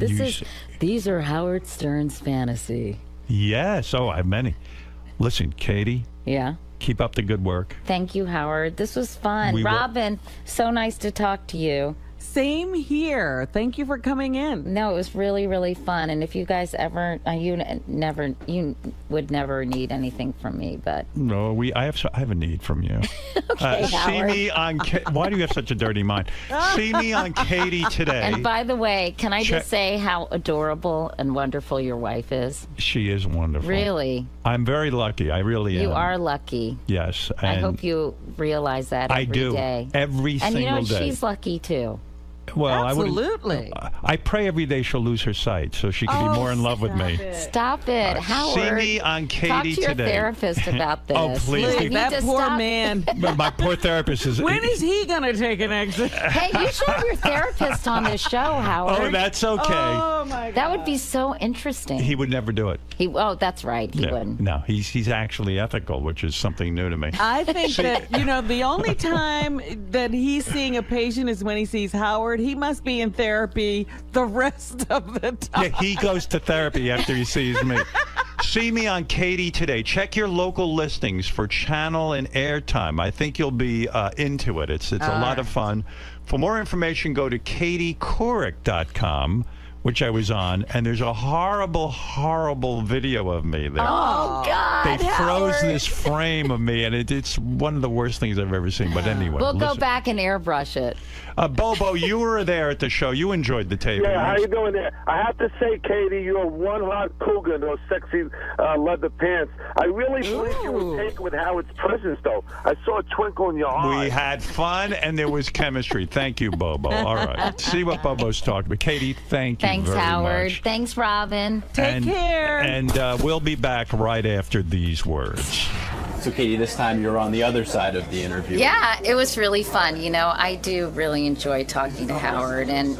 These are Howard Stern's fantasy. Yes. Oh, I have many. Listen, Katie. Yeah. Keep up the good work. Thank you, Howard. This was fun. Robin, so nice to talk to you. Same here. Thank you for coming in. No, it was really, really fun. And if you guys ever, you would never need anything from me, but no, I have a need from you. Okay, see me on. Why do you have such a dirty mind? See me on Katie today. And by the way, can I just say how adorable and wonderful your wife is? She is wonderful. Really. I'm very lucky. I really am. You are lucky. Yes. I hope you realize that every day. Every single day. And she's lucky too. Well, absolutely. I pray every day she'll lose her sight so she can be more in love with me. Stop it, Howard. See me on Katie Talk to your today. therapist about this. Oh, please. That poor man. My poor therapist is. When is he going to take an exit? Hey, you should have your therapist on the show, Howard. Oh, that's okay. Oh, my God. That would be so interesting. He would never do it. That's right. He wouldn't. No, he's actually ethical, which is something new to me. I think that, the only time that he's seeing a patient is when he sees Howard. He must be in therapy the rest of the time. Yeah, he goes to therapy after he sees me. See me on Katie today. Check your local listings for channel and airtime. I think you'll be into it. It's a lot of fun. For more information, go to KatieCouric.com, which I was on, and there's a horrible, horrible video of me there. Oh, God, They froze Howard. this frame of me, and it's one of the worst things I've ever seen. But anyway. We'll go back and airbrush it. Bobo, you were there at the show. You enjoyed the taping. Yeah, how you doing there? I have to say, Katie, you're one hot cougar in those sexy leather pants. I really believe you were taken with Howard's presence, though. I saw a twinkle in your eye. We had fun, and there was chemistry. Thank you, Bobo. All right. See what Bobo's talking about. Katie, thank you Thanks, very Howard. much. Thanks, Robin. Take care. And we'll be back right after these words. So, Katie, this time you're on the other side of the interview. Yeah, it was really fun. I do really enjoy talking to Howard. And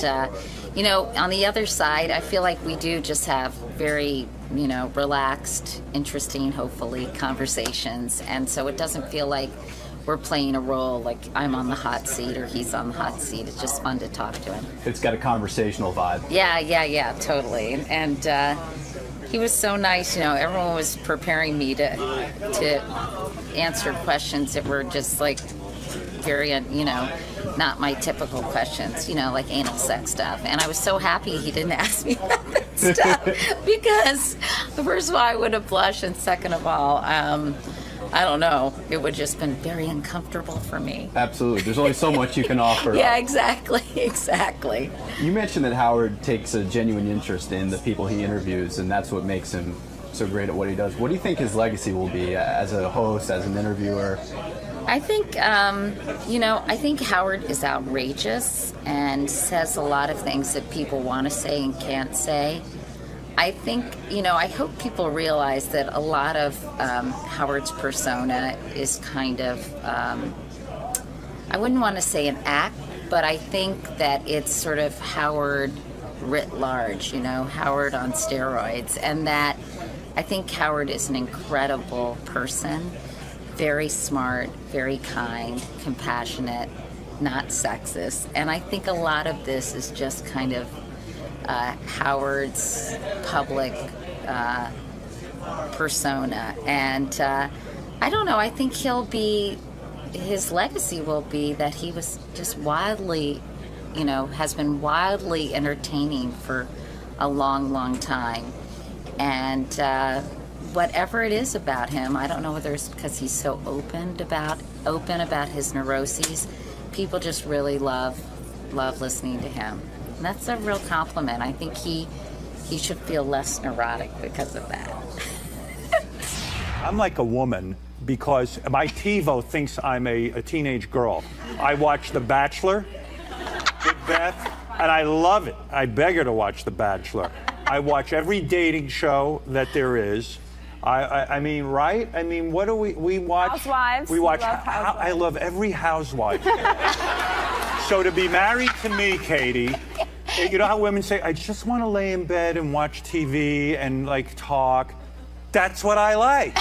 on the other side, I feel like we do just have very, relaxed, interesting, hopefully, conversations. And so it doesn't feel like we're playing a role like I'm on the hot seat or he's on the hot seat. It's just fun to talk to him. It's got a conversational vibe. Yeah, totally. And he was so nice. Everyone was preparing me to answer questions that were just like very, not my typical questions, like anal sex stuff. And I was so happy he didn't ask me that stuff because, first of all, I would have blushed, and second of all, I don't know. It would just been very uncomfortable for me. Absolutely. There's only so much you can offer. Yeah, exactly. You mentioned that Howard takes a genuine interest in the people he interviews, and that's what makes him great at what he does. What do you think his legacy will be as a host, as an interviewer? I think, I think Howard is outrageous and says a lot of things that people want to say and can't say. I think, I hope people realize that a lot of Howard's persona is kind of, I wouldn't want to say an act, but I think that it's sort of Howard writ large, Howard on steroids, and that I think Howard is an incredible person. Very smart, very kind, compassionate, not sexist. And I think a lot of this is just kind of Howard's public persona. And I don't know, I think his legacy will be that he was just wildly, has been wildly entertaining for a long, long time. And whatever it is about him, I don't know whether it's because he's so open about his neuroses. People just really love listening to him. And that's a real compliment. I think he should feel less neurotic because of that. I'm like a woman because my TiVo thinks I'm a teenage girl. I watch The Bachelor with Beth, and I love it. I beg her to watch The Bachelor. I watch every dating show that there is. I mean, right? I mean, what do we watch? Housewives. We watch. Love Housewives. I love every housewife. So to be married to me, Katie, you know how women say, I just want to lay in bed and watch TV and like talk. That's what I like.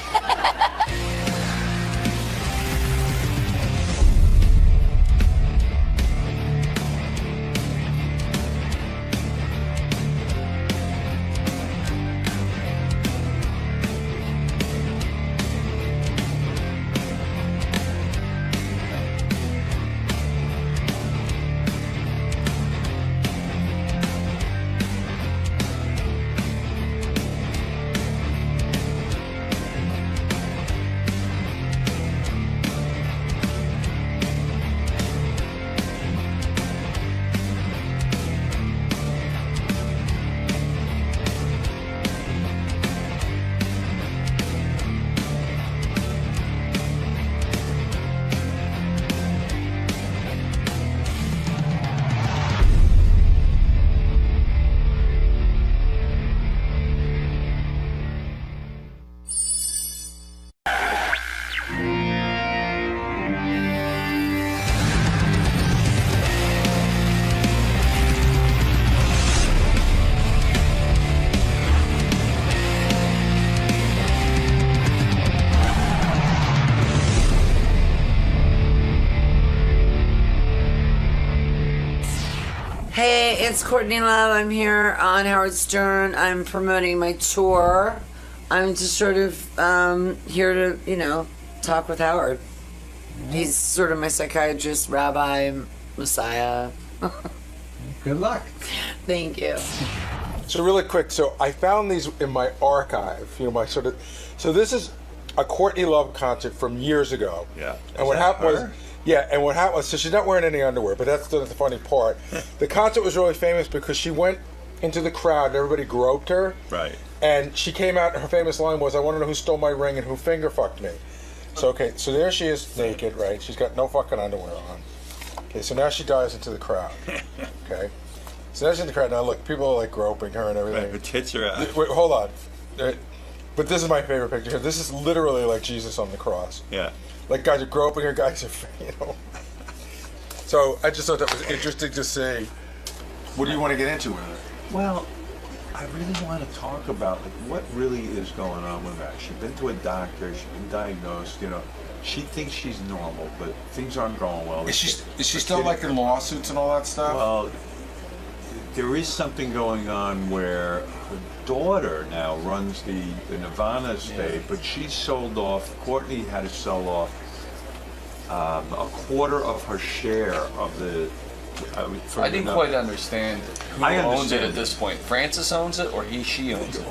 Hey, it's Courtney Love. I'm here on Howard Stern. I'm promoting my tour. I'm just sort of here to, talk with Howard. He's sort of my psychiatrist, rabbi, messiah. Good luck. Thank you. So really quick, so I found these in my archive, so this is a Courtney Love concert from years ago. Yeah. And what happened was, so she's not wearing any underwear, but that's the funny part. The concert was really famous because she went into the crowd and everybody groped her. Right. And she came out and her famous line was, I want to know who stole my ring and who finger fucked me. So, so there she is naked, right? She's got no fucking underwear on. Okay, so now she dives into the crowd. Okay. So now she's in the crowd. Now look, people are like groping her and everything. Right, her tits are out. Wait, hold on. But this is my favorite picture here. This is literally like Jesus on the cross. Yeah. Like guys are groping her, guys are, So I just thought that was interesting to see. What do you want to get into with her? Well, I really want to talk about what really is going on with her. She's been to a doctor, she's been diagnosed, She thinks she's normal, but things aren't going well. Is she still like in lawsuits and all that stuff? Well, there is something going on where her daughter now runs the Nirvana estate, but she's sold off. Courtney had to sell off a quarter of her share of the I didn't quite understand who owns it at this point. Francis owns it, or she owns it?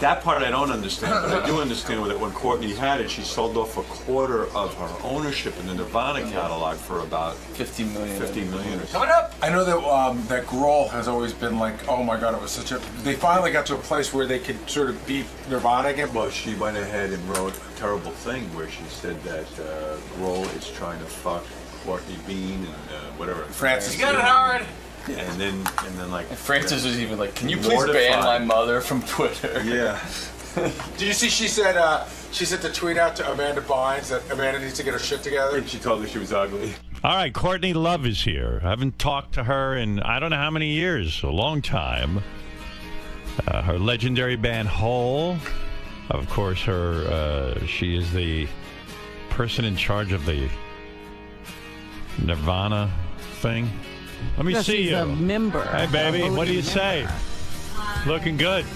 That part I don't understand, but I do understand that when Courtney had it, she sold off a quarter of her ownership in the Nirvana catalog for about $50 million or something. Coming up! I know that that Grohl has always been like, oh my God, it was such a... They finally got to a place where they could sort of beat Nirvana again. Well, she went ahead and wrote a terrible thing where she said that Grohl is trying to fuck Courtney Bean and whatever. Francis, you got it hard. And then like Francis was even like, "Can you please ban my mother from Twitter?" Yeah. Did you see? She said the tweet out to Amanda Bynes that Amanda needs to get her shit together. And she told her she was ugly. All right, Courtney Love is here. I haven't talked to her in I don't know how many years, a long time. Her legendary band Hole, of course. She is the person in charge of the Nirvana thing. Let me see you. A member. Hey, baby. What do you say? Looking good.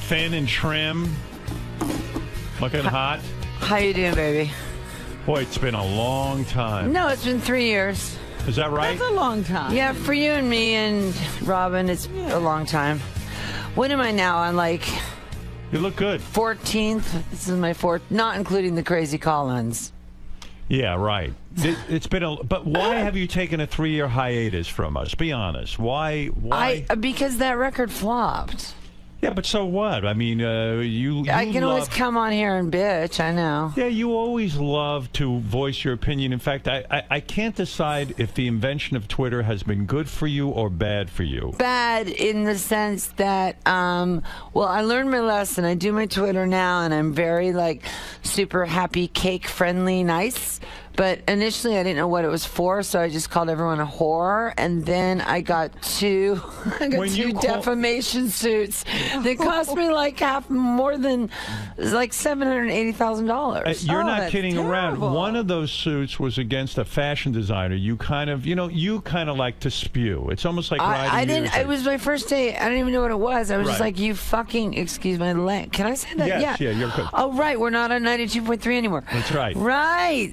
Thin and trim. Looking hot. How you doing, baby? Boy, it's been a long time. No, it's been 3 years. Is that right? That's a long time. Yeah, for you and me and Robin, it's a long time. What am I now on, like... You look good. 14th. This is my 4th, not including the crazy call-ins. Yeah, right. It's been but why have you taken a 3-year hiatus from us? Be honest. Why? Because that record flopped. Yeah, but so what? I mean, you I can always come on here and bitch, I know. Yeah, you always love to voice your opinion. In fact, I can't decide if the invention of Twitter has been good for you or bad for you. Bad in the sense that, well, I learned my lesson. I do my Twitter now, and I'm very, like, super happy, cake friendly, nice. But initially, I didn't know what it was for, so I just called everyone a whore. And then I got two defamation suits that cost me like more than like $780,000. You're not kidding around. One of those suits was against a fashion designer. You kind of like to spew. It's almost like I didn't. It was my first day. I didn't even know what it was. I was just like, you fucking, excuse my language. Can I say that? Yes, yeah, you're good. Oh, right. We're not on 92.3 anymore. That's right. Right.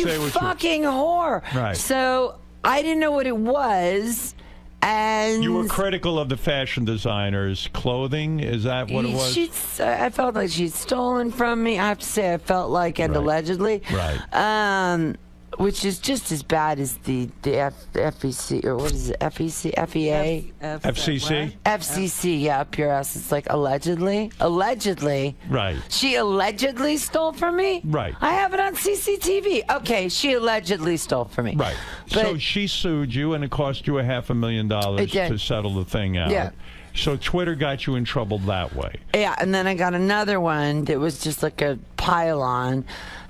You fucking whore. Right. So I didn't know what it was. And you were critical of the fashion designer's clothing. Is that what it was? I felt like she'd stolen from me. I have to say, I felt like, and allegedly. Right. Which is just as bad as the FEC, or what is it? FEC? FEA? FCC? FCC, yeah, up your ass. It's like allegedly. Allegedly. Right. She allegedly stole from me? Right. I have it on CCTV. Okay, she allegedly stole from me. Right. So she sued you, and it cost you $500,000 to settle the thing out. Yeah. So Twitter got you in trouble that way. Yeah, and then I got another one that was just like a pile-on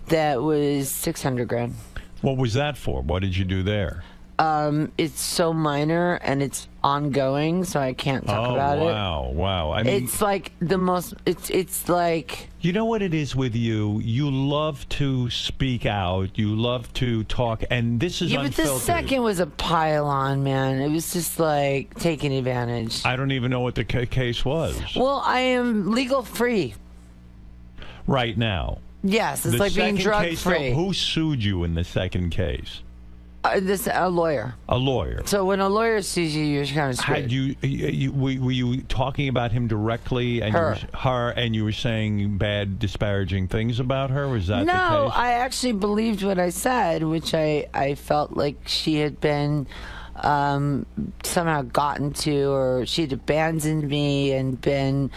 that was $600,000. What was that for? What did you do there? It's so minor and it's ongoing, so I can't talk about it. Wow. I mean, it's like the most. It's like. You know what it is with you? You love to speak out. You love to talk, and this is unfiltered. But the second was a pile-on, man. It was just like taking advantage. I don't even know what the case was. Well, I am legal free right now. Yes, it's like being drug free. Who sued you in the second case? A lawyer. A lawyer. So when a lawyer sues you, you're kind of screwed. Were you talking about him directly? And her, and you were saying bad, disparaging things about her? Was that the case? No, I actually believed what I said, which I felt like she had been somehow gotten to, or she'd abandoned me and been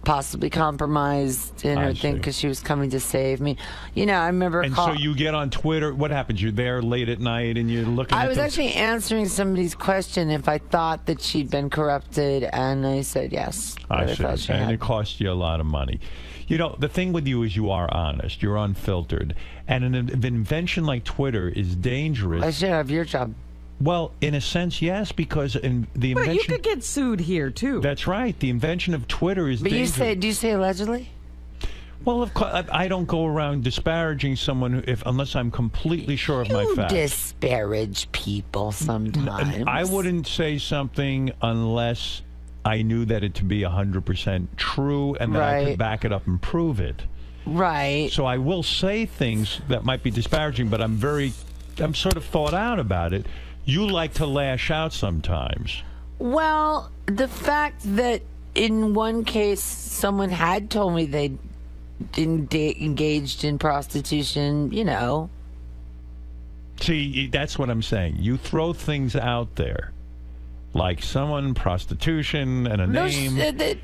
possibly compromised in her thing because she was coming to save me. You know, I remember. And so you get on Twitter. What happens? You're there late at night and you're looking. I was actually answering somebody's question if I thought that she'd been corrupted, and I said yes. I see. And it cost you a lot of money. You know, the thing with you is you are honest. You're unfiltered, and an invention like Twitter is dangerous. I should have your job. Well, in a sense, yes, because in the invention... Well, you could get sued here, too. That's right. The invention of Twitter is dangerous. But do you say allegedly? Well, of course, I don't go around disparaging someone unless I'm completely sure of my facts. You disparage people sometimes. I wouldn't say something unless I knew that it to be 100% true and that I could back it up and prove it. Right. So I will say things that might be disparaging, but I'm sort of thought out about it You like to lash out sometimes. Well, the fact that in one case someone had told me they engaged in prostitution, you know. See, that's what I'm saying. You throw things out there. Like someone, prostitution, and a name. They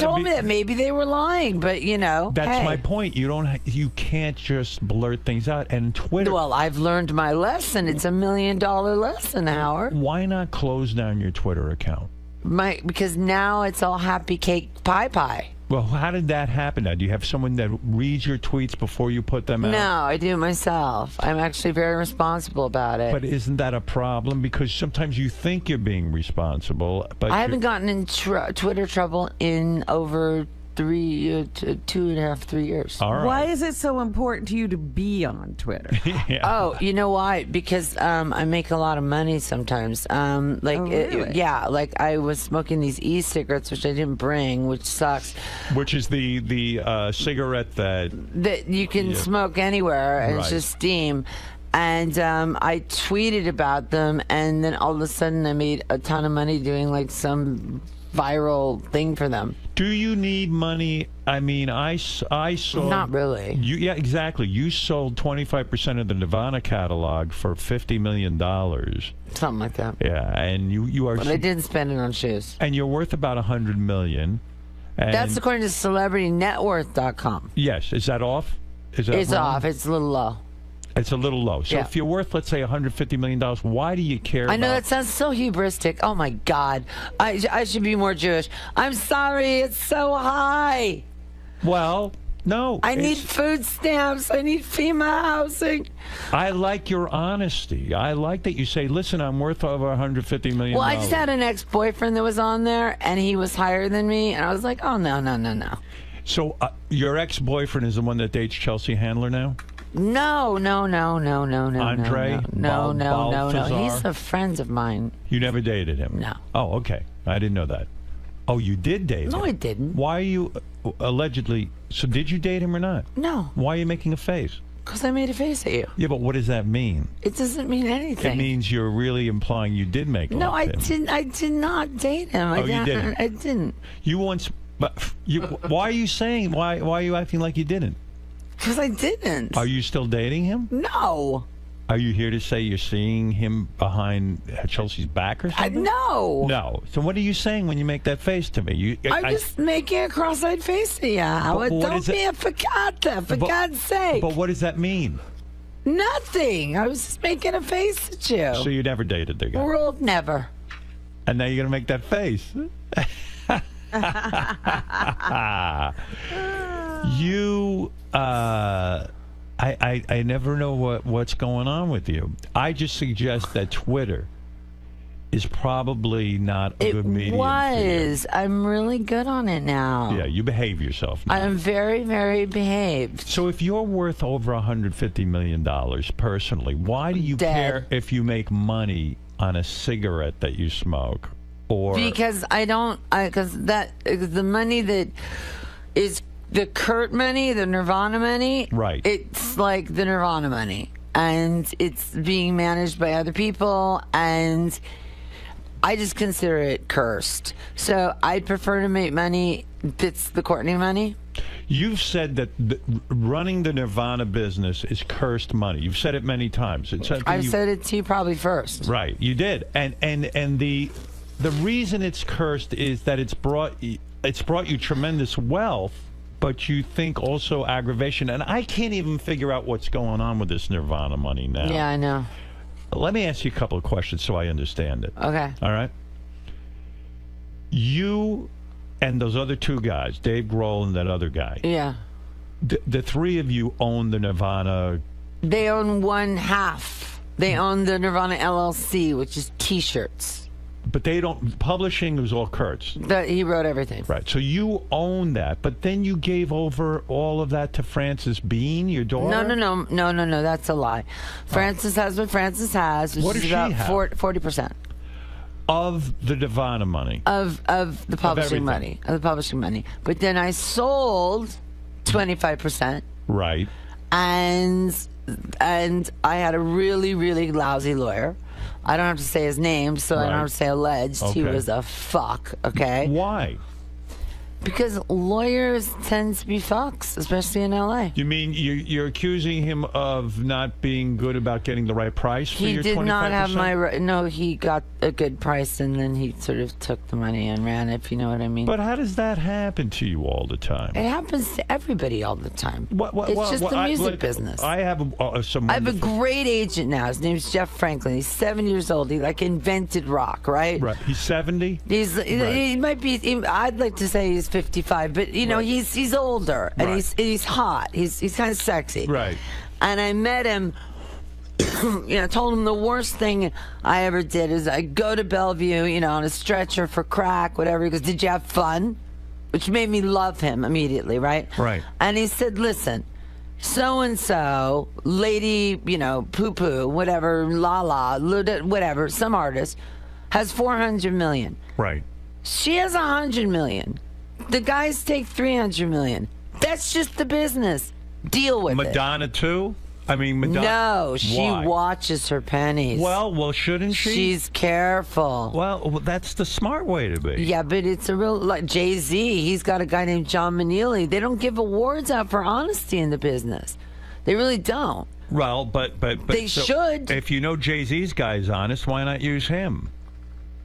told me that maybe they were lying, but you know. That's my point. You can't just blurt things out. And Twitter. Well, I've learned my lesson. It's $1 million lesson, Howard. Why not close down your Twitter account? Because now it's all happy cake pie. Well, how did that happen now? Do you have someone that reads your tweets before you put them out? No, I do it myself. I'm actually very responsible about it. But isn't that a problem? Because sometimes you think you're being responsible, but I haven't gotten in Twitter trouble in over 2.5, 3 years. All right. Why is it so important to you to be on Twitter? Yeah. Oh, you know why? Because I make a lot of money sometimes. Really? Like I was smoking these e-cigarettes, which I didn't bring, which sucks. Which is the cigarette that you can smoke anywhere, and it's just steam. And I tweeted about them, and then all of a sudden I made a ton of money doing like some viral thing for them. Do you need money? I mean, I sold... Not really. Yeah, exactly. You sold 25% of the Nirvana catalog for $50 million. Something like that. Yeah, and you are... But I didn't spend it on shoes. And you're worth about $100 million. And that's according to CelebrityNetWorth.com. Yes. Is that off? Is that It's wrong? off. It's a little low. It's a little low. So if you're worth, let's say, $150 million, why do you care I know that sounds so hubristic. Oh, my God. I should be more Jewish. I'm sorry. It's so high. Well, no. I need food stamps. I need FEMA housing. I like your honesty. I like that you say, listen, I'm worth over $150 million. Well, I just had an ex-boyfriend that was on there, and he was higher than me, and I was like, oh, no. So your ex-boyfriend is the one that dates Chelsea Handler now? No. Andre? No. He's a friend of mine. You never dated him? No. Oh, okay. I didn't know that. Oh, you did date him? No, I didn't. Why are you allegedly... So did you date him or not? No. Why are you making a face? Because I made a face at you. Yeah, but what does that mean? It doesn't mean anything. It means you're really implying you did make love to him. I did not date him. You didn't? I didn't. You once... But why are you saying... Why are you acting like you didn't? Because I didn't. Are you still dating him? No. Are you here to say you're seeing him behind Chelsea's back or something? No. No. So what are you saying when you make that face to me? I'm just making a cross-eyed face at you, Howard. Don't be a fakata, for God's sake. But what does that mean? Nothing. I was just making a face at you. So you never dated the guy? Rule of never. And now you're going to make that face. You... I never know what's going on with you. I just suggest that Twitter is probably not a good medium. It was. I'm really good on it now. Yeah, you behave yourself now. I'm very, very behaved. So if you're worth over $150 million personally, why do you care if you make money on a cigarette that you smoke? Or because I don't. Because the money that is the Kurt money, the Nirvana money, right? It's like the Nirvana money, and it's being managed by other people, and I just consider it cursed. So I'd prefer to make money that's the Courtney money. You've said that running the Nirvana business is cursed money. You've said it many times. I've said it to you probably first. Right, you did, and the reason it's cursed is that it's brought you tremendous wealth, but you think also aggravation. And I can't even figure out what's going on with this Nirvana money now. Yeah, I know. Let me ask you a couple of questions so I understand it. Okay. All right. You and those other two guys, Dave Grohl and that other guy. Yeah. The three of you own the Nirvana. They own one half. They own the Nirvana LLC, which is T-shirts. But they don't. Publishing was all Kurt's. He wrote everything. Right. So you own that, but then you gave over all of that to Frances Bean, your daughter. No. That's a lie. Frances has what Frances has, which what does is she about have? 40% of the Nirvana money. Of the publishing money. Of the publishing money. But then I sold 25%. Right. And I had a really, really lousy lawyer. I don't have to say his name, so I don't have to say alleged. He Okay. was a fuck, okay? Why? Because lawyers tend to be fucks, especially in L.A. You mean you're accusing him of not being good about getting the right price for He your did 25%? not have no, he got a good price, and then he sort of took the money and ran it, if you know what I mean. But how does that happen to you all the time? It happens to everybody all the time. It's It's just the music business. I have some. I have a great agent now. His name's Jeff Franklin. He's 7 years old. He invented rock, right? Right. He's 70. He might be. I'd like to say he's 55, but he's older and he's hot. He's kind of sexy. Right. And I met him. Told him the worst thing I ever did is I go to Bellevue, on a stretcher for crack, whatever. He goes, "Did you have fun?" Which made me love him immediately, right? Right. And he said, "Listen, so-and-so, lady, poo-poo, whatever, la-la, whatever, some artist, has 400 million. Right. She has 100 million. The guys take 300 million. That's just the business. Deal with it." Madonna too? I mean, Madonna. No, she Why? watches her pennies. Well, shouldn't she? She's careful. Well, that's the smart way to be. Yeah, but it's a real, like Jay-Z, he's got a guy named John Manili. They don't give awards out for honesty in the business. They really don't. Well, but They should. If you know Jay-Z's guy's honest, why not use him?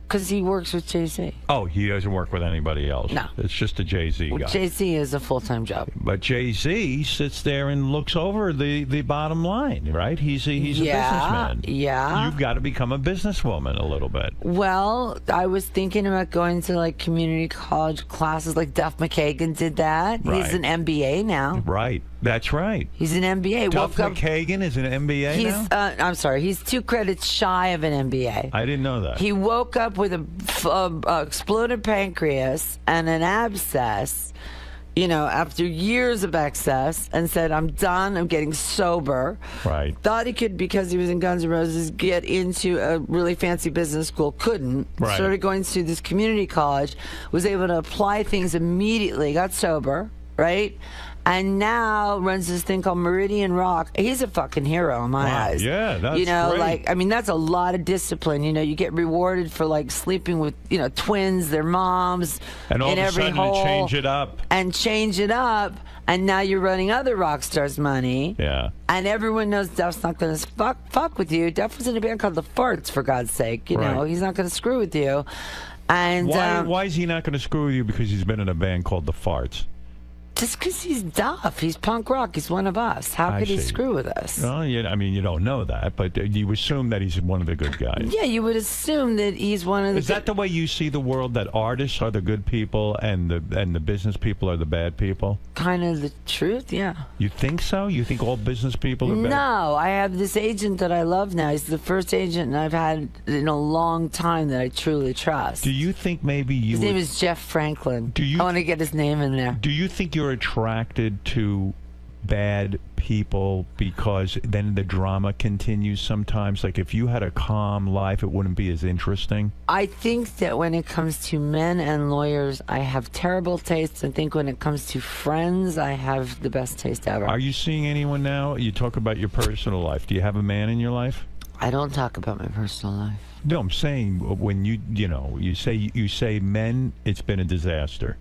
Because he works with Jay-Z. Oh, he doesn't work with anybody else. No. It's just a Jay-Z guy. Jay-Z is a full-time job. But Jay-Z sits there and looks over the bottom line, right? He's a businessman. Yeah. You've got to become a businesswoman a little bit. Well, I was thinking about going to community college classes like Duff McKagan did that. Right. He's an MBA now. Right. That's right. He's an MBA. Duff McKagan is an MBA now? I'm sorry. He's 2 credits shy of an MBA. I didn't know that. He woke up with a exploded pancreas and an abscess, after years of excess, and said, "I'm done. I'm getting sober." Right. Thought he could, because he was in Guns N' Roses, get into a really fancy business school. Couldn't. Right. Started going to this community college. Was able to apply things immediately. Got sober. Right. And now runs this thing called Meridian Rock. He's a fucking hero in my eyes. Yeah, that's great. That's a lot of discipline. You get rewarded for sleeping with, twins, their moms, And all in of a every sudden hole, change it up. And now you're running other rock stars' money. Yeah. And everyone knows Duff's not going to fuck with you. Duff was in a band called The Farts, for God's sake. Right. He's not going to screw with you. And why is he not going to screw with you? Because he's been in a band called The Farts. Just because he's Duff. He's punk rock. He's one of us. How could he screw with us? Well, you don't know that, but you assume that he's one of the good guys. Yeah, you would assume that he's one of the... Is that the way you see the world, that artists are the good people and the business people are the bad people? Kind of the truth, yeah. You think so? You think all business people are bad? No, I have this agent that I love now. He's the first agent I've had in a long time that I truly trust. Do you think maybe you... His name is Jeff Franklin. I want to get his name in there. Do you think you're attracted to bad people because then the drama continues sometimes? Like if you had a calm life, it wouldn't be as interesting? I think that when it comes to men and lawyers, I have terrible taste. I think when it comes to friends, I have the best taste ever. Are you seeing anyone now? You talk about your personal life. Do you have a man in your life? I don't talk about my personal life. No, I'm saying when you say men, it's been a disaster.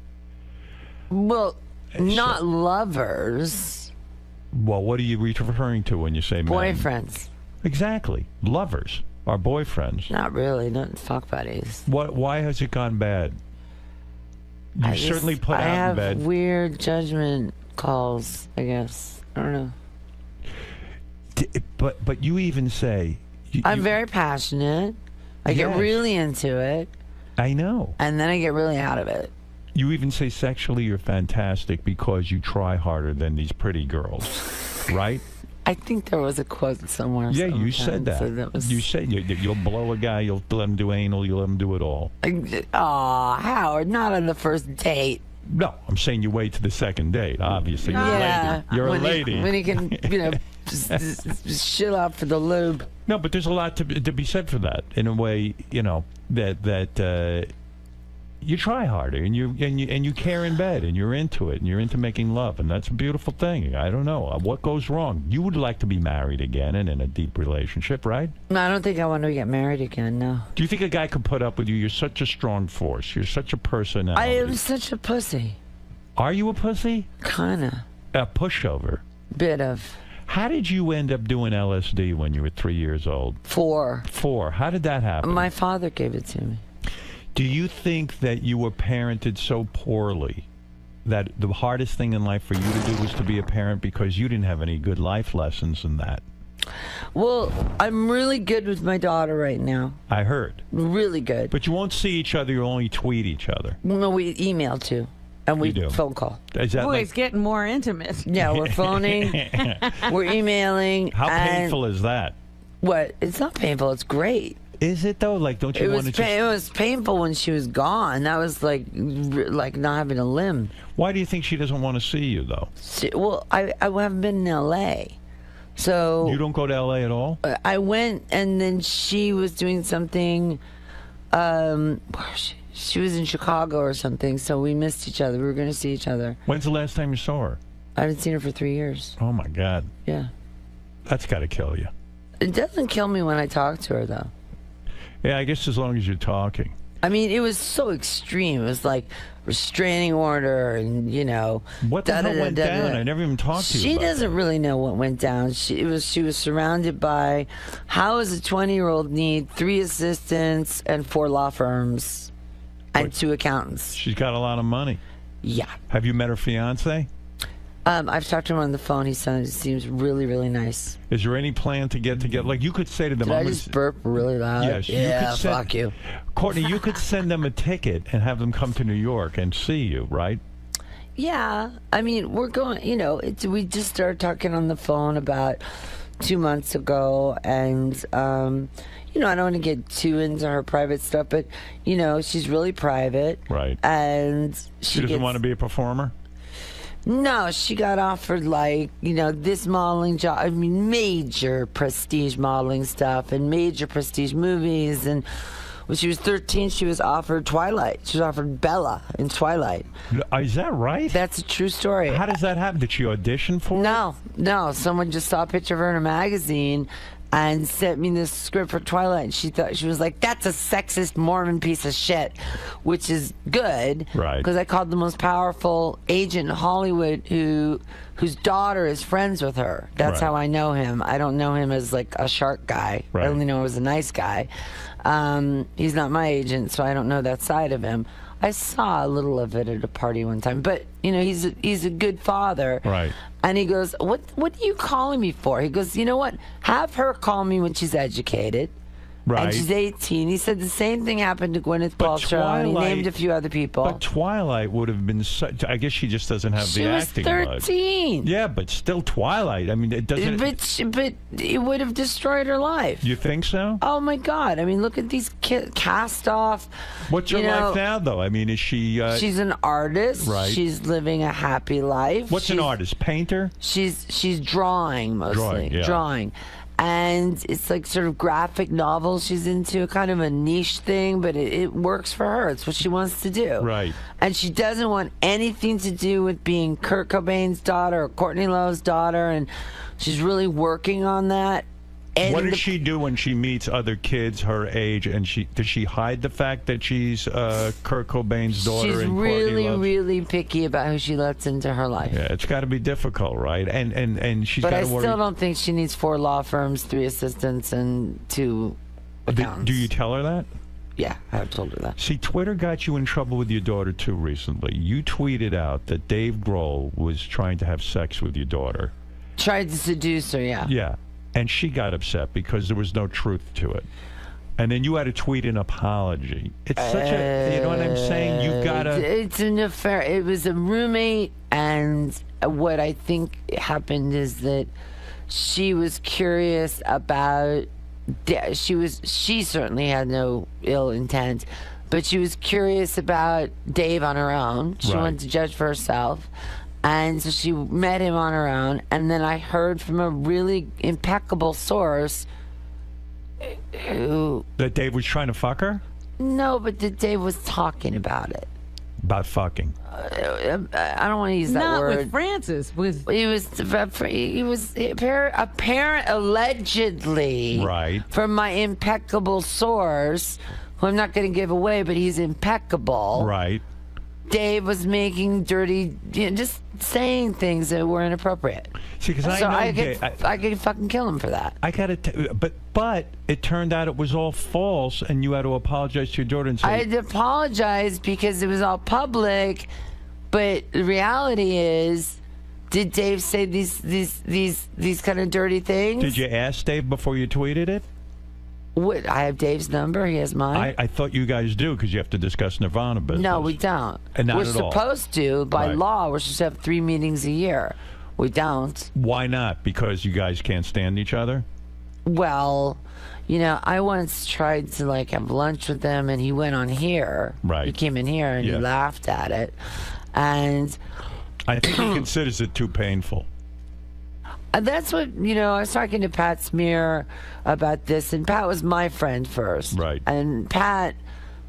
Well, not lovers. Well, what are you referring to when you say men? Boyfriends. Exactly. Lovers. Our boyfriends. Not really. Not fuck buddies. Why has it gone bad? You certainly put out in bed. I have weird judgment calls, I guess. I don't know. But you even say... I'm very passionate. I get really into it. I know. And then I get really out of it. You even say sexually you're fantastic because you try harder than these pretty girls, right? I think there was a quote somewhere. Yeah, you said that. So You said you'll blow a guy, you'll let him do anal, you'll let him do it all. Aw, Howard, not on the first date. No, I'm saying you wait to the second date, obviously. Yeah. You're a lady. When he can, just chill out for the lube. No, but there's a lot to be said for that. In a way, that you try harder, and you care in bed, and you're into it, and you're into making love, and that's a beautiful thing. I don't know what goes wrong. You would like to be married again and in a deep relationship, right? No, I don't think I want to get married again. No. Do you think a guy could put up with you? You're such a strong force. You're such a personality. I am such a pussy. Are you a pussy? Kinda. A pushover. Bit of. How did you end up doing LSD when you were 3 years old? 4. 4. How did that happen? My father gave it to me. Do you think that you were parented so poorly that the hardest thing in life for you to do was to be a parent because you didn't have any good life lessons in that? Well, I'm really good with my daughter right now. I heard. Really good. But you won't see each other, you'll only tweet each other. No, we email too. And we do. phone call. Is that Boy, it's getting more intimate. Yeah, we're phoning. We're emailing. How painful is that? What? It's not painful. It's great. Is it though? Like, don't you want to just... It was painful when she was gone. That was like not having a limb. Why do you think she doesn't want to see you though? Well, I haven't been in L.A., so... You don't go to L.A. at all? I went, and then she was doing something... She was in Chicago or something, so we missed each other. We were going to see each other. When's the last time you saw her? I haven't seen her for 3 years. Oh, my God. Yeah. That's got to kill you. It doesn't kill me when I talk to her, though. Yeah, I guess as long as you're talking. I mean, it was so extreme. It was like restraining order and, you know... What the hell went down? I never even talked to you She about doesn't really know what went down. She was surrounded by... How does a 20-year-old need 3 assistants and 4 law firms? And 2 accountants. She's got a lot of money. Yeah. Have you met her fiance? I've talked to him on the phone. He seems really, really nice. Is there any plan to get together? Like, you could say to them... Did I just burp really loud? Yes. Yeah, fuck you. Courtney, you could send them a ticket and have them come to New York and see you, right? Yeah. I mean, we're going... You know, we just started talking on the phone about 2 months ago, and... you know, I don't want to get too into her private stuff, but, you know, she's really private. Right. And she doesn't want to be a performer? No, she got offered, like, you know, this modeling job. I mean, major prestige modeling stuff and major prestige movies. And when she was 13, she was offered Twilight. She was offered Bella in Twilight. Is that right? That's a true story. How does that happen? Did she audition for it? No. Someone just saw a picture of her in a magazine and sent me this script for Twilight, and she was like, that's a sexist Mormon piece of shit, which is good, right? Because I called the most powerful agent in Hollywood whose daughter is friends with her. That's how I know him. I don't know him as like a shark guy. Right. I only know him as a nice guy. He's not my agent, so I don't know that side of him. I saw a little of it at a party one time, but you know, he's a good father, right? And he goes, what are you calling me for? He goes, you know what? Have her call me when she's educated. Right. And she's 18. He said the same thing happened to Gwyneth Paltrow, and he named a few other people. But Twilight would have been such... I guess she just doesn't have the acting bug. She was 13. Yeah, but still Twilight. I mean, it doesn't... But it would have destroyed her life. You think so? Oh, my God. I mean, look at these cast off. What's her life now, though? I mean, is she... she's an artist. Right. She's living a happy life. What's an artist? Painter? She's drawing, mostly. Drawing. And it's like sort of graphic novels she's into, kind of a niche thing, but it works for her. It's what she wants to do. Right. And she doesn't want anything to do with being Kurt Cobain's daughter or Courtney Love's daughter, and she's really working on that. And what does she do when she meets other kids her age? And does she hide the fact that she's Kurt Cobain's daughter? She's and really picky about who she lets into her life. Yeah, it's got to be difficult, right? And she's got to worry. But I still don't think she needs 4 law firms, 3 assistants, and 2 accountants. Do you tell her that? Yeah, I've told her that. See, Twitter got you in trouble with your daughter too recently. You tweeted out that Dave Grohl was trying to have sex with your daughter. Tried to seduce her, yeah. Yeah. And she got upset because there was no truth to it. And then you had to tweet an apology. It's such a, you know what I'm saying? You gotta... It's an affair. It was a roommate, and what I think happened is that she was curious about... She certainly had no ill intent, but she was curious about Dave on her own. She wanted to judge for herself. And so she met him on her own, and then I heard from a really impeccable source that Dave was trying to fuck her? No, but Dave was talking about it. About fucking. I don't want to use that Not word. with Francis. He was apparent allegedly, right, from my impeccable source, who I'm not going to give away, but he's impeccable. Right. Dave was making dirty, just saying things that were inappropriate. See, because I could fucking kill him for that. I got to, but it turned out it was all false, and you had to apologize to your daughter and say, I had to apologize because it was all public, but the reality is, did Dave say these kind of dirty things? Did you ask Dave before you tweeted it? What, I have Dave's number. He has mine. I thought you guys do because you have to discuss Nirvana business. No, we don't. And not we're at all. supposed to, by law, we're supposed to have 3 meetings a year. We don't. Why not? Because you guys can't stand each other? Well, I once tried to have lunch with him, and he went on here. Right. He came in here and he laughed at it, and I think he considers it too painful. That's what, I was talking to Pat Smear about this, and Pat was my friend first. Right. And Pat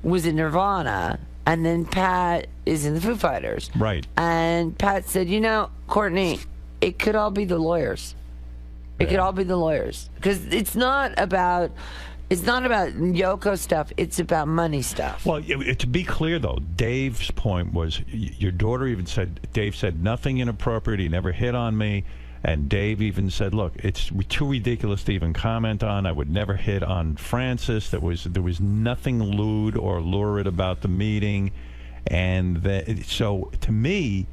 was in Nirvana, and then Pat is in the Foo Fighters. Right. And Pat said, Courtney, it could all be the lawyers. It could all be the lawyers. Because it's not about Yoko stuff, it's about money stuff. Well, to be clear, though, Dave's point was, your daughter even said, Dave said nothing inappropriate, he never hit on me. And Dave even said, look, it's too ridiculous to even comment on. I would never hit on Francis. There was nothing lewd or lurid about the meeting. And so, to me,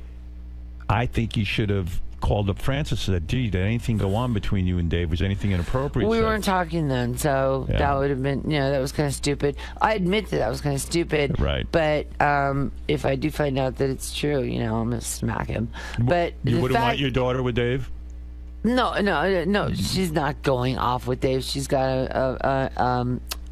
I think you should have called up Francis and said, gee, did anything go on between you and Dave? Was anything inappropriate? We weren't talking then, so that would have been, that was kind of stupid. I admit that was kind of stupid. Right. But if I do find out that it's true, I'm going to smack him. But you wouldn't want your daughter with Dave? No. She's not going off with Dave. She's got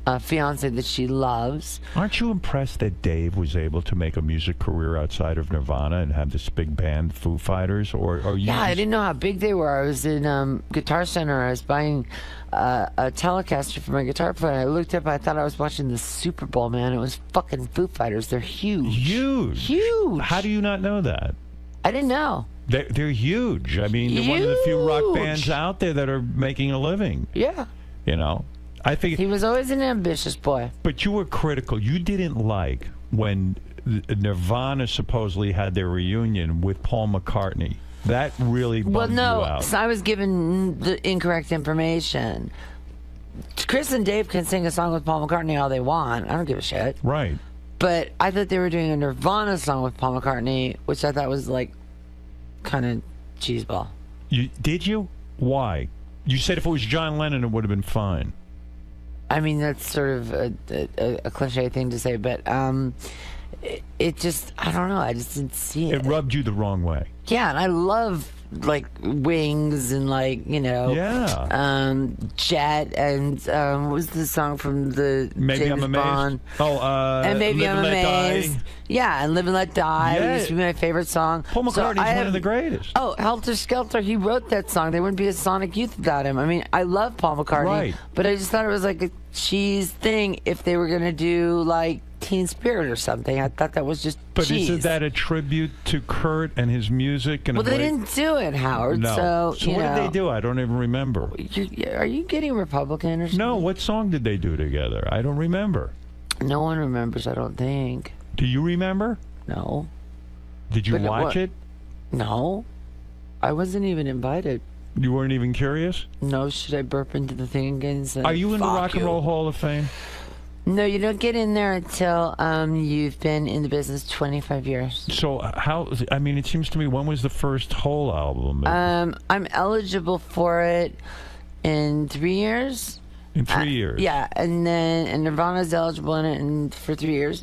a fiance that she loves. Aren't you impressed that Dave was able to make a music career outside of Nirvana and have this big band, Foo Fighters? I didn't know how big they were. I was in Guitar Center. I was buying a Telecaster for my guitar player. I looked up. I thought I was watching the Super Bowl, man. It was fucking Foo Fighters. They're huge. Huge. How do you not know that? I didn't know. They're huge. I mean, they're one of the few rock bands out there that are making a living. Yeah. I think he was always an ambitious boy. But you were critical. You didn't like when Nirvana supposedly had their reunion with Paul McCartney. That really bummed you out. So I was given the incorrect information. Chris and Dave can sing a song with Paul McCartney all they want. I don't give a shit. Right. But I thought they were doing a Nirvana song with Paul McCartney, which I thought was kind of cheeseball. Did you? Why? You said if it was John Lennon, it would have been fine. I mean, that's sort of a cliche thing to say, but it just, I don't know, I just didn't see it. It rubbed you the wrong way. Yeah, and I love Wings and Jet and what was the song from the Maybe James I'm Bond? Amazed. And Maybe Live I'm and Let Amazed. Die. Yeah, and Live and Let Die. Yeah. It used to be my favorite song. Paul McCartney's one of the greatest. Oh, Helter Skelter, he wrote that song. There wouldn't be a Sonic Youth without him. I mean, I love Paul McCartney, right. But I just thought it was like a cheese thing if they were going to do Teen Spirit or something. I thought that was just But cheese. isn't that a tribute to Kurt and his music? And they didn't do it, Howard. No. So what did they do? I don't even remember. Are you getting Republican or something? No, what song did they do together? I don't remember. No one remembers, I don't think. Do you remember? No. Did you watch it? No. I wasn't even invited. You weren't even curious? No. Should I burp into the thing again? Are you in the Rock and Roll Hall of Fame? No, you don't get in there until you've been in the business 25 years. So it seems to me, when was the first whole album? I'm eligible for it in 3 years. In 3 years? Yeah, and Nirvana's eligible in it for 3 years,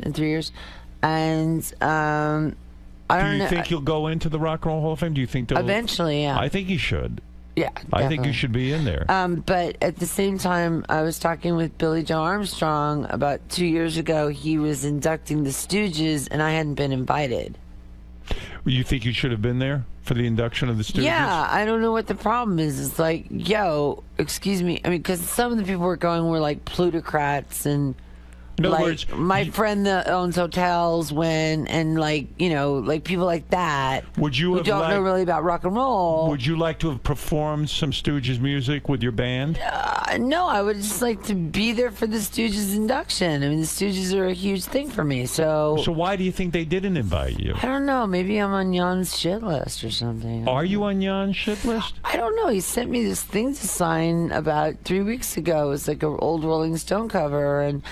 And I don't know. Do you think you'll go into the Rock and Roll Hall of Fame? Do you think they'll... Eventually, yeah. I think you should. Yeah, I think you should be in there. But at the same time, I was talking with Billy Joe Armstrong about 2 years ago. He was inducting the Stooges, and I hadn't been invited. You think you should have been there for the induction of the Stooges? Yeah, I don't know what the problem is. It's like, yo, excuse me. I mean, because some of the people were going were plutocrats and In other like words, my friend that owns hotels and like, you know, like people like that would you who have don't know really about rock and roll. Would you like to have performed some Stooges music with your band? No, I would just like to be there for the Stooges induction. I mean, the Stooges are a huge thing for me. So why do you think they didn't invite you? I don't know. Maybe I'm on Jan's shit list or something. Are you on Jan's shit list? I don't know. He sent me this thing to sign about 3 weeks ago. It was like an old Rolling Stone cover, and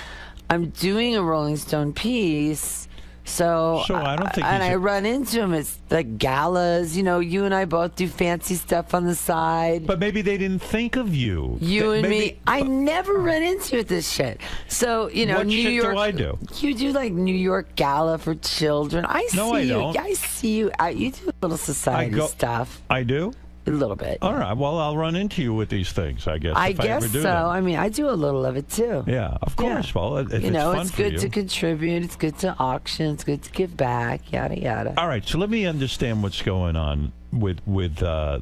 I'm doing a Rolling Stone piece. So I don't think I run into him. It's like galas. You know, you and I both do fancy stuff on the side. But maybe they didn't think of you. You and me. I never run into this shit. So, you know, what New shit York. do I do? You do like New York Gala for children. I don't. I see you. You do little society stuff. I do? A little bit. All right. Well, I'll run into you with these things, I guess. I if guess I ever do so. That. I mean, I do a little of it too. Yeah, of course. Well, it's you know, fun it's for good you. to contribute. It's good to auction. It's good to give back. Yada yada. All right. So let me understand what's going on with the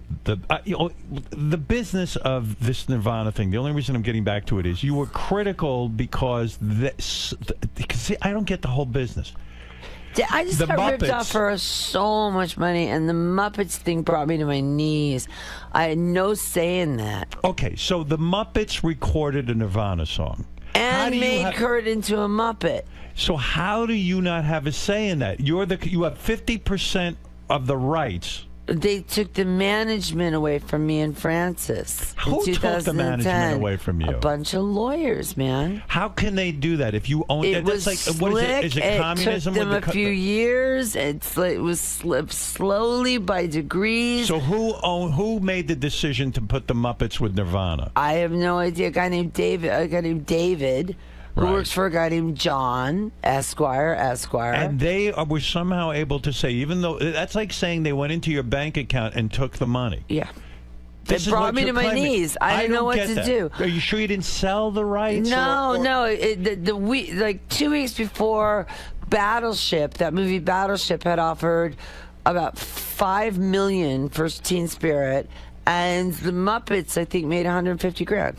business of this Nirvana thing. The only reason I'm getting back to it is you were critical because see, I don't get the whole business. I just got ripped off for so much money, and the Muppets thing brought me to my knees. I had no say in that. Okay, so the Muppets recorded a Nirvana song. And made Kurt into a Muppet. So how do you not have a say in that? You have 50% of the rights. They took the management away from me and Francis. Who took the management away from you? A bunch of lawyers, man. How can they do that if you own it? That's like, slick. what is it? Is it communism? It took them a few years. It was slipped slowly by degrees. So who made the decision to put the Muppets with Nirvana? I have no idea. A guy named David. Who works for a guy named John, Esquire. And they were somehow able to say, even though that's like saying they went into your bank account and took the money. Yeah. It brought me to my knees. I didn't know what to do. Are you sure you didn't sell the rights? No. Like 2 weeks before Battleship, that movie Battleship had offered about $5 million for Teen Spirit, and the Muppets, I think, made $150,000.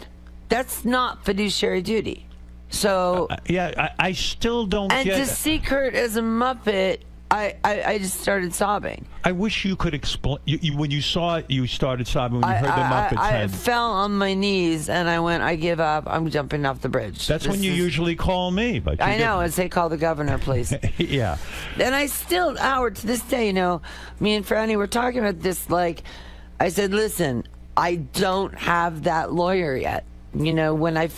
That's not fiduciary duty. So I still don't get it. And to see Kurt as a Muppet, I just started sobbing. I wish you could explain. When you saw it, you started sobbing when you heard the Muppets. I fell on my knees and I went, I give up. I'm jumping off the bridge. That's when you usually call me. But I know. I say, call the governor, please. Yeah. And I still, Howard, to this day, you know, me and Franny were talking about this. Like, I said, listen, I don't have that lawyer yet. You know, when I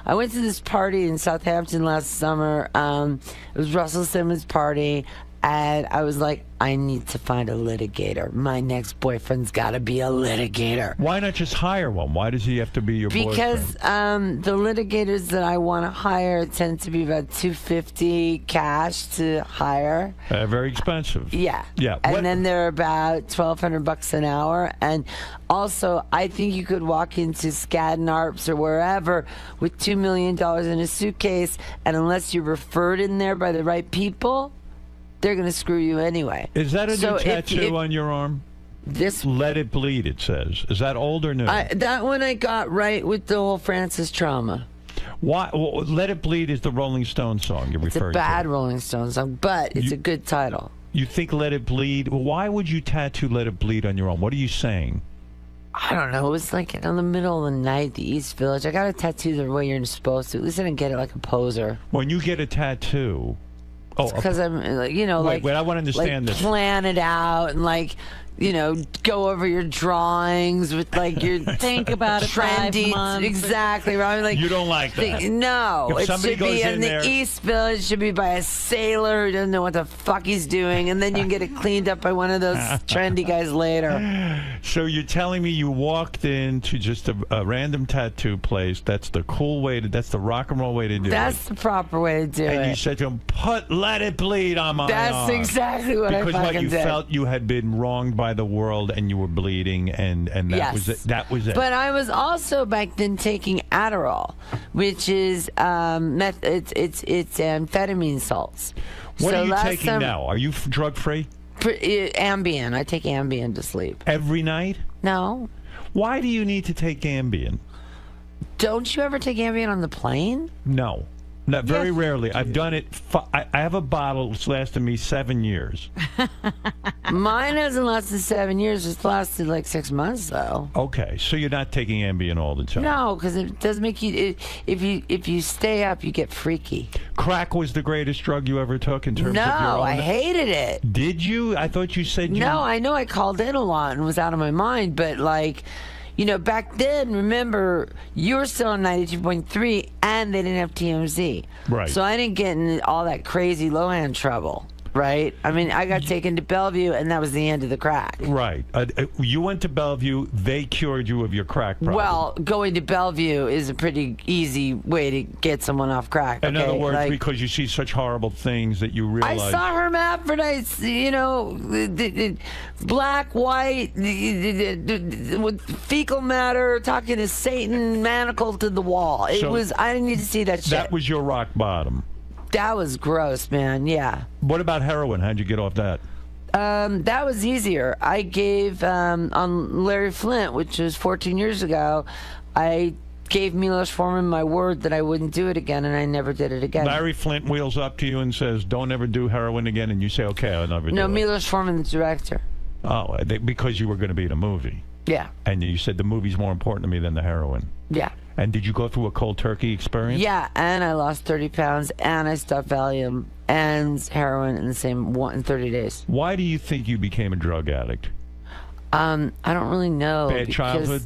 went to this party in Southampton last summer. It was Russell Simmons' party. And I was like, I need to find a litigator. My next boyfriend's got to be a litigator. Why not just hire one? Why does he have to be your boyfriend? Because the litigators that I want to hire tend to be about $250 cash to hire. Very expensive. Yeah. And then they're about $1,200 an hour. And also, I think you could walk into Skadden Arps or wherever with $2 million in a suitcase, and unless you're referred in there by the right people, they're going to screw you anyway. Is that a new tattoo on your arm? This Let It Bleed, it says. Is that old or new? That one I got right with the whole Francis trauma. Why? Well, Let It Bleed is the Rolling Stones song you're referring to. It's a bad Rolling Stones song, but it's a good title. You think Let It Bleed? Why would you tattoo Let It Bleed on your arm? What are you saying? I don't know. It was like in the middle of the night, the East Village. I got a tattoo the way you're supposed to. At least I didn't get it like a poser. When you get a tattoo... because I'm, like, you know, wait, I want to understand this. Plan it out and, like, you know, go over your drawings with, like, your think about it. trendy. 5 months. Exactly right. Like, you don't like that. No, if it should be in the East Village. Should be by a sailor who doesn't know what the fuck he's doing, and then you can get it cleaned up by one of those trendy guys later. So you're telling me you walked into just a random tattoo place? That's the cool way to. That's the rock and roll way to do it. That's the proper way to do it. And you said to him, Let It Bleed on my arm. That's exactly what I fucking did. Because you felt you had been wronged by the world and you were bleeding, and that was it. That was it. But I was also back then taking Adderall, which is it's amphetamine salts. What are you taking now? Are you drug free? Ambien. I take Ambien to sleep. Every night? No. Why do you need to take Ambien? Don't you ever take Ambien on the plane? No. No, very rarely. I've done it. I have a bottle that's lasted me 7 years. Mine hasn't lasted 7 years. It's lasted like 6 months, though. Okay, so you're not taking Ambien all the time. No, because it does make you. If you stay up, you get freaky. Crack was the greatest drug you ever took in terms of your No, own... I hated it. Did you? I thought you said you... No, I know I called in a lot and was out of my mind, but like, you know, back then, remember, you were still on 92.3 and they didn't have TMZ. Right. So I didn't get in all that crazy low-end trouble, right? I mean, I got taken to Bellevue and that was the end of the crack. Right. You went to Bellevue. They cured you of your crack problem. Well, going to Bellevue is a pretty easy way to get someone off crack. In other words, like, because you see such horrible things that you realize... I saw hermaphrodites, you know, black, white, with fecal matter, talking to Satan, manacled to the wall. I didn't need to see that shit. That was your rock bottom. That was gross, man, yeah. What about heroin? How'd you get off that? That was easier. I gave, on Larry Flint, which was 14 years ago, I gave Milos Forman my word that I wouldn't do it again, and I never did it again. Larry Flint wheels up to you and says, don't ever do heroin again, and you say, okay, I'll never do it. No, Milos Forman, the director. Oh, because you were going to be in a movie. Yeah. And you said the movie's more important to me than the heroin. Yeah. And did you go through a cold turkey experience? Yeah, and I lost 30 pounds, and I stopped Valium and heroin in in 30 days. Why do you think you became a drug addict? I don't really know. Bad childhood?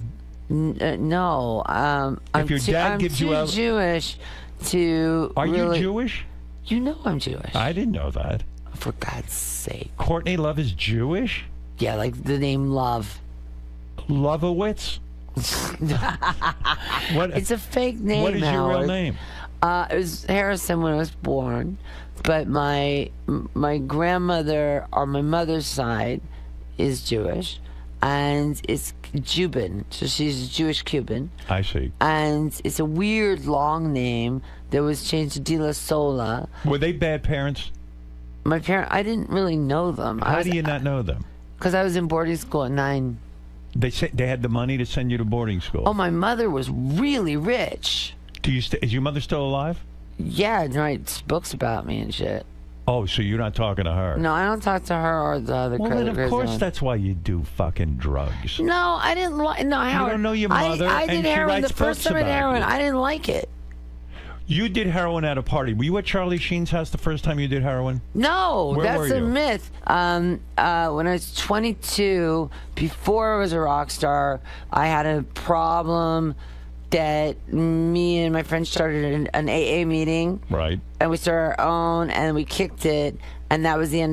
No. I'm too Jewish to. Are you Jewish? You know I'm Jewish. I didn't know that. For God's sake. Courtney Love is Jewish? Yeah, like the name Love. Lovowitz? It's a fake name. What is your real name? It was Harrison when I was born, but my grandmother on my mother's side is Jewish, and it's Cuban, so she's a Jewish Cuban. I see. And it's a weird long name that was changed to De La Sola. Were they bad parents? My parents, I didn't really know them. How do you not know them? Because I was in boarding school at 9. They had the money to send you to boarding school. Oh, my mother was really rich. Is your mother still alive? Yeah, and writes books about me and shit. Oh, so you're not talking to her? No, I don't talk to her or the other. Well, then of course that's why you do fucking drugs. No, I didn't like. No, Howard. You don't know your mother. I did heroin the first time I did heroin. I didn't like it. You did heroin at a party. Were you at Charlie Sheen's house the first time you did heroin? No, that's a myth. When I was 22, before I was a rock star, I had a problem that me and my friends started an AA meeting. Right. And we started our own, and we kicked it, and that was the end of